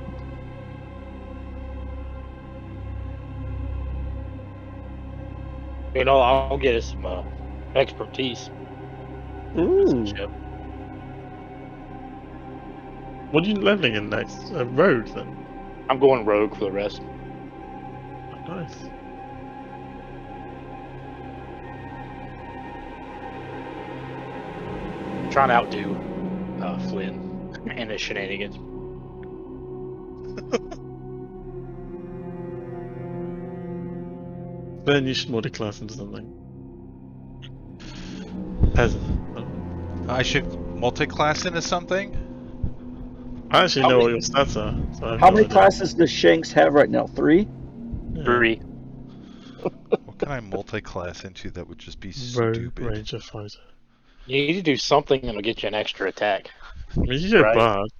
Speaker 4: You know, I'll get us some expertise.
Speaker 3: Ooh.
Speaker 4: Ship.
Speaker 3: What are you leveling in next? A rogue then?
Speaker 4: I'm going rogue for the rest.
Speaker 3: Oh, nice.
Speaker 4: Trying to outdo Flynn and his shenanigans.
Speaker 3: Then you should multi-class into something. Peasant.
Speaker 2: I should multi-class into something?
Speaker 3: I actually know what your stats are. So I have
Speaker 5: How
Speaker 3: no
Speaker 5: many
Speaker 3: idea.
Speaker 5: classes does Shanks have right now? 3?
Speaker 3: Yeah.
Speaker 4: 3.
Speaker 2: What can I multi-class into that would just be
Speaker 3: Rogue,
Speaker 2: stupid?
Speaker 3: Ranger, Fighter.
Speaker 4: You need to do something that'll get you an extra attack.
Speaker 3: I mean, you get
Speaker 4: Right.
Speaker 3: Bard.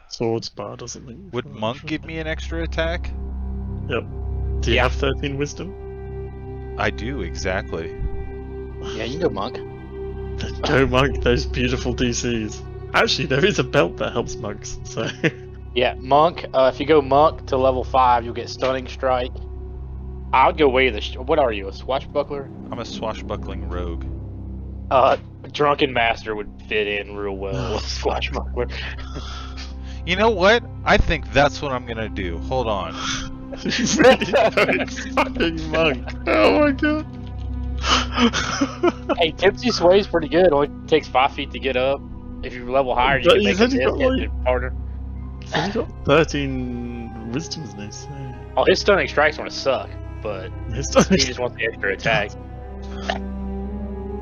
Speaker 3: Swords Bard or something.
Speaker 2: Would Monk give me an extra attack?
Speaker 3: Yep. Do you
Speaker 4: Yeah.
Speaker 3: have 13 Wisdom?
Speaker 2: I do, exactly.
Speaker 4: Yeah, you can go monk.
Speaker 3: Go Monk, those beautiful DCs. Actually, there is a belt that helps monks, so...
Speaker 4: Yeah, monk. If you go monk to level 5, you'll get stunning strike. I'll go way the. What are you, a swashbuckler?
Speaker 2: I'm a swashbuckling rogue.
Speaker 4: Drunken master would fit in real well with swashbuckler.
Speaker 2: You know what? I think that's what I'm gonna do. Hold on.
Speaker 3: He's really going fucking monk. Oh my god.
Speaker 4: Hey, Tipsy Sway's pretty good. Only takes 5 feet to get up. If you level higher, you
Speaker 3: But
Speaker 4: can
Speaker 3: he's
Speaker 4: make a
Speaker 3: only got,
Speaker 4: hit harder.
Speaker 3: He's only got 13 Wisdoms now, so...
Speaker 4: Oh, his stunning strikes want to suck, but
Speaker 3: His
Speaker 4: he
Speaker 3: stomach...
Speaker 4: just wants the extra attack.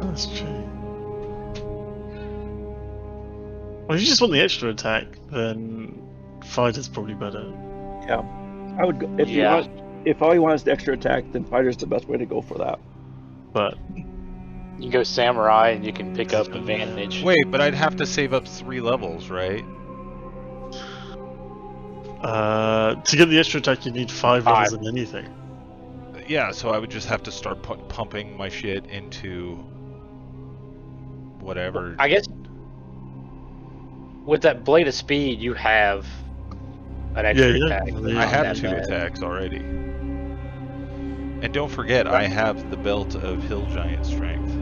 Speaker 3: That's true. Well, if you just want the extra attack, then Fighter's probably better.
Speaker 5: Yeah. I would go if all you want is the extra attack, then Fighter's the best way to go for that.
Speaker 3: But
Speaker 4: You can go samurai and you can pick up advantage.
Speaker 2: Wait, but I'd have to save up 3 levels, right?
Speaker 3: to get the extra attack, you need 5 levels in anything.
Speaker 2: Yeah, so I would just have to start pumping my shit into whatever.
Speaker 4: I guess with that blade of speed, you have an extra attack.
Speaker 2: I have 2 attacks already. And don't forget, I have the belt of Hill Giant Strength.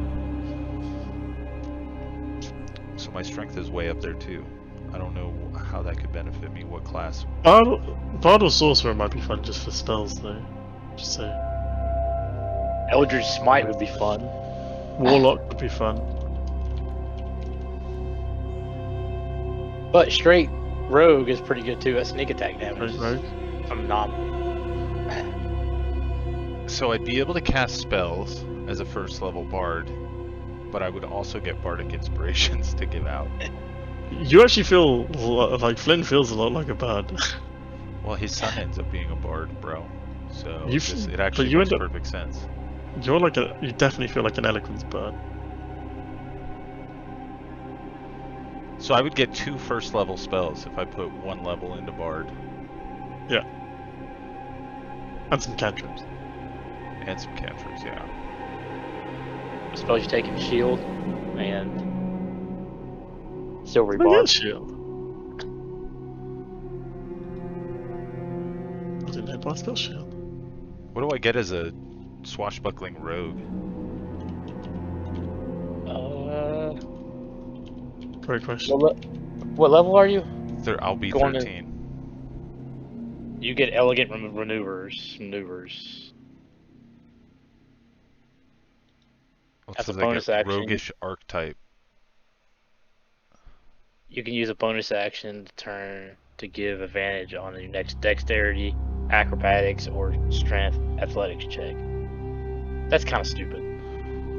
Speaker 2: so my strength is way up there too. I don't know how that could benefit me. What class?
Speaker 3: Bard or Sorcerer might be fun just for spells, though. Just say.
Speaker 4: Eldritch Smite would be fun.
Speaker 3: Warlock would be fun.
Speaker 4: But straight Rogue is pretty good too at sneak attack damage.
Speaker 3: Rogue.
Speaker 4: Phenomenal.
Speaker 2: So I'd be able to cast spells as a first level bard, but I would also get bardic inspirations to give out.
Speaker 3: You actually feel like Flynn feels a lot like a bard.
Speaker 2: Well, his son ends up being a bard, bro. So
Speaker 3: You
Speaker 2: it actually
Speaker 3: you
Speaker 2: makes
Speaker 3: end up-
Speaker 2: perfect sense.
Speaker 3: You definitely feel like an eloquence bard.
Speaker 2: So I would get 2 first level spells if I put 1 level into bard
Speaker 3: And some cantrips.
Speaker 2: and some cantrips. Yeah.
Speaker 4: Spells you take in shield and silvery
Speaker 3: I
Speaker 4: bar.
Speaker 3: get shield. I didn't know I spell shield.
Speaker 2: What do I get as a swashbuckling rogue?
Speaker 3: Great question.
Speaker 4: What level are you?
Speaker 2: I'll be
Speaker 4: Going to-
Speaker 2: 13.
Speaker 4: You get elegant maneuvers.
Speaker 2: What's
Speaker 4: That's a
Speaker 2: the
Speaker 4: bonus action.
Speaker 2: roguish archetype?
Speaker 4: You can use a bonus action to turn to give advantage on your next dexterity, acrobatics, or strength athletics check. That's kind of stupid.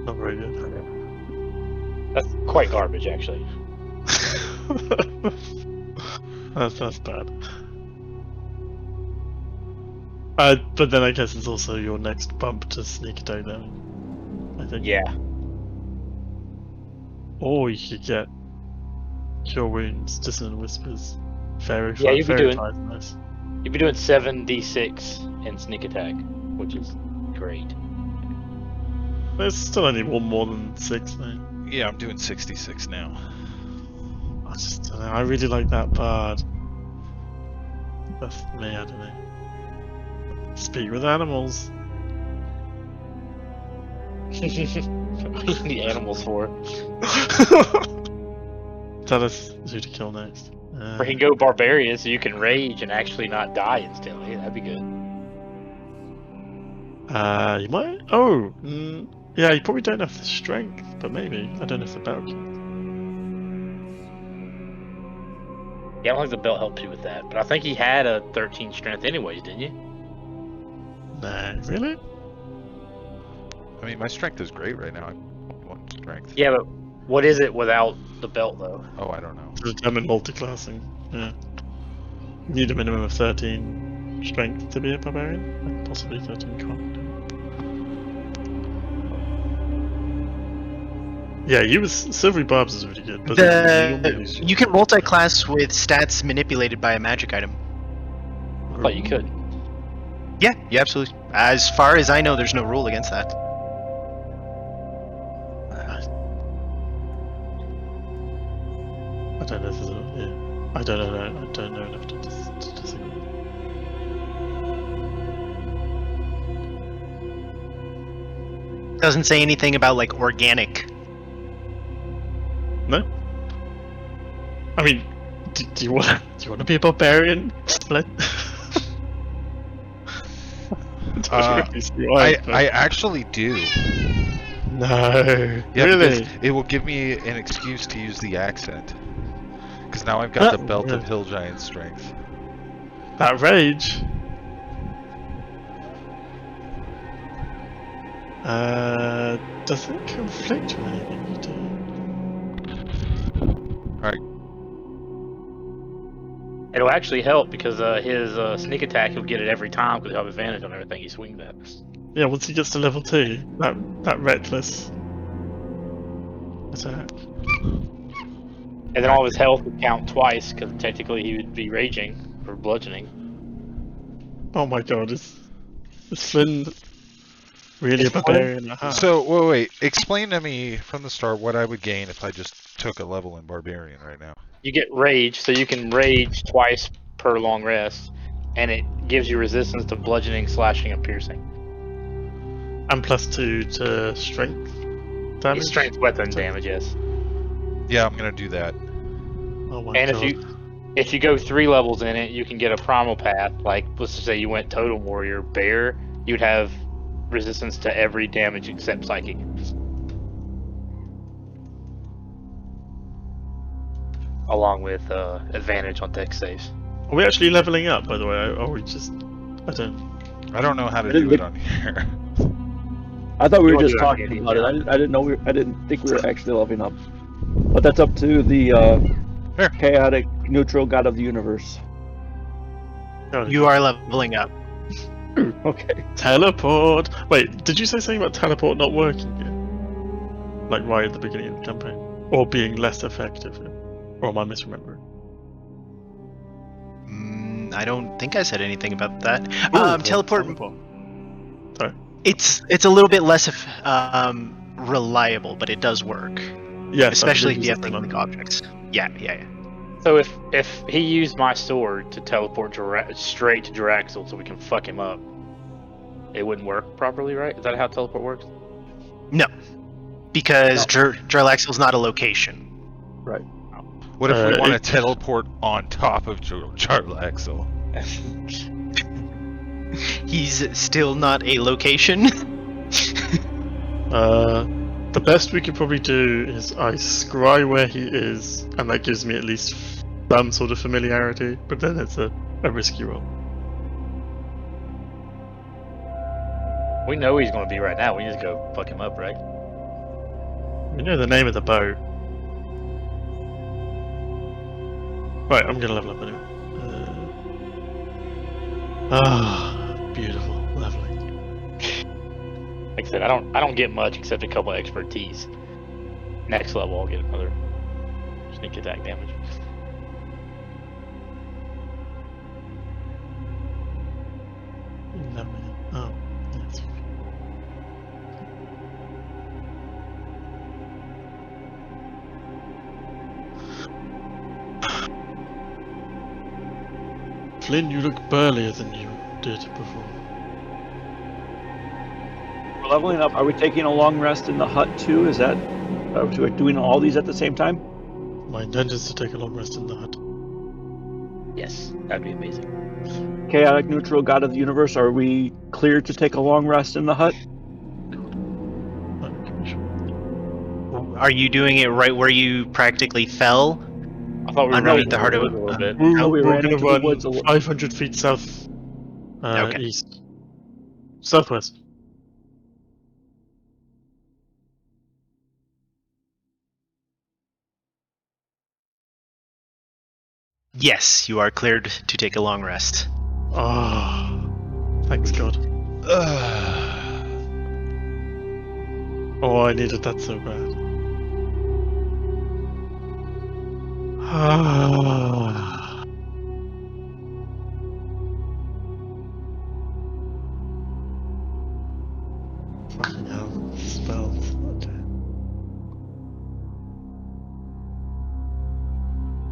Speaker 3: Not very good.
Speaker 4: That's quite garbage, actually.
Speaker 3: that's bad. But then I guess it's also your next bump to sneak attack damage. I think.
Speaker 4: Yeah.
Speaker 3: Or you could get Cure Wounds, Dissonant Whispers, Fairy
Speaker 4: Yeah, you'd be
Speaker 3: Fairy
Speaker 4: doing-
Speaker 3: Flies, nice.
Speaker 4: You'd be doing 7d6 in sneak attack, which is great.
Speaker 3: There's still only one more than 6 though.
Speaker 2: Yeah, I'm doing 66 now.
Speaker 3: I just don't know. I really like that bard. That's me, I don't know. Speak with animals.
Speaker 4: What do you need animals for?
Speaker 3: Tell us who to kill next.
Speaker 4: Or he can go barbarian so you can rage and actually not die instantly. That'd be good.
Speaker 3: You might. Oh, yeah. You probably don't have the strength, but maybe I don't know if the belt can.
Speaker 4: Yeah, I don't think the belt helps you with that, but I think he had a 13 strength anyways, didn't you?
Speaker 3: No, really?
Speaker 2: I mean, my strength is great right now. I'm 1 strength.
Speaker 4: Yeah, but what is it without the belt though?
Speaker 2: Oh, I don't know.
Speaker 3: To determine multiclassing. Yeah. You need a minimum of 13 strength to be a barbarian, and possibly 13 con. Yeah, you was Silvery Barbs is really good, but
Speaker 1: You can multi-class with stats manipulated by a magic item.
Speaker 4: I thought you could.
Speaker 1: Yeah, absolutely. As far as I know, there's no rule against that.
Speaker 3: I don't know if there's a, yeah. I don't know enough to disagree.
Speaker 1: Doesn't say anything about like organic.
Speaker 3: No. I mean, do you want to be a barbarian?
Speaker 2: I actually do.
Speaker 3: No.
Speaker 2: Yeah,
Speaker 3: really?
Speaker 2: because it will give me an excuse to use the accent. Because now I've got the belt of Hill Giant strength.
Speaker 3: That rage. Doesn't conflict with anything you do.
Speaker 2: Alright.
Speaker 4: It'll actually help because his sneak attack, he'll get it every time because he'll have advantage on everything he swings at.
Speaker 3: Yeah, once he gets to level 2, that reckless attack.
Speaker 4: And then all his health would count twice because technically he would be raging for bludgeoning.
Speaker 3: Oh my god, is Flynn really a barbarian?
Speaker 2: So, wait. Explain to me from the start what I would gain if I just took a level in Barbarian right now.
Speaker 4: You get rage, so you can rage twice per long rest, and it gives you resistance to bludgeoning, slashing, and piercing.
Speaker 3: And +2 to strength damage?
Speaker 4: Strength weapon damage, yes.
Speaker 2: Yeah, I'm gonna do that.
Speaker 3: Oh my
Speaker 4: And
Speaker 3: god.
Speaker 4: if you go 3 levels in it, you can get a primal path. Like, let's just say you went Totem Warrior Bear, you'd have resistance to every damage except Psychic. Along with advantage on dex saves.
Speaker 3: Are we actually leveling up, by the way? Or are we just... I
Speaker 2: don't know how to
Speaker 5: I
Speaker 2: do
Speaker 5: didn't
Speaker 2: it on here.
Speaker 5: I thought we
Speaker 4: You
Speaker 5: were
Speaker 4: wanna
Speaker 5: just
Speaker 4: do it on
Speaker 5: talking
Speaker 4: D&D,
Speaker 5: about it.
Speaker 4: yeah.
Speaker 5: I didn't know I didn't think we were actually leveling up. But that's up to the
Speaker 2: Here.
Speaker 5: chaotic neutral god of the universe.
Speaker 3: don't...
Speaker 1: You are leveling up.
Speaker 5: Okay.
Speaker 3: Teleport! Wait, did you say something about teleport not working yet? Like right at the beginning of the campaign? Or being less effective? Or am I misremembering?
Speaker 1: I don't think I said anything about that.
Speaker 3: Ooh,
Speaker 1: Teleport.
Speaker 3: Sorry.
Speaker 1: It's a little bit less reliable, but it does work.
Speaker 3: Yes,
Speaker 1: Especially if
Speaker 3: you
Speaker 1: you have
Speaker 3: said
Speaker 1: things like
Speaker 3: something.
Speaker 1: objects. Yeah.
Speaker 4: So if he used my sword to teleport straight to Draxel so we can fuck him up, it wouldn't work properly, right? Is that how teleport works?
Speaker 1: No, because
Speaker 5: No.
Speaker 1: Jarlaxle's not a location.
Speaker 5: Right.
Speaker 2: What if we want to
Speaker 3: it-
Speaker 2: teleport on top of Jarlaxle?
Speaker 1: He's still not a location.
Speaker 3: The best we could probably do is I scry where he is, and that gives me at least some sort of familiarity, but then it's a risky roll.
Speaker 4: We know he's going to be right now. We just go fuck him up, right?
Speaker 3: We know the name of the bow. Right, I'm gonna level up anyway. Beautiful leveling.
Speaker 4: Like I said, I don't get much except a couple of expertise. Next level, I'll get another sneak attack damage.
Speaker 3: Leveling. Oh, yes. Flynn, you look burlier than you did before.
Speaker 5: We're leveling up. Are we taking a long rest in the hut too? Is that are we doing all these at the same time?
Speaker 3: My intent is to take a long rest in the hut.
Speaker 4: Yes, that'd be amazing.
Speaker 5: Chaotic neutral god of the universe, are we clear to take a long rest in the hut?
Speaker 1: Are you doing it right where you practically fell?
Speaker 4: I thought we were
Speaker 1: Underneath
Speaker 4: running
Speaker 1: the heart of
Speaker 4: a little bit.
Speaker 5: we
Speaker 3: We're
Speaker 5: ran
Speaker 3: gonna
Speaker 5: into the
Speaker 3: run
Speaker 5: woods a little.
Speaker 3: 500 feet south,
Speaker 1: Okay.
Speaker 3: east, southwest.
Speaker 1: Yes, you are cleared to take a long rest.
Speaker 3: Oh, thanks God. Oh, I needed that so bad. Fucking hell, spells. Okay.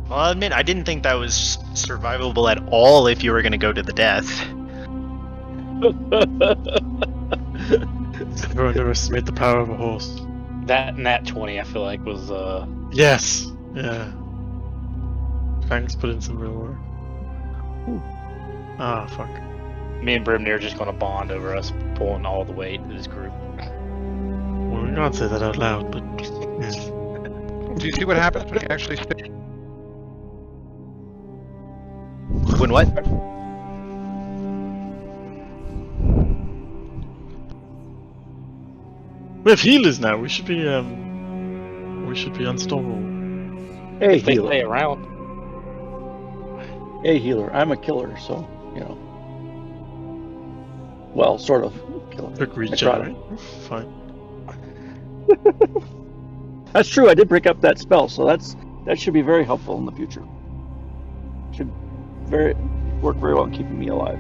Speaker 1: Well, I'll admit, I didn't think that was survivable at all if you were going to go to the death.
Speaker 3: Never underestimate the power of a horse.
Speaker 4: That nat 20, I feel like, was
Speaker 3: Yes! Yeah. Thanks, put in some real work. Ah, fuck.
Speaker 4: me and Brimnir are just going to bond over us pulling all the weight of this group.
Speaker 3: Well, we can't say that out loud, but... Yeah.
Speaker 2: Do you see what happens when you actually stick?
Speaker 1: When what?
Speaker 3: We have healers now, we should be unstoppable.
Speaker 5: Hey
Speaker 4: If they
Speaker 5: healer.
Speaker 4: stay around.
Speaker 5: Hey healer. I'm a killer, so you know. Well, sort of killer.
Speaker 3: Quick
Speaker 5: I tried
Speaker 3: regenerate. Fine.
Speaker 5: That's true. I did pick up that spell, so that should be very helpful in the future. Should work very well in keeping me alive.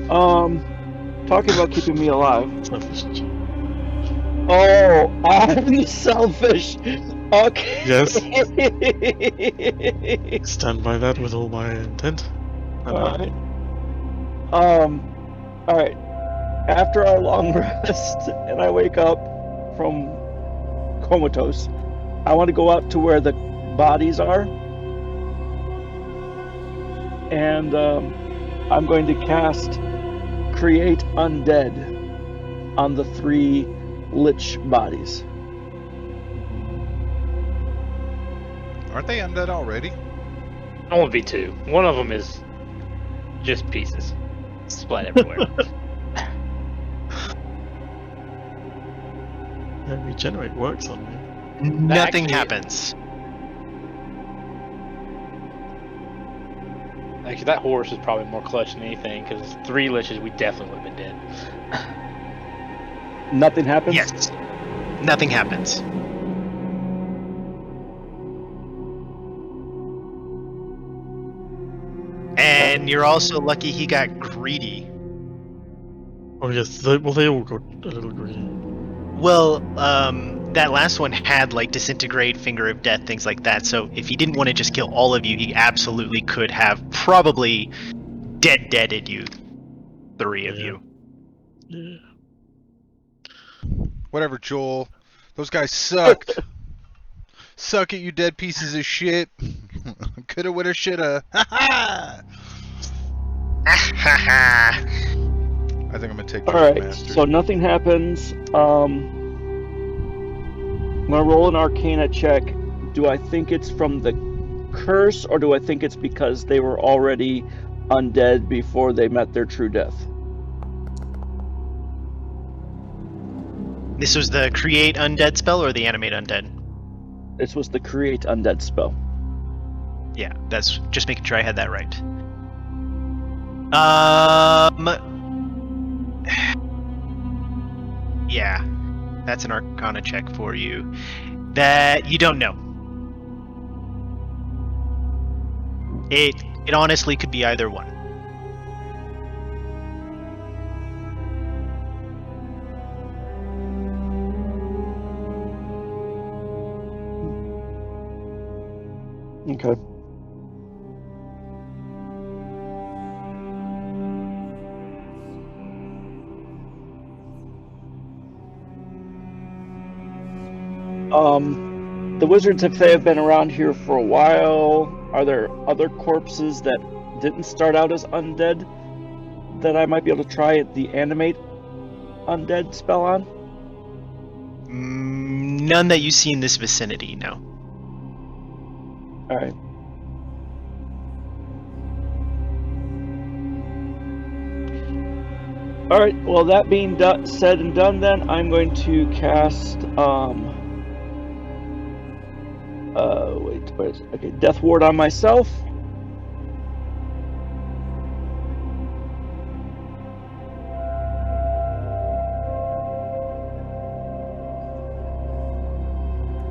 Speaker 5: Talking about keeping me alive.
Speaker 3: Selfish.
Speaker 5: Oh, I'm selfish. Okay.
Speaker 3: Yes. Stand by that with all my intent.
Speaker 5: Alright. Alright. After our long rest, and I wake up from comatose, I want to go out to where the bodies are, and I'm going to cast Create Undead on the 3 lich bodies.
Speaker 2: Aren't they undead already?
Speaker 4: I want to be 2. One of them is just pieces, splat everywhere.
Speaker 3: Yeah, regenerate works on me.
Speaker 1: Nothing
Speaker 4: Actually-
Speaker 1: happens.
Speaker 4: Actually, that horse is probably more clutch than anything, because 3 liches, we definitely would have been dead.
Speaker 5: Nothing happens?
Speaker 1: Yes. Nothing happens. And you're also lucky he got greedy.
Speaker 3: Oh yes, they all got a little greedy.
Speaker 1: Well, that last one had like disintegrate, finger of death, things like that. So if he didn't want to just kill all of you, he absolutely could have probably deaded you, 3 of you.
Speaker 3: Yeah.
Speaker 2: Whatever, Joel. Those guys sucked. Suck it, you dead pieces of shit. Coulda, woulda, shoulda. Ha ha! I think I'm gonna take
Speaker 5: Alright,
Speaker 2: Master.
Speaker 5: so nothing happens. I'm gonna roll an Arcana check. Do I think it's from the curse, or do I think it's because they were already undead before they met their true death?
Speaker 1: This was the create undead spell or the animate undead?
Speaker 5: This was the Create Undead spell.
Speaker 1: Yeah, that's just making sure I had that right. Yeah, that's an Arcana check for you. That you don't know. It honestly could be either one.
Speaker 5: Okay. The wizards, if they have been around here for a while, are there other corpses that didn't start out as undead that I might be able to try the animate undead spell on?
Speaker 1: None that you see in this vicinity, no.
Speaker 5: Alright. Alright, well, that being said and done, then I'm going to cast wait, where is it? Okay, Death Ward on myself.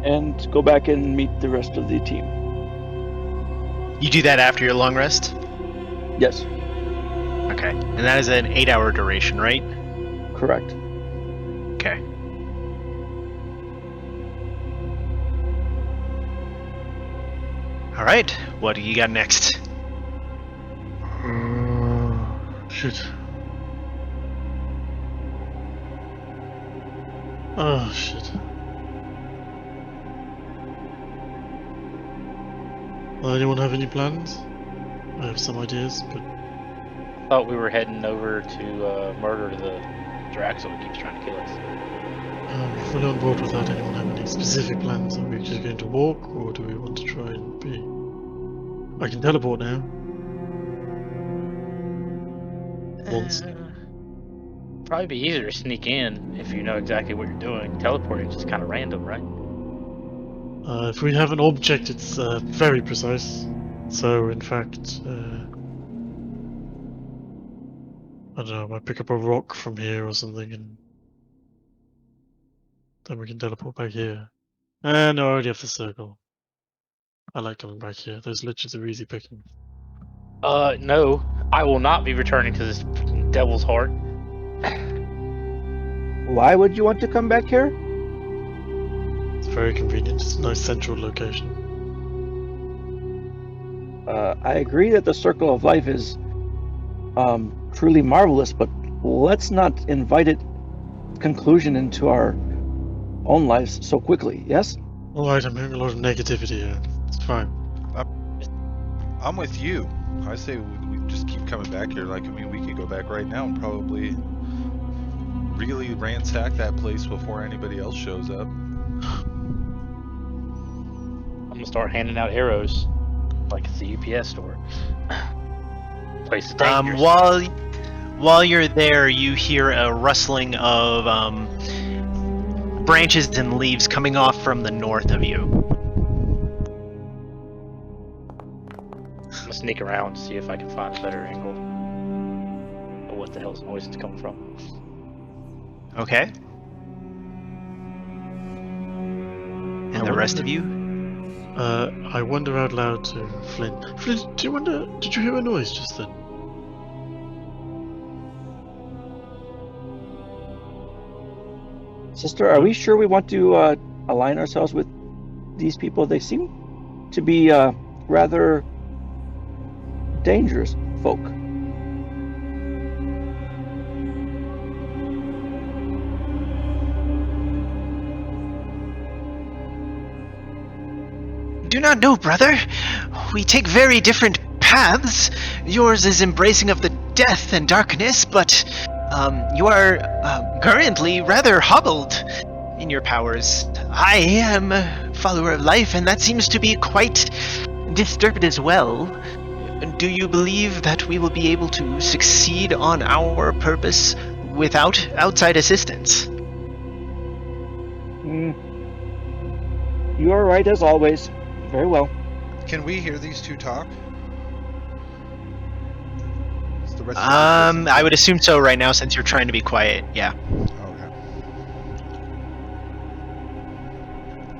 Speaker 5: And go back and meet the rest of the team.
Speaker 1: You do that after your long rest?
Speaker 5: Yes,
Speaker 1: Okay. And that is an 8-hour duration, right?
Speaker 5: correct.
Speaker 1: Okay. Alright, what do you got next?
Speaker 3: Shit. Oh shit. Anyone have any plans? I have some ideas, but
Speaker 4: Thought we were heading over to murder the Drax that keeps trying to kill us.
Speaker 3: fully on board without anyone having any specific plans. Are we just going to walk, or do we want to try and be? I can teleport now. Once.
Speaker 4: Probably be easier to sneak in if you know exactly what you're doing. Teleporting is just kind of random, right?
Speaker 3: If we have an object, it's very precise. So, in fact, I don't know, I might pick up a rock from here or something, and then we can teleport back here. And I already have the circle. I like coming back here. Those liches are easy picking.
Speaker 4: No. I will not be returning to this devil's heart.
Speaker 5: Why would you want to come back here?
Speaker 3: It's very convenient. It's a nice central location.
Speaker 5: I agree that the Circle of Life is truly marvelous, but let's not invite it conclusion into our own lives so quickly, yes?
Speaker 3: Alright, I'm hearing a lot of negativity here. It's fine.
Speaker 2: I'm with you. I say we just keep coming back here. Like, I mean, we could go back right now and probably really ransack that place before anybody else shows up.
Speaker 4: I'm gonna start handing out arrows, like it's the UPS store. Place is dangerous.
Speaker 1: While you're there, you hear a rustling of branches and leaves coming off from the north of you.
Speaker 4: I'm gonna sneak around to see if I can find a better angle. Or what the hell's noise is coming from?
Speaker 1: Okay. And the rest of you?
Speaker 3: I wonder out loud to Flynn. Flynn, did you hear a noise just then?
Speaker 5: Sister, are we sure we want to align ourselves with these people? They seem to be rather dangerous folk.
Speaker 1: Do not know, brother. We take very different paths. Yours is embracing of the death and darkness, but you are currently rather hobbled in your powers. I am a follower of life, and that seems to be quite disturbed as well. Do you believe that we will be able to succeed on our purpose without outside assistance?
Speaker 5: You are right as always. Very well.
Speaker 2: Can we hear these two talk? Is the rest of
Speaker 1: I would assume so right now, since you're trying to be quiet. Yeah.
Speaker 2: Okay.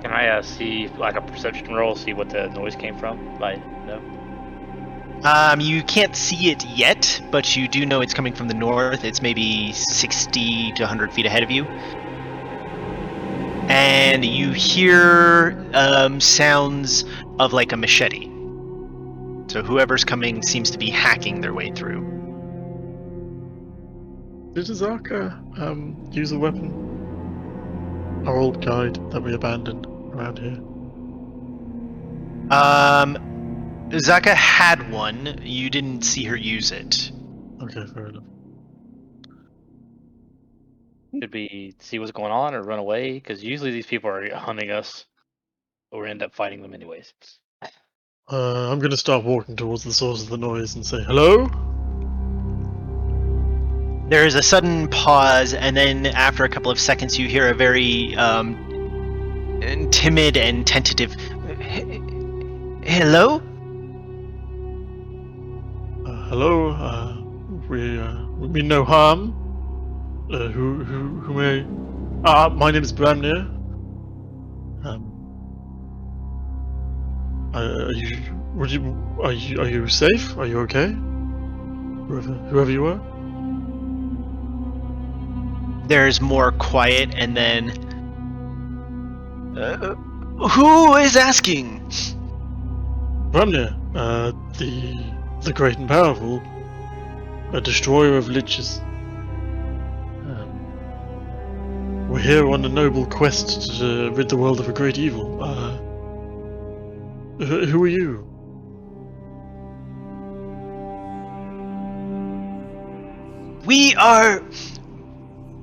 Speaker 4: Can I see like a perception roll, see what the noise came from? No.
Speaker 1: You can't see it yet, but you do know it's coming from the north. It's maybe 60 to 100 feet ahead of you. And you hear sounds of like a machete. So whoever's coming seems to be hacking their way through.
Speaker 3: Did Azaka use a weapon? Our old guide that we abandoned around here.
Speaker 1: Zaka had one. You didn't see her use it.
Speaker 3: Okay, fair enough.
Speaker 4: Should we see what's going on or run away? Because usually these people are hunting us, or end up fighting them anyways.
Speaker 3: I'm gonna start walking towards the source of the noise and say, hello?
Speaker 1: There is a sudden pause, and then after a couple of seconds you hear a very timid and tentative, hello?
Speaker 3: Hello? We mean no harm. Who may... my name is Bramnir. Are you safe? Are you okay? Whoever you are?
Speaker 1: There's more quiet, and then... who is asking?
Speaker 3: Bramnir, the great and powerful, a destroyer of liches. We're here on a noble quest to rid the world of a great evil. Who are you?
Speaker 1: We are...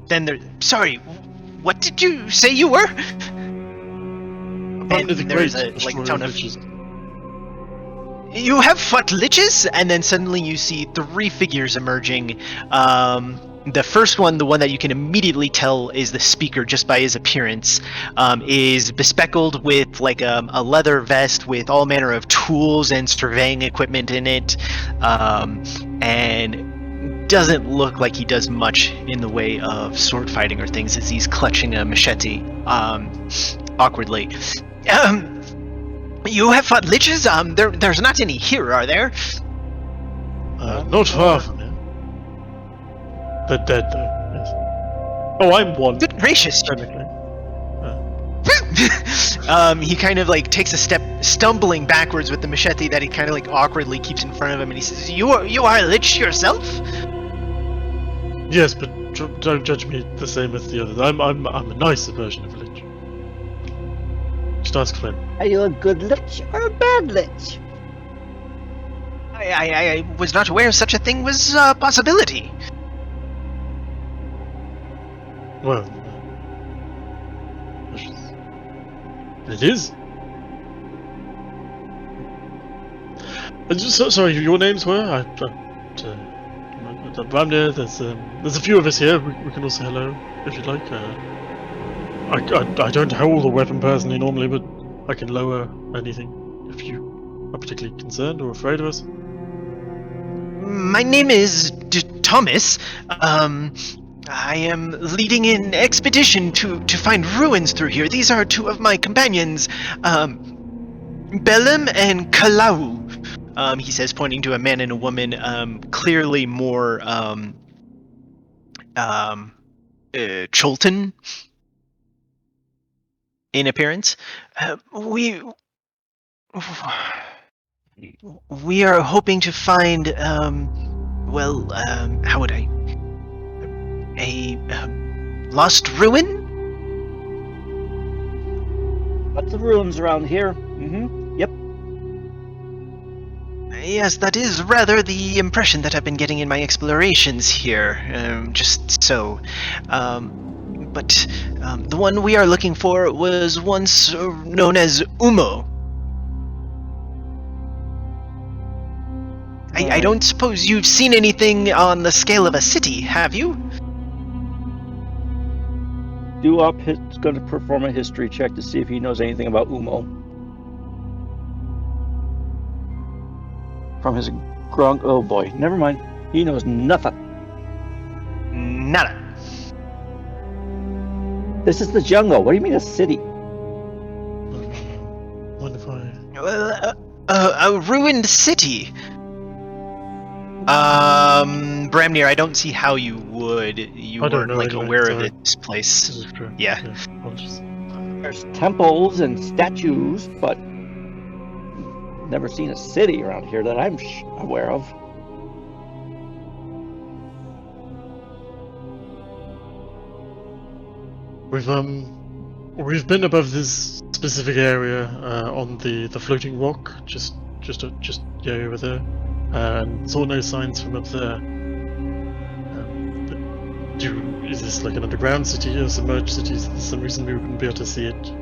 Speaker 1: Then there... Sorry, what did you say you were?
Speaker 3: And the
Speaker 1: there's
Speaker 3: great
Speaker 1: a
Speaker 3: destroyer
Speaker 1: tone
Speaker 3: of
Speaker 1: of...
Speaker 3: liches.
Speaker 1: You have fought liches? And then suddenly you see three figures emerging. The first one, the one that you can immediately tell is the speaker just by his appearance, is bespeckled with like a leather vest with all manner of tools and surveying equipment in it, and doesn't look like he does much in the way of sword fighting or things, as he's clutching a machete awkwardly. You have fought liches? There's not any here, are there?
Speaker 3: Not far from here. They're dead, though. Yes. Oh, I'm one.
Speaker 1: Good gracious!
Speaker 3: Technically.
Speaker 1: He kind of like takes a step, stumbling backwards with the machete that he kind of like awkwardly keeps in front of him, and he says, "You are a lich yourself?"
Speaker 3: Yes, but don't judge me the same as the others. I'm a nicer version of a lich. to ask Flynn.
Speaker 5: Are you a good lich or a bad lich?
Speaker 1: I was not aware such a thing was a possibility.
Speaker 3: Well, it is. Sorry, your names were? Ramnir, there's a few of us here. We can all say hello if you'd like. I don't hold a weapon personally normally, but I can lower anything if you are particularly concerned or afraid of us.
Speaker 1: My name is Thomas. I am leading an expedition to find ruins through here. These are two of my companions, Bellum and Kalau. He says, pointing to a man and a woman, clearly more Cholton in appearance. We are hoping to find, how would I? A lost ruin?
Speaker 5: Lots of ruins around here. Yep.
Speaker 1: Yes, that is rather the impression that I've been getting in my explorations here. Just so. But the one we are looking for was once known as Umo. I don't suppose you've seen anything on the scale of a city, have you?
Speaker 5: Is going to perform a history check to see if he knows anything about Umo. From his grunk. Oh boy, never mind. He knows nothing.
Speaker 1: Nada.
Speaker 5: This is the jungle. What do you mean a city?
Speaker 3: What if I...
Speaker 1: Well, a ruined city. Bramnir, I don't see how you would. You weren't like
Speaker 3: anyway,
Speaker 1: aware
Speaker 3: sorry.
Speaker 1: of this place.
Speaker 3: This is true.
Speaker 1: Yeah.
Speaker 3: Apologies.
Speaker 5: There's temples and statues, but never seen a city around here that I'm aware of.
Speaker 3: We've been above this specific area on the floating rock, just over there, and saw no signs from up there. Is this like an underground city or submerged city? Is there some reason we wouldn't be able to see it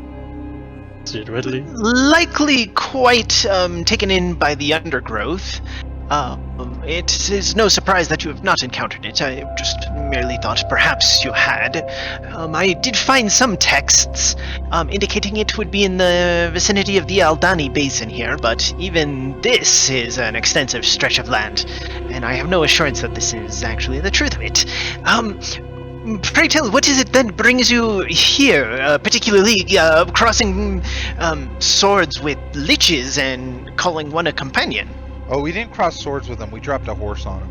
Speaker 3: readily?
Speaker 1: Likely quite taken in by the undergrowth. It is no surprise that you have not encountered it. I just merely thought perhaps you had. I did find some texts indicating it would be in the vicinity of the Aldani Basin here, but even this is an extensive stretch of land, and I have no assurance that this is actually the truth of it. Pray tell, what is it that brings you here, particularly crossing swords with liches and calling one a companion?
Speaker 6: Oh, we didn't cross swords with him. We dropped a horse on him.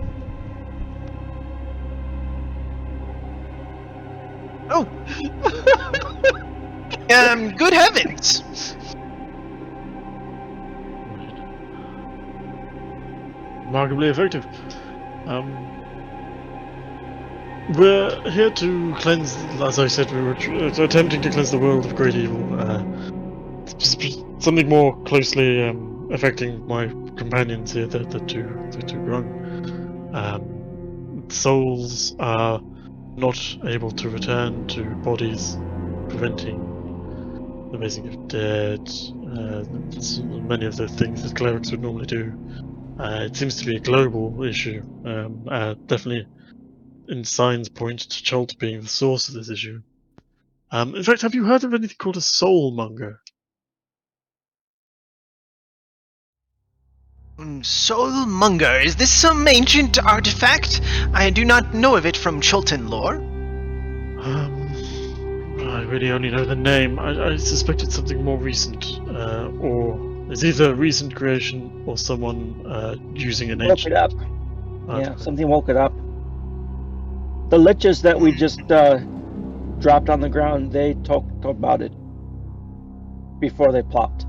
Speaker 1: Oh. Good heavens.
Speaker 3: Remarkably effective. We're here to cleanse, as I said, we were attempting to cleanse the world of great evil. Something more closely affecting my companions here, the two grung. Souls are not able to return to bodies, preventing the raising of dead, many of the things that clerics would normally do. It seems to be a global issue, definitely in signs point to Cholt being the source of this issue. In fact, have you heard of anything called a soulmonger?
Speaker 1: Soulmonger, is this some ancient artifact? I do not know of it from Cholton lore.
Speaker 3: I really only know the name. I suspect it's something more recent, or it's either a recent creation or someone using an ancient.
Speaker 5: Woke it up. Yeah, something woke it up. The liches that we just dropped on the ground, they talked about it before they plopped.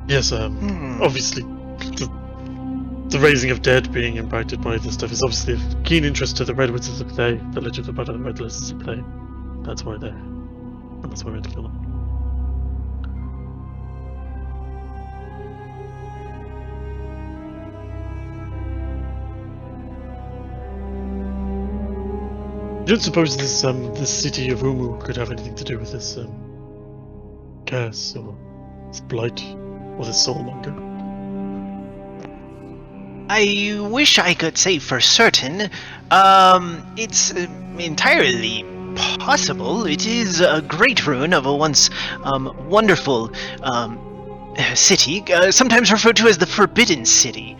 Speaker 3: Yes, obviously, the raising of dead being impacted by this stuff is obviously of keen interest to the Redwoods of the Day, the Lich of the Blood of the Red Lizards of the Day. That's why they're. And that's why we had to kill them. You don't suppose this city of Umu could have anything to do with this curse or this blight or this soulmonger?
Speaker 1: I wish I could say for certain. It's entirely possible. It is a great ruin of a once wonderful city, sometimes referred to as the Forbidden City,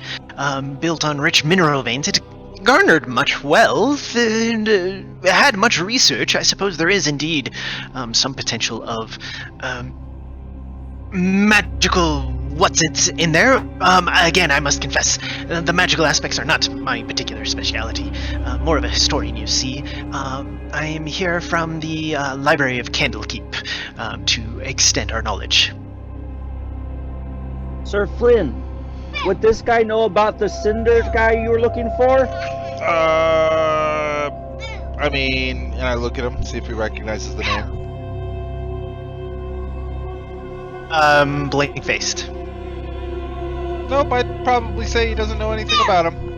Speaker 1: built on rich mineral veins. It garnered much wealth and had much research. I suppose there is indeed some potential of magical what's-its in there. Again, I must confess, the magical aspects are not my particular speciality. More of a historian, you see. I am here from the Library of Candlekeep to extend our knowledge.
Speaker 5: Sir Flynn, would this guy know about the Cinder guy you were looking for?
Speaker 6: I mean, and I look at him, see if he recognizes the name.
Speaker 1: Blank-faced.
Speaker 6: Nope, I'd probably say he doesn't know anything about him.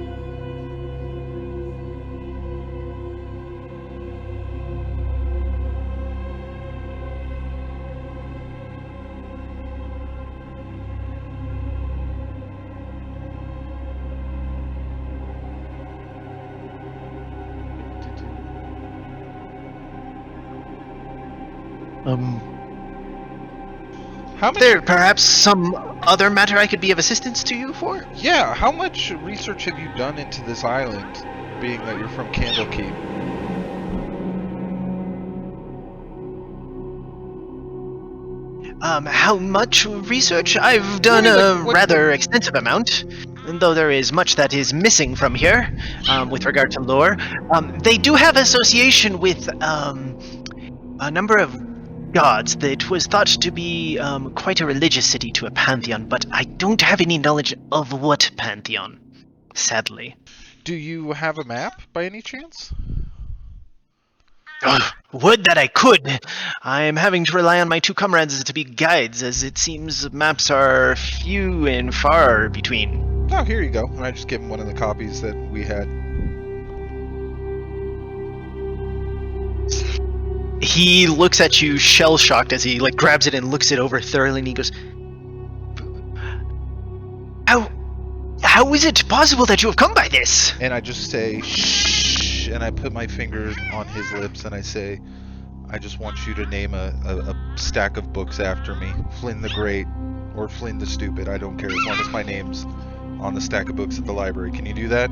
Speaker 6: How much?
Speaker 1: There perhaps some other matter I could be of assistance to you for?
Speaker 6: Yeah, how much research have you done into this island, being that you're from Candlekeep?
Speaker 1: How much research? I've done a rather extensive amount, though there is much that is missing from here, with regard to lore. They do have association with, a number of gods that was thought to be, quite a religious city to a pantheon, but I don't have any knowledge of what pantheon, sadly.
Speaker 6: Do you have a map, by any chance?
Speaker 1: Would that I could! I am having to rely on my two comrades to be guides, as it seems maps are few and far between.
Speaker 6: Oh, here you go. And I just give him one of the copies that we had.
Speaker 1: He looks at you shell-shocked as he grabs it and looks it over thoroughly, and he goes, How is it possible that you have come by this?
Speaker 6: And I just say, shh, and I put my finger on his lips and I say, I just want you to name a stack of books after me. Flynn the Great, or Flynn the Stupid, I don't care, as long as my name's on the stack of books at the library. Can you do that?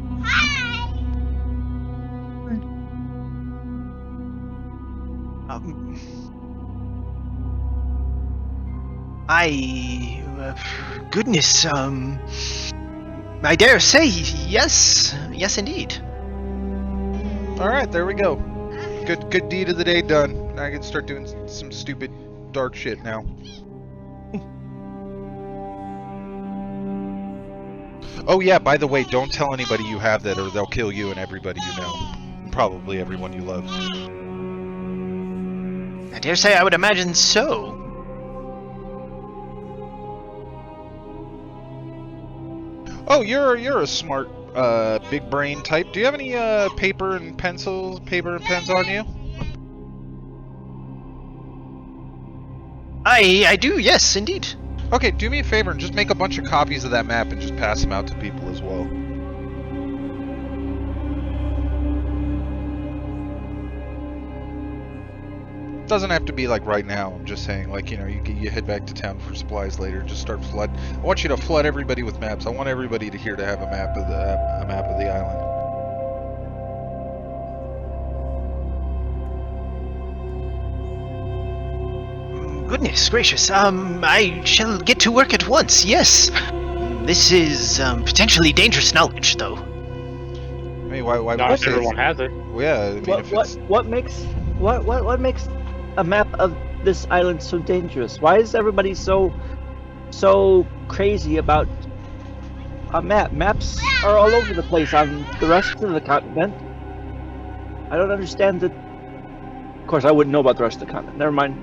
Speaker 1: Goodness, I dare say, yes indeed.
Speaker 6: Alright, there we go. Good deed of the day done. Now I can start doing some stupid dark shit now. Oh yeah, by the way, don't tell anybody you have that or they'll kill you and everybody you know. Probably everyone you love.
Speaker 1: I dare say I would imagine so.
Speaker 6: Oh, you're a smart, big brain type. Do you have any paper and pens on you?
Speaker 1: I do, yes, indeed.
Speaker 6: Okay, do me a favor and just make a bunch of copies of that map and just pass them out to people as well. Doesn't have to be like right now. I'm just saying, like, you know, you head back to town for supplies later. Just start flood. I want you to flood everybody with maps. I want everybody to here to have a map of the island.
Speaker 1: Goodness gracious, I shall get to work at once, yes. This is, potentially dangerous knowledge, though.
Speaker 6: I mean, why
Speaker 4: Not
Speaker 6: would you say
Speaker 4: everyone has it.
Speaker 6: Well, yeah, I mean,
Speaker 5: What makes a map of this island so dangerous? Why is everybody so crazy about a map? Maps are all over the place on the rest of the continent. I don't understand the course, I wouldn't know about the rest of the continent. Never mind.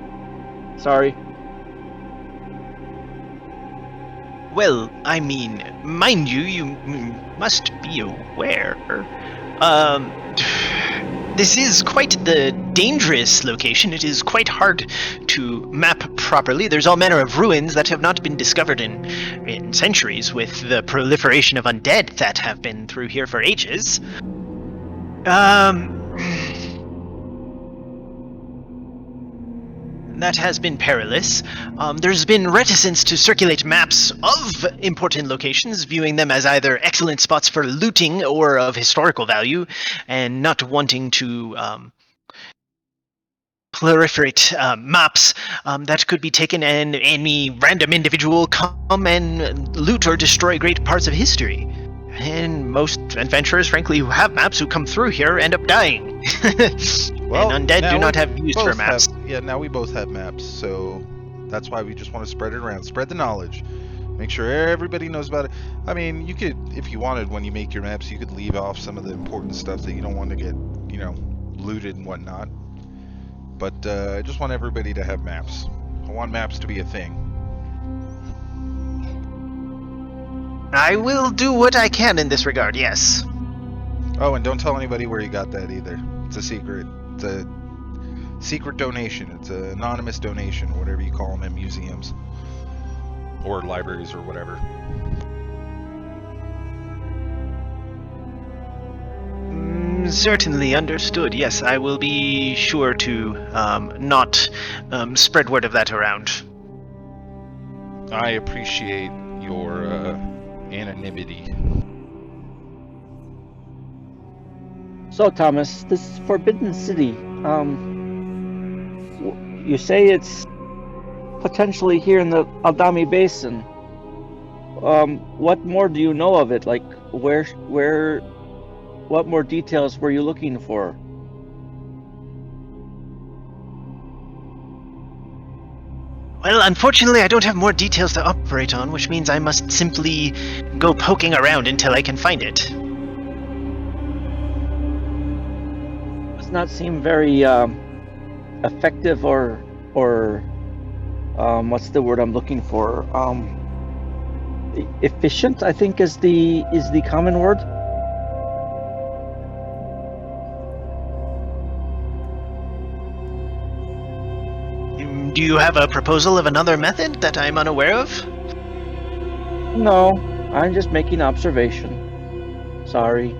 Speaker 5: Sorry.
Speaker 1: Well, I mean, mind you, you must be aware. This is quite the dangerous location. It is quite hard to map properly. There's all manner of ruins that have not been discovered in centuries, with the proliferation of undead that have been through here for ages. That has been perilous. There's been reticence to circulate maps of important locations, viewing them as either excellent spots for looting or of historical value, and not wanting to proliferate maps that could be taken and any random individual come and loot or destroy great parts of history. And most adventurers, frankly, who have maps who come through here end up dying.
Speaker 6: Well,
Speaker 1: and undead
Speaker 6: now
Speaker 1: do not
Speaker 6: we
Speaker 1: have use for
Speaker 6: both
Speaker 1: maps.
Speaker 6: now we both have maps, so that's why we just want to spread it around. Spread the knowledge. Make sure everybody knows about it. I mean, you could, if you wanted, when you make your maps, you could leave off some of the important stuff that you don't want to get, looted and whatnot. But I just want everybody to have maps. I want maps to be a thing.
Speaker 1: I will do what I can in this regard, yes.
Speaker 6: Oh, and don't tell anybody where you got that either. It's a secret. It's a secret donation. It's an anonymous donation, whatever you call them in museums. Or libraries or whatever.
Speaker 1: Certainly understood. Yes, I will be sure to not spread word of that around.
Speaker 6: I appreciate your anonymity.
Speaker 5: So, Thomas, this Forbidden City, you say it's potentially here in the Aldami Basin. What more do you know of it? Like, what more details were you looking for?
Speaker 1: Well, unfortunately, I don't have more details to operate on, which means I must simply go poking around until I can find it.
Speaker 5: Does not seem very effective or what's the word I'm looking for? Efficient, I think, is the common word.
Speaker 1: Do you have a proposal of another method that I'm unaware of?
Speaker 5: No, I'm just making observation. Sorry.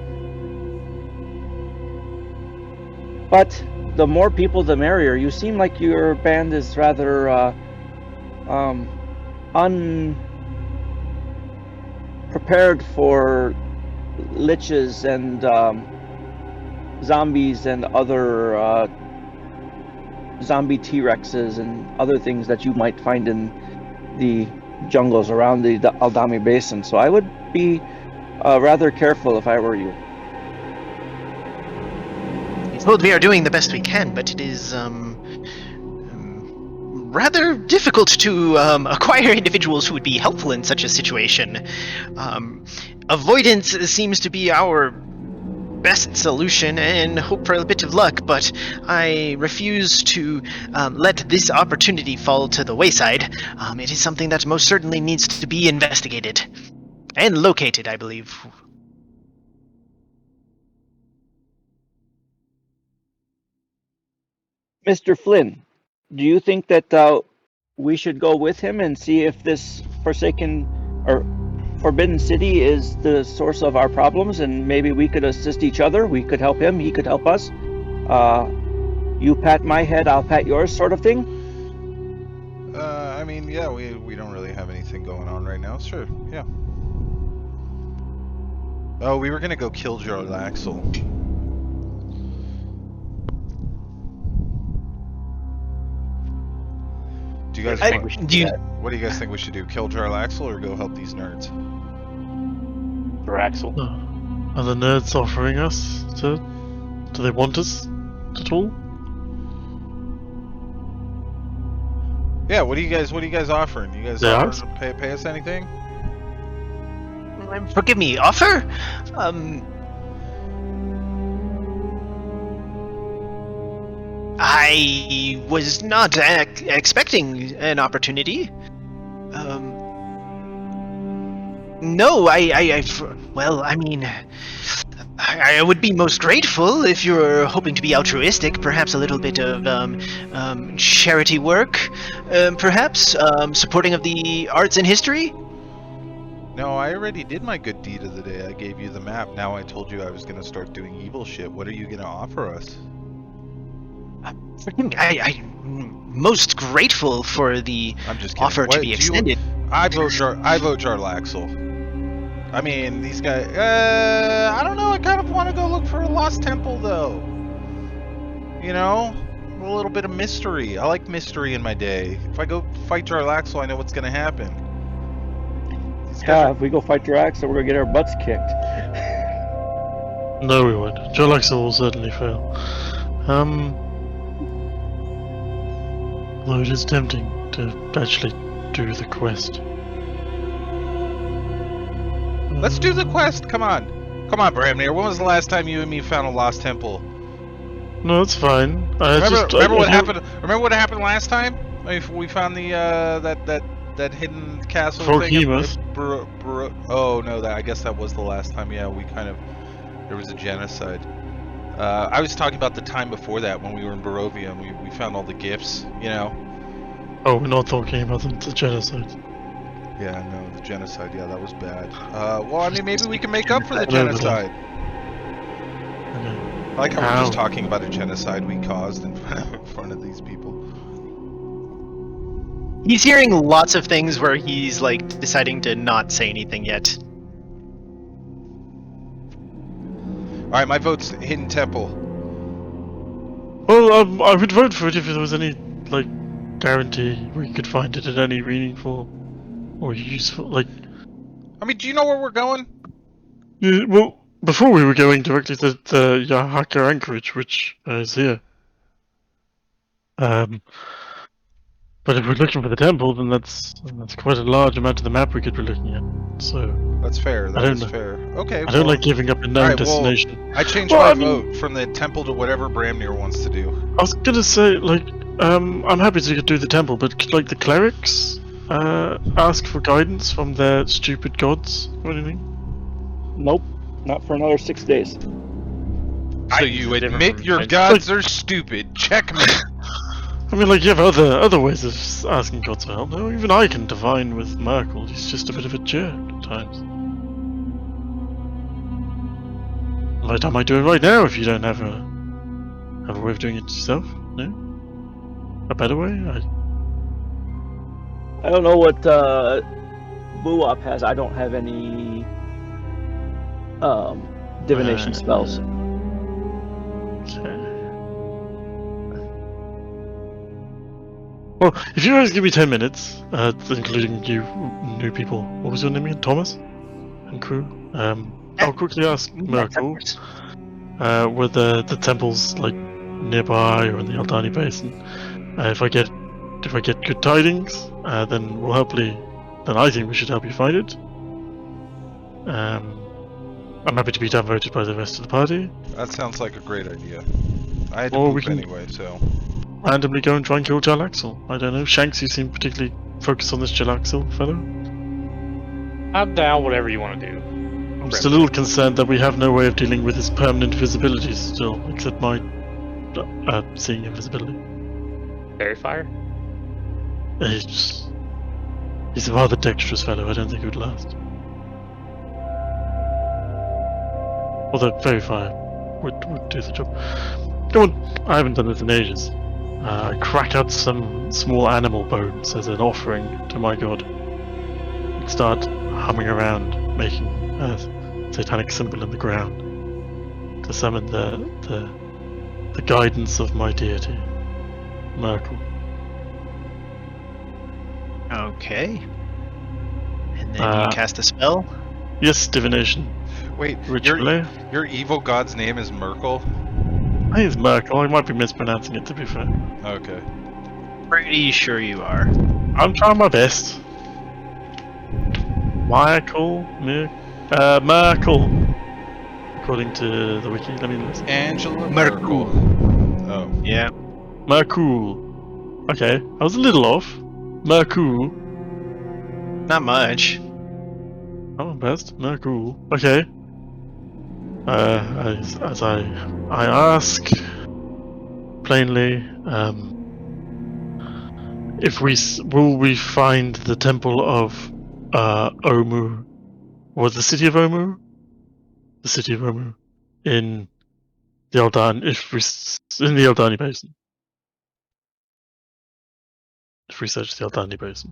Speaker 5: But the more people, the merrier. You seem like your band is rather unprepared for liches and zombies and other zombie T-Rexes and other things that you might find in the jungles around the Aldami Basin. So I would be rather careful if I were you.
Speaker 1: Well, we are doing the best we can, but it is rather difficult to acquire individuals who would be helpful in such a situation. Avoidance seems to be our best solution, and hope for a bit of luck, but I refuse to let this opportunity fall to the wayside. It is something that most certainly needs to be investigated and located, I believe.
Speaker 5: Mr. Flynn, do you think that we should go with him and see if this forsaken or Forbidden City is the source of our problems, and maybe we could assist each other? We could help him, he could help us. You pat my head, I'll pat yours, sort of thing?
Speaker 6: I mean, yeah, we don't really have anything going on right now. Sure, yeah. Oh, we were gonna go kill Jarlaxle. Do you guys
Speaker 1: what
Speaker 6: do you guys think we should do? Kill Jarlaxle or go help these nerds?
Speaker 4: Axel.
Speaker 3: Are the nerds offering us to? Do they want us at all?
Speaker 6: Yeah, what are you guys offering? You guys offering to pay us anything?
Speaker 1: Forgive me, offer? I was not expecting an opportunity. No, well, I mean, I would be most grateful if you're hoping to be altruistic, perhaps a little bit of charity work, perhaps supporting of the arts and history.
Speaker 6: No, I already did my good deed of the day. I gave you the map. Now I told you I was going to start doing evil shit. What are you going to offer us?
Speaker 1: I'm most grateful for the
Speaker 6: I'm just kidding.
Speaker 1: offer to be extended.
Speaker 6: I vote Jarlaxle. I mean, these guys. I don't know. I kind of want to go look for a lost temple, though. You know, a little bit of mystery. I like mystery in my day. If I go fight Jarlaxle, I know what's going to happen.
Speaker 5: Yeah, if we go fight Drax, we're gonna get our butts kicked.
Speaker 3: No, we won't. Jarlaxle will certainly fail. Though it is tempting to actually do the quest.
Speaker 6: Let's do the quest. Come on, Bramnir. When was the last time you and me found a lost temple?
Speaker 3: No, it's fine.
Speaker 6: Remember what happened? Remember what happened last time? We found the that hidden castle thing. Oh no, I guess that was the last time. Yeah, there was a genocide. I was talking about the time before that when we were in Barovia and we found all the gifts. You know.
Speaker 3: Oh, we're not talking about the genocide.
Speaker 6: Yeah, no, the genocide. Yeah, that was bad. Well, I mean, maybe we can make up for the genocide.
Speaker 3: Okay.
Speaker 6: I like how we're just talking about a genocide we caused in front of these people.
Speaker 1: He's hearing lots of things where he's like deciding to not say anything yet.
Speaker 6: Alright, my vote's Hidden Temple.
Speaker 3: Well, I would vote for it if there was any, like, guarantee we could find it at any meaningful or useful, like...
Speaker 6: I mean, do you know where we're going?
Speaker 3: Yeah, well, before we were going directly to the Yahaka anchorage, which is here. But if we're looking for the temple, then that's quite a large amount of the map we could be looking at. So
Speaker 6: that's fair. That is fair. Okay.
Speaker 3: I don't like giving up a known destination.
Speaker 6: Well, I changed my vote from the temple to whatever Bramnir wants to do.
Speaker 3: I was gonna say, like, I'm happy to do the temple, but could, like, the clerics ask for guidance from their stupid gods or anything?
Speaker 5: Nope, not for another 6 days.
Speaker 6: So you admit your gods are stupid? Checkmate.
Speaker 3: I mean, like, you have other ways of asking gods for help. No, even I can divine with Merkel. He's just a bit of a jerk at times. Like, I might do it right now if you don't have a way of doing it yourself. No, a better way.
Speaker 5: I don't know what Buop has. I don't have any divination spells.
Speaker 3: Okay. Well, if you guys give me 10 minutes, including you new people, what was your name again? Thomas? And crew? I'll quickly ask Merkel were the temples like nearby or in the Aldani Basin. If I get good tidings, then we'll I think we should help you find it. I'm happy to be downvoted by the rest of the party.
Speaker 6: That sounds like a great idea. I had to poop anyway, so...
Speaker 3: randomly go and try and kill Jarlaxle. I don't know. Shanks, you seem particularly focused on this Jarlaxle fellow.
Speaker 4: I'm down, whatever you want to do.
Speaker 3: I'm still a little concerned that we have no way of dealing with his permanent visibility still, except my seeing invisibility.
Speaker 4: Fairy fire?
Speaker 3: He's a rather dexterous fellow. I don't think it would last. Although fairy fire would do the job. Come on, I haven't done this in ages. I crack out some small animal bones as an offering to my god. And start humming around, making a satanic symbol in the ground to summon the guidance of my deity, Merkel.
Speaker 1: Okay. And then you cast a spell?
Speaker 3: Yes, divination.
Speaker 6: Wait,
Speaker 3: Ritually.
Speaker 6: Your evil god's name is Merkel?
Speaker 3: I think it's Merkel. I might be mispronouncing it, to be fair.
Speaker 6: Okay.
Speaker 1: Pretty sure you are.
Speaker 3: I'm trying my best. Merkel. According to the wiki, let me listen.
Speaker 6: Angela
Speaker 1: Merkel.
Speaker 6: Oh.
Speaker 1: Yeah.
Speaker 3: Merkul. Okay, I was a little off. Merkul.
Speaker 1: Not much.
Speaker 3: Oh, best. Merkul. Okay. As I ask plainly, if will we find the temple of Omu, or the city of Omu? The city of Omu in the Aldani, in the Aldani Basin. If we search the Aldani Basin.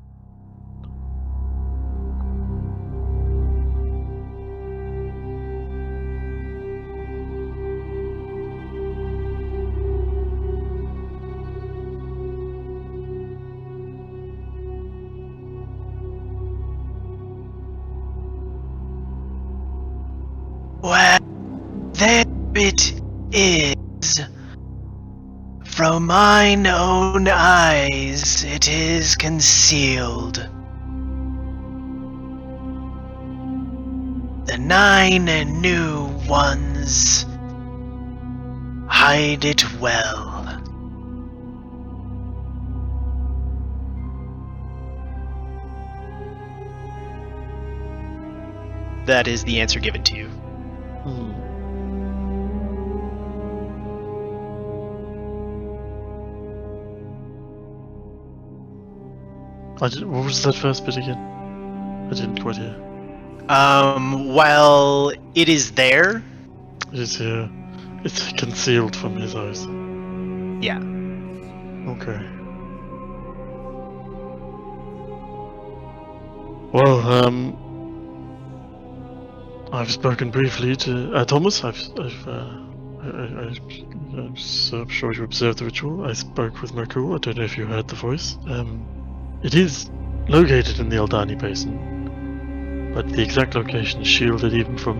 Speaker 1: Well, there it is. From mine own eyes, it is concealed. The 9 new ones hide it well. That is the answer given to you.
Speaker 3: What was that first bit again? I didn't quite hear.
Speaker 1: While it is there.
Speaker 3: It is here. It's concealed from his eyes.
Speaker 1: Yeah.
Speaker 3: Okay. Well, I've spoken briefly to Thomas. I'm sure you observed the ritual. I spoke with Merkul. I don't know if you heard the voice. It is located in the Aldani Basin, but the exact location is shielded even from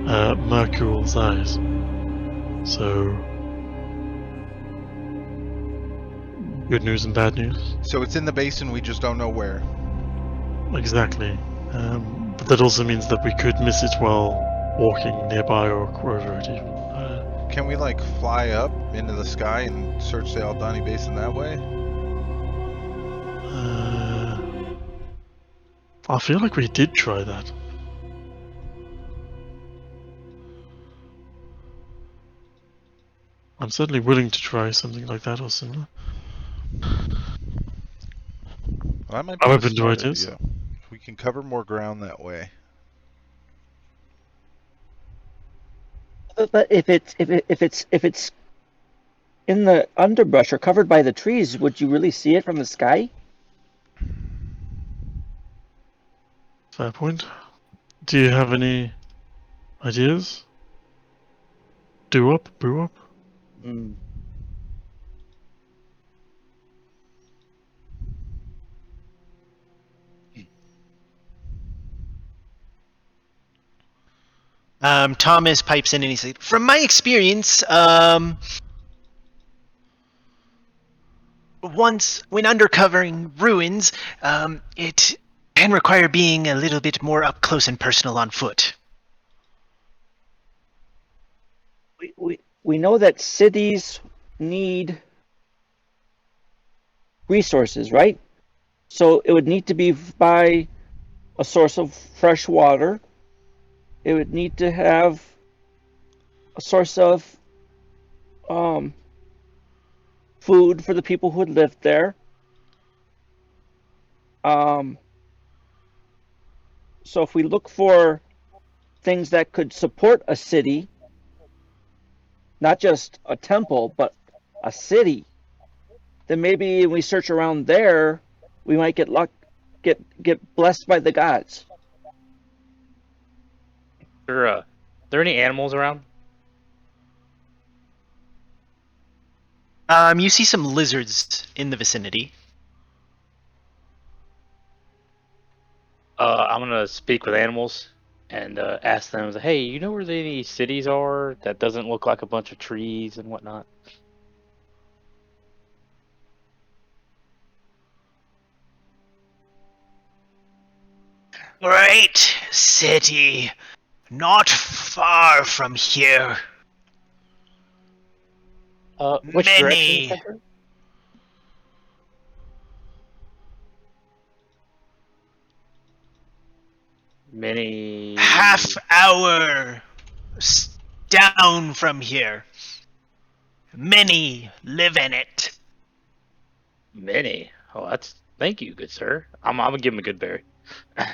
Speaker 3: Merkul's eyes. So, good news and bad news.
Speaker 6: So it's in the basin, we just don't know where.
Speaker 3: Exactly. But that also means that we could miss it while walking nearby or wherever it even.
Speaker 6: Can we like fly up into the sky and search the Aldani Basin that way?
Speaker 3: I feel like we did try that. I'm certainly willing to try something like that or similar.
Speaker 6: Well, that might be
Speaker 3: I'm
Speaker 6: a
Speaker 3: open to
Speaker 6: smart
Speaker 3: ideas.
Speaker 6: idea. We can cover more ground that way.
Speaker 5: But if it's in the underbrush or covered by the trees, would you really see it from the sky?
Speaker 3: Fair point. Do you have any ideas? Do up, boo up?
Speaker 5: Mm.
Speaker 1: Thomas pipes in and he says, "From my experience, once when undercovering ruins, it can require being a little bit more up close and personal on foot."
Speaker 5: We know that cities need resources, right? So it would need to be by a source of fresh water. It would need to have a source of food for the people who had lived there. So if we look for things that could support a city, not just a temple, but a city, then maybe we search around there, we might get blessed by the gods.
Speaker 4: Are there any animals around?
Speaker 1: You see some lizards in the vicinity.
Speaker 4: I'm gonna speak with animals and ask them, hey, you know where any cities are that doesn't look like a bunch of trees and whatnot?
Speaker 1: Great city, not far from here.
Speaker 4: Which
Speaker 1: Many.
Speaker 4: direction? Many.
Speaker 1: Half hour down from here. Many live in it.
Speaker 4: Many. Oh, that's. Thank you, good sir. I'm gonna give him a good berry. And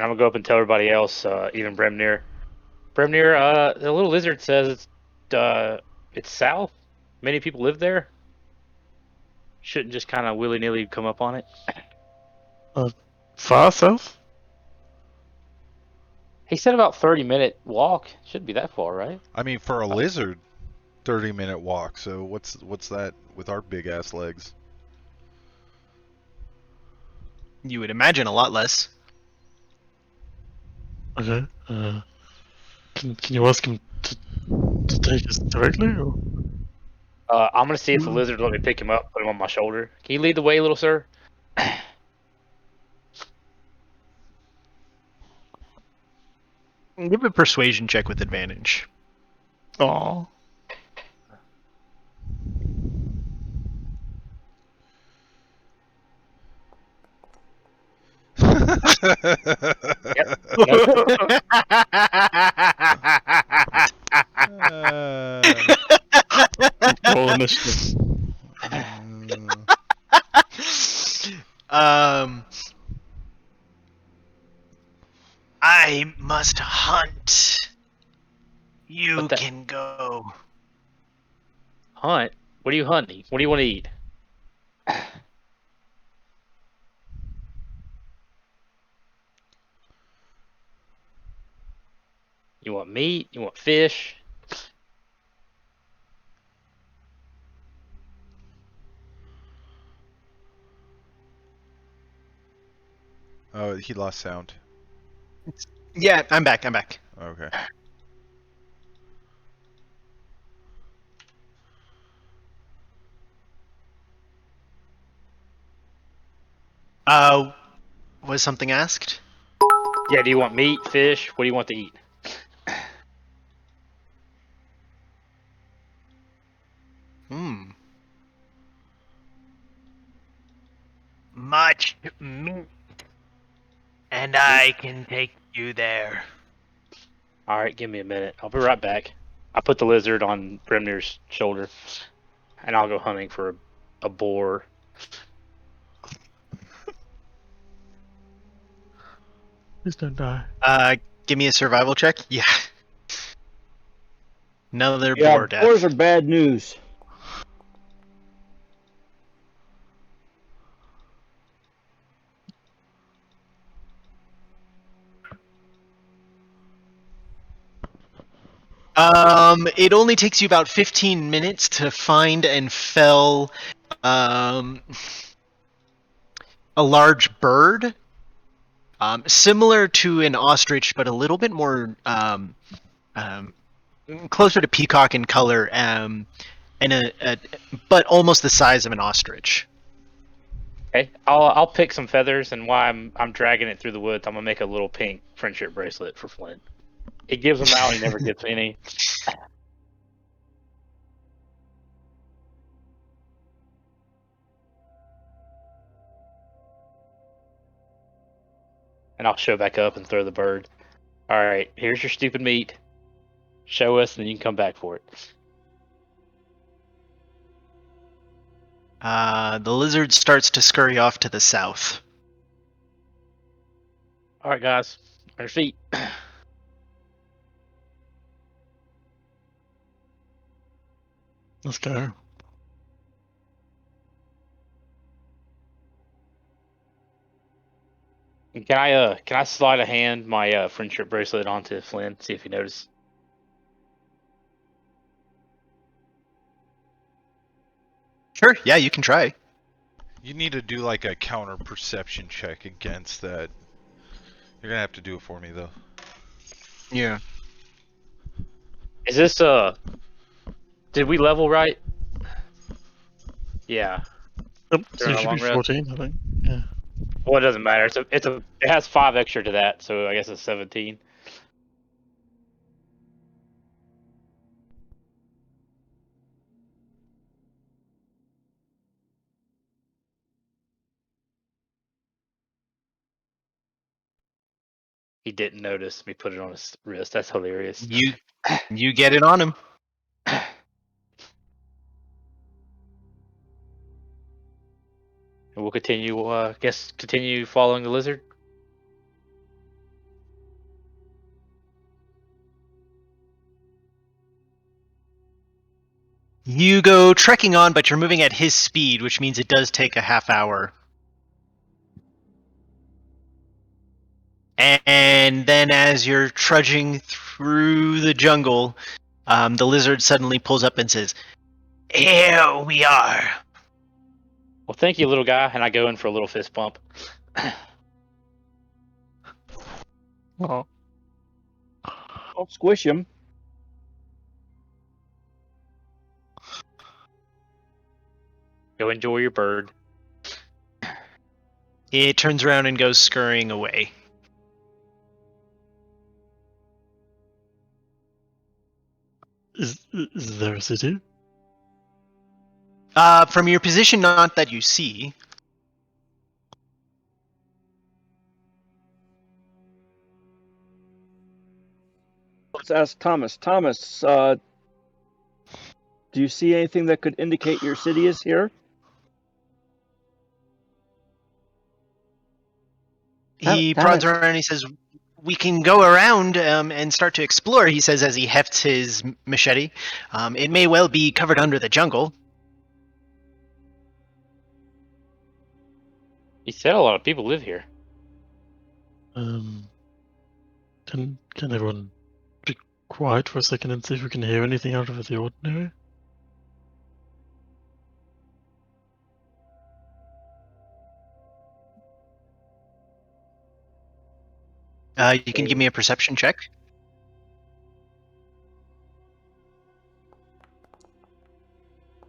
Speaker 4: I'm gonna go up and tell everybody else, even Bremnir. Bremnir, the little lizard says it's south. Many people live there. Shouldn't just kind of willy nilly come up on it.
Speaker 3: Far south?
Speaker 4: He said about 30-minute walk. Shouldn't be that far, right?
Speaker 6: I mean, for a lizard, 30-minute walk. So what's that with our big ass legs?
Speaker 1: You would imagine a lot less.
Speaker 3: Okay. Can you ask him to take us directly? Or?
Speaker 4: I'm gonna see if the lizard will let me pick him up, put him on my shoulder. Can you lead the way, little sir?
Speaker 1: Give a persuasion check with advantage.
Speaker 3: Aw.
Speaker 4: Yep. Nope.
Speaker 3: Roll initiative.
Speaker 1: I must hunt. You
Speaker 4: What the-
Speaker 1: can go.
Speaker 4: Hunt? What are you hunting? What do you want to eat? You want meat? You want fish?
Speaker 6: Oh, he lost sound.
Speaker 1: Yeah, I'm back.
Speaker 6: Okay.
Speaker 1: Was something asked?
Speaker 4: Yeah, do you want meat, fish? What do you want to eat?
Speaker 1: Much meat. And I can take you there.
Speaker 4: Alright, give me a minute. I'll be right back. I put the lizard on Bremnir's shoulder, and I'll go hunting for a boar.
Speaker 3: Please don't die.
Speaker 1: Give me a survival check. Yeah. Another
Speaker 5: Yeah,
Speaker 1: boar death.
Speaker 5: boars are bad news.
Speaker 1: It only takes you about 15 minutes to find and fell a large bird, similar to an ostrich, but a little bit more closer to peacock in color, and but almost the size of an ostrich.
Speaker 4: Okay, I'll pick some feathers, and while I'm dragging it through the woods, I'm gonna make a little pink friendship bracelet for Flint. He gives them out, he never gets any. And I'll show back up and throw the bird. Alright, here's your stupid meat. Show us, and then you can come back for it.
Speaker 1: The lizard starts to scurry off to the south.
Speaker 4: Alright, guys, on your feet.
Speaker 3: Let's go.
Speaker 4: Can I slide a hand my friendship bracelet onto Flynn, see if he notices?
Speaker 1: Sure, yeah, you can try.
Speaker 6: You need to do like a counter perception check against that. You're gonna have to do it for me though.
Speaker 1: Yeah.
Speaker 4: Is this did we level right? Yeah.
Speaker 3: Yep, so
Speaker 4: During
Speaker 3: it
Speaker 4: a
Speaker 3: should
Speaker 4: long
Speaker 3: be
Speaker 4: rest?
Speaker 3: 14, I think. Yeah.
Speaker 4: Well, it doesn't matter. It has 5 extra to that, so I guess it's 17. He didn't notice me put it on his wrist. That's hilarious.
Speaker 1: You get it on him.
Speaker 4: And we'll continue. Continue following the lizard.
Speaker 1: You go trekking on, but you're moving at his speed, which means it does take a half hour. And then as you're trudging through the jungle, the lizard suddenly pulls up and says, "Here we are."
Speaker 4: Well, thank you, little guy. And I go in for a little fist bump.
Speaker 3: Oh.
Speaker 5: Don't squish him.
Speaker 4: Go enjoy your bird.
Speaker 1: It turns around and goes scurrying away.
Speaker 3: Is there a city?
Speaker 1: From your position, not that you see.
Speaker 5: Let's ask Thomas. Thomas, do you see anything that could indicate your city is here?
Speaker 1: He
Speaker 5: Thomas.
Speaker 1: prods around and he says, "We can go around and start to explore," he says as he hefts his machete. "It may well be covered under the jungle."
Speaker 4: He said a lot of people live here.
Speaker 3: Can everyone be quiet for a second and see if we can hear anything out of the ordinary?
Speaker 1: You can give me a perception check.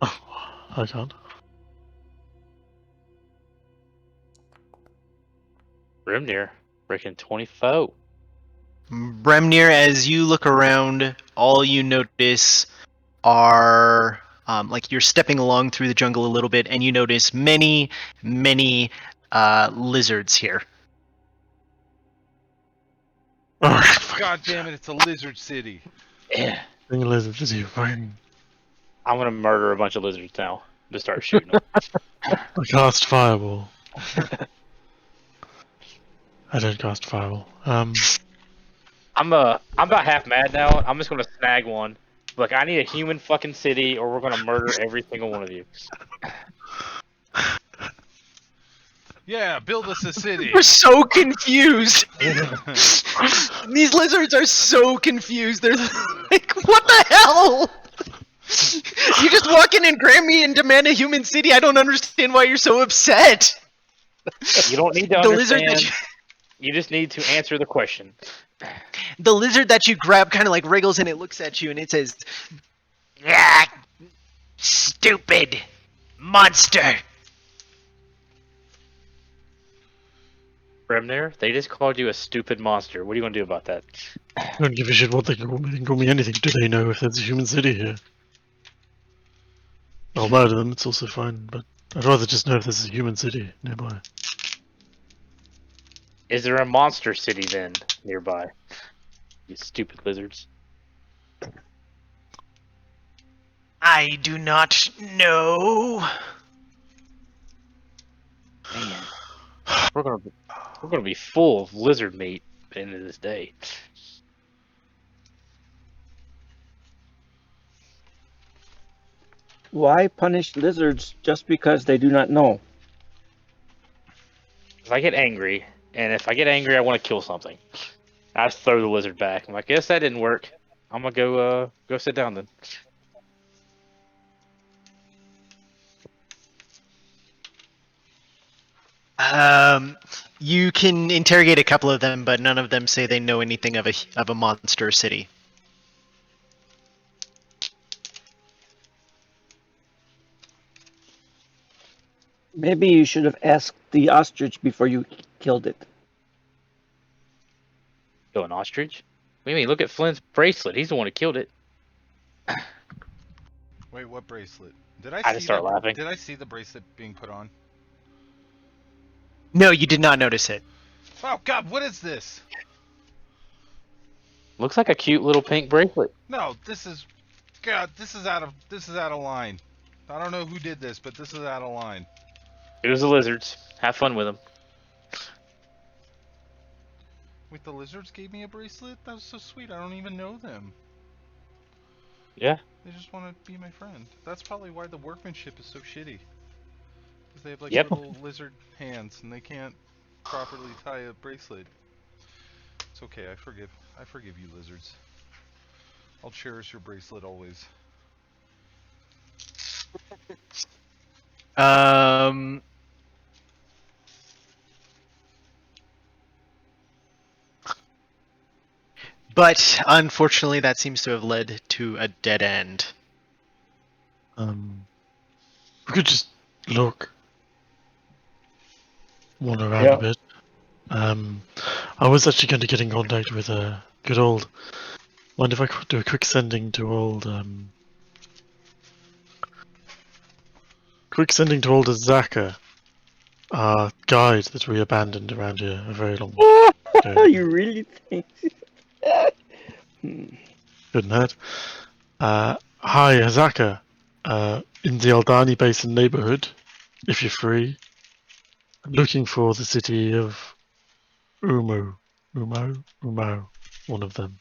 Speaker 3: Oh, I can't.
Speaker 4: Grimnir, freaking 24.
Speaker 1: Bremnir, as you look around, all you notice are like you're stepping along through the jungle a little bit, and you notice many lizards here.
Speaker 2: God damn it! It's a lizard city.
Speaker 4: Yeah.
Speaker 3: Bring a lizard to you, fine.
Speaker 4: I'm gonna murder a bunch of lizards now. Just start shooting them.
Speaker 3: I cast fireball. I don't cast fireball.
Speaker 4: I'm about half mad now. I'm just gonna snag one. Look, I need a human fucking city, or we're gonna murder every single one of you.
Speaker 2: Yeah, build us a city.
Speaker 1: We're so confused. These lizards are so confused. They're like, "What the hell? You just walk in and grab me and demand a human city. I don't understand why you're so upset."
Speaker 4: You don't need to
Speaker 1: The lizard
Speaker 4: understand.
Speaker 1: that
Speaker 4: You just need to answer the question.
Speaker 1: the lizard that you grab kind of like wriggles and it looks at you and it says, "Yeah, stupid monster."
Speaker 4: Grimnir, they just called you a stupid monster. What are you gonna do about that?
Speaker 3: I don't give a shit what they call me. They can call me anything. Do they know if there's a human city here? I'll murder them, it's also fine, but I'd rather just know if there's a human city nearby.
Speaker 4: Is there a monster city then nearby? You stupid lizards.
Speaker 1: I do not know.
Speaker 4: Man, we're gonna be full of lizard meat at the end of this day.
Speaker 5: Why punish lizards just because they do not know?
Speaker 4: If I get angry, and if I get angry, I want to kill something. I just throw the lizard back. I'm like, guess that didn't work. I'm gonna go sit down then.
Speaker 1: You can interrogate a couple of them, but none of them say they know anything of a monster city.
Speaker 5: Maybe you should have asked the ostrich before you killed it.
Speaker 4: Kill an ostrich? What do you mean? Look at Flynn's bracelet. He's the one who killed it.
Speaker 2: Wait, what bracelet? Did I
Speaker 4: I just start laughing.
Speaker 2: Did I see the bracelet being put on?
Speaker 1: No, you did not notice it.
Speaker 2: Oh God, what is this?
Speaker 4: Looks like a cute little pink bracelet.
Speaker 2: No, this is God. This is out of line. I don't know who did this, but this is out of line.
Speaker 4: It was the lizards. Have fun with them.
Speaker 2: Wait, the lizards gave me a bracelet? That was so sweet. I don't even know them.
Speaker 4: Yeah.
Speaker 2: They just want to be my friend. That's probably why the workmanship is so shitty. Because they have like
Speaker 4: Yep.
Speaker 2: little lizard hands and they can't properly tie a bracelet. It's okay. I forgive you, lizards. I'll cherish your bracelet always.
Speaker 1: But unfortunately, that seems to have led to a dead end.
Speaker 3: We could just look, wander around a bit. I was actually going to get in contact with good old. Mind if I do a quick sending to old Azaka, our guide that we abandoned around here a very long ago.
Speaker 5: You really think?
Speaker 3: Couldn't hurt. Hi, Azaka. In the Aldani Basin neighborhood, if you're free. I'm looking for the city of Umo. One of them.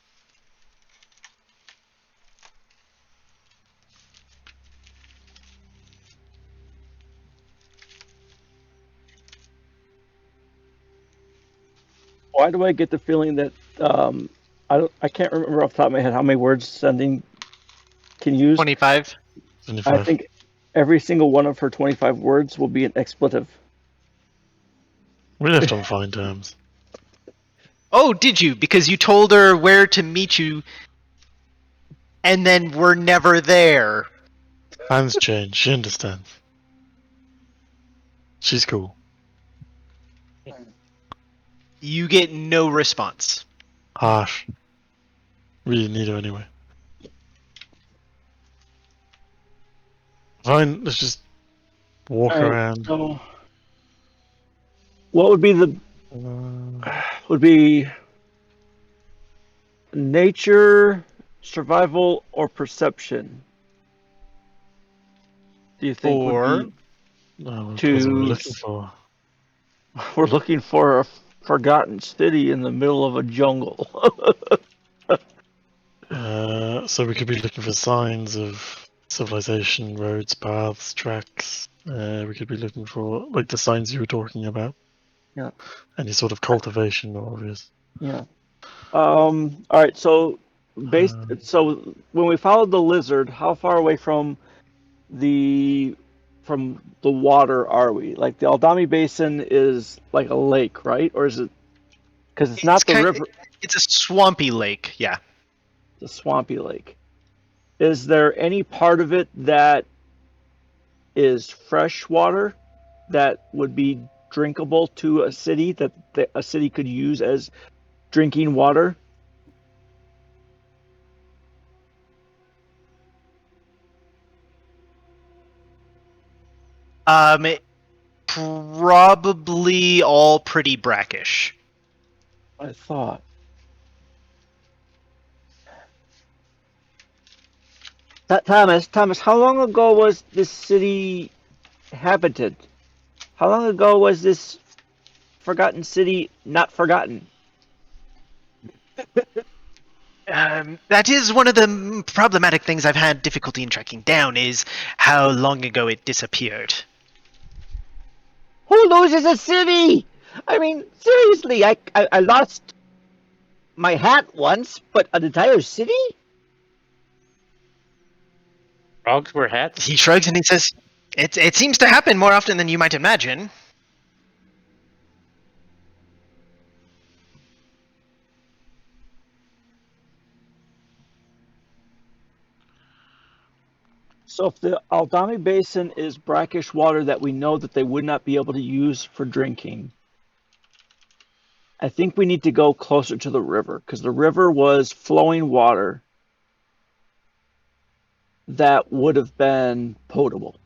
Speaker 5: Why do I get the feeling that I can't remember off the top of my head how many words sending can use?
Speaker 1: 25.
Speaker 3: 25.
Speaker 5: I think every single one of her 25 words will be an expletive.
Speaker 3: We left on fine terms.
Speaker 1: Oh, did you? Because you told her where to meet you, and then we're never there.
Speaker 3: Plans change. She understands. She's cool.
Speaker 1: You get no response.
Speaker 3: Harsh. Really need her anyway. Fine, let's just walk around.
Speaker 5: So, what would be nature, survival, or perception? Do you think would be
Speaker 3: What
Speaker 5: to?
Speaker 3: are we looking for?
Speaker 5: We're looking for a forgotten city in the middle of a jungle.
Speaker 3: So we could be looking for signs of civilization, roads, paths, tracks. We could be looking for like the signs you were talking about.
Speaker 5: Yeah.
Speaker 3: Any sort of cultivation or obvious.
Speaker 5: Yeah. All right. So, so when we followed the lizard, how far away from the water are we? Like the Aldami Basin is like a lake, right? Or is it? Because it's not the river.
Speaker 1: It's a swampy lake. Yeah.
Speaker 5: The swampy lake. Is there any part of it that is fresh water that would be drinkable to a city that a city could use as drinking water?
Speaker 1: Probably all pretty brackish.
Speaker 5: I thought. Thomas, how long ago was this city habited? How long ago was this forgotten city not forgotten?
Speaker 1: That is one of the problematic things I've had difficulty in tracking down, is how long ago it disappeared.
Speaker 5: Who loses a city? I mean, seriously, I lost my hat once, but an entire city?
Speaker 4: Frogs wear hats?
Speaker 1: He shrugs and he says, It seems to happen more often than you might imagine.
Speaker 5: So if the Aldami Basin is brackish water that we know that they would not be able to use for drinking, I think we need to go closer to the river, because the river was flowing water that would have been potable.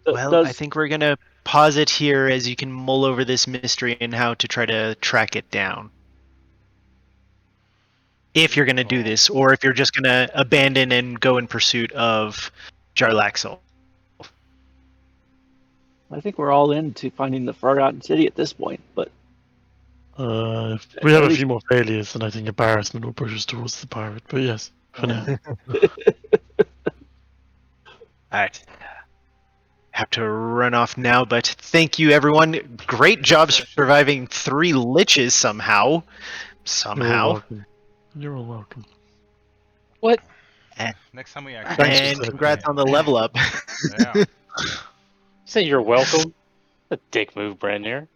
Speaker 1: Well, I think we're gonna pause it here as you can mull over this mystery and how to try to track it down. If you're gonna do this, or if you're just gonna abandon and go in pursuit of Jarlaxle.
Speaker 5: I think we're all into finding the Forgotten City at this point, but
Speaker 3: If we have a few more failures, then I think embarrassment will push us towards the pirate. But yes, for now.
Speaker 1: Alright. Have to run off now, but thank you everyone. Great job surviving 3 liches somehow.
Speaker 3: You're all welcome. You're all welcome.
Speaker 4: What?
Speaker 2: Next time we actually.
Speaker 1: And congrats on the level up.
Speaker 2: Yeah.
Speaker 4: Say you're welcome. A dick move, Brandner.